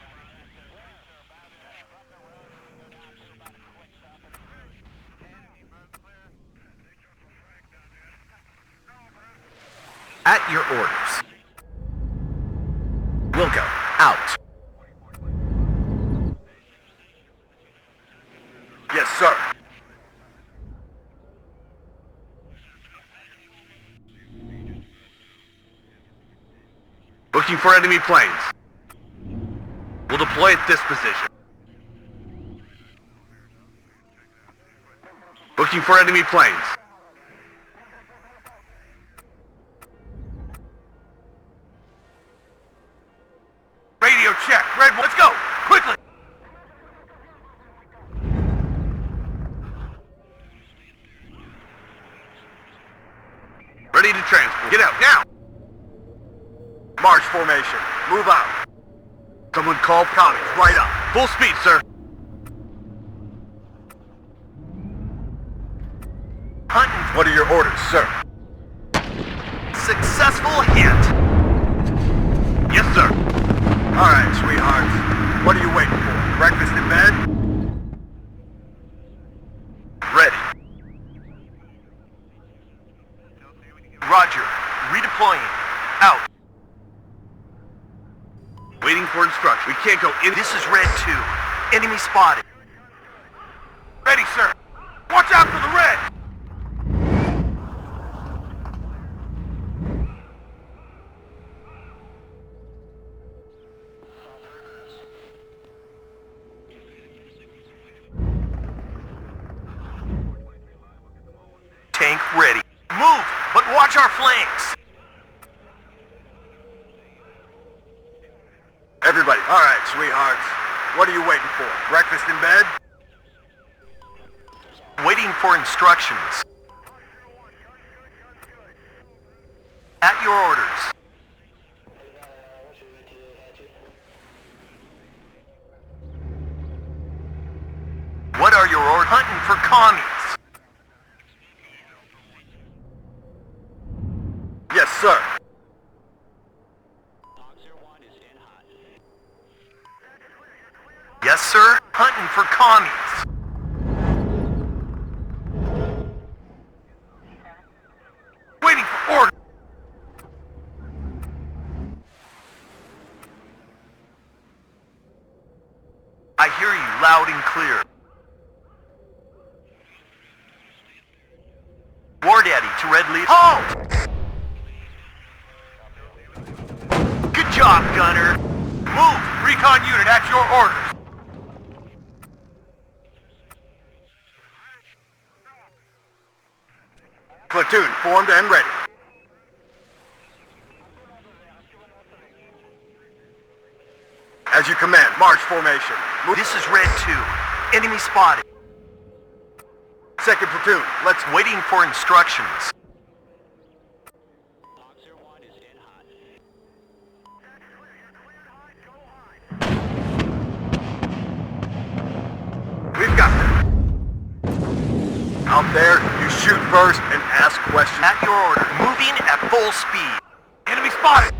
At your orders. Wilco, out.
Yes, sir.
Looking for enemy planes. We'll deploy at this position. Looking for enemy planes. Radio check. Red, let's go. Quickly. Ready to transport. Get out now.
March formation. Move out.
Someone call commies. Right up. Full speed, sir. Hunting.
What are your orders, sir?
Successful hit. Yes, sir.
All right, sweethearts. What are you waiting for? Breakfast in bed?
Ready. Roger. Redeploying. Out.
Waiting for instruction. We can't go in.
This is Red 2. Enemy spotted.
Ready, sir. Watch out for the red!
Tank ready. Move, but watch our flanks.
Everybody, all right, sweethearts. What are you waiting for? Breakfast in bed?
Waiting for instructions. At your orders. What are your orders? Hunting for commies.
Yes, sir.
Yes, sir. Hunting for commies. Waiting for order. I hear you loud and clear. War Daddy to Red Lead. Halt! Good job, Gunner. Move! Recon unit at your orders.
Platoon formed and ready. As you command, march formation. Move.
This is Red 2. Enemy spotted.
Second platoon, let's
Waiting for instructions.
We've got them. Out there, you shoot first and ask questions.
At your order. Moving at full speed. Enemy spotted!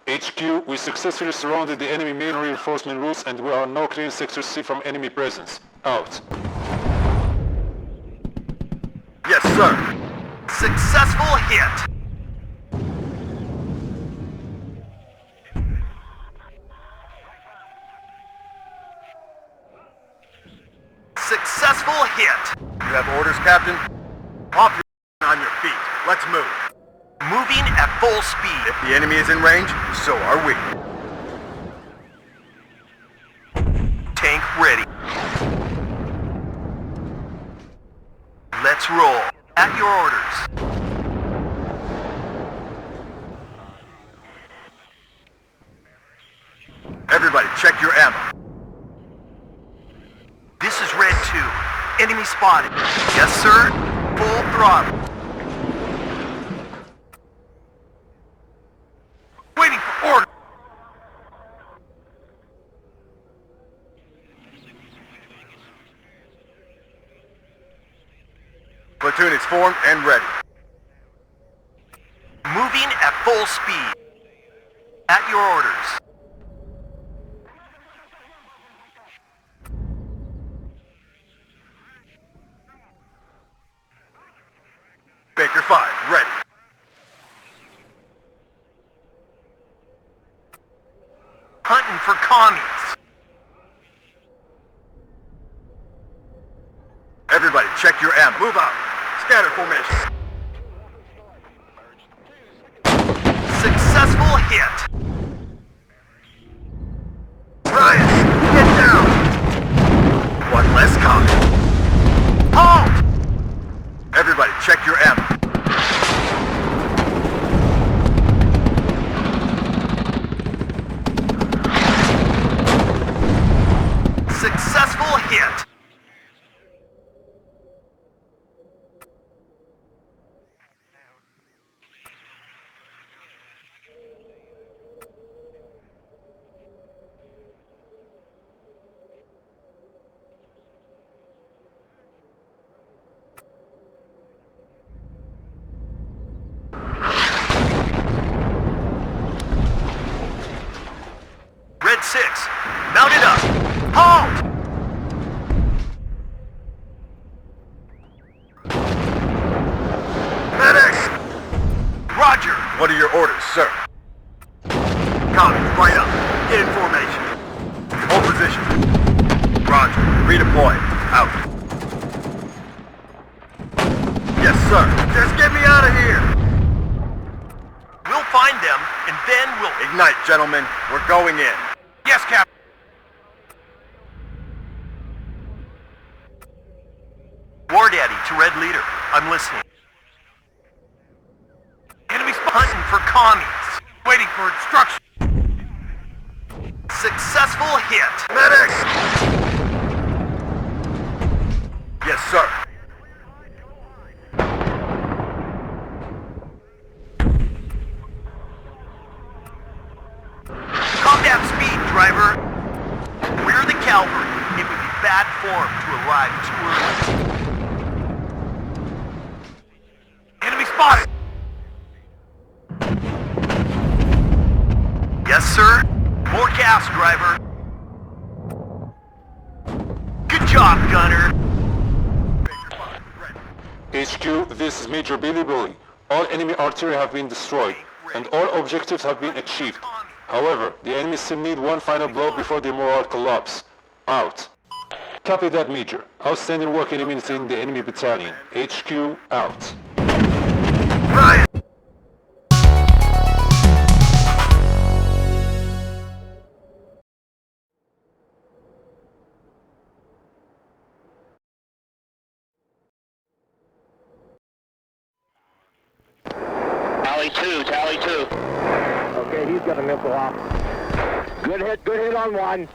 HQ, we successfully surrounded the enemy main reinforcement routes and we are now clearing Sector C from enemy presence. Out.
Yes, sir.
Successful hit. Successful hit.
You have orders, Captain? Off your on your feet. Let's move.
Moving at full speed.
If the enemy is in range, so are we.
Tank ready. Let's roll. At your orders.
Everybody, check your ammo.
This is Red 2. Enemy spotted. Yes, sir. Full throttle. Waiting for order.
Platoon is formed and ready.
Moving at full speed. At your orders.
Baker 5, ready.
Hunting for commies.
Everybody, check your ammo. Move out. Scatter formation.
Successful hit.
Ryan, get down. One less coming.
Halt!
Everybody, check your ammo.
Successful hit.
What are your orders, sir?
Commies, right up. Get in formation.
Hold position. Roger. Redeploy. Out. Yes, sir.
Just get me out of here. We'll find them, and then we'll...
Ignite, gentlemen. We're going in.
Yes, Captain. War Daddy to Red Leader. I'm listening. Enemies hunting for commies. Waiting for instructions. Successful hit.
Medics! Yes, sir.
Combat speed, driver. We're the cavalry. It would be bad form to arrive too early. Enemy spotted! Yes, sir? More gas, driver. Good job, gunner.
HQ, this is Major Billy Bully. All enemy artillery have been destroyed, and all objectives have been achieved. However, the enemy still need one final blow before the morale collapse. Out. Copy that, Major. Outstanding work eliminating the enemy battalion. HQ, out.
Ryan!
Tally 2. Okay, he's got a missile off. Good hit on one.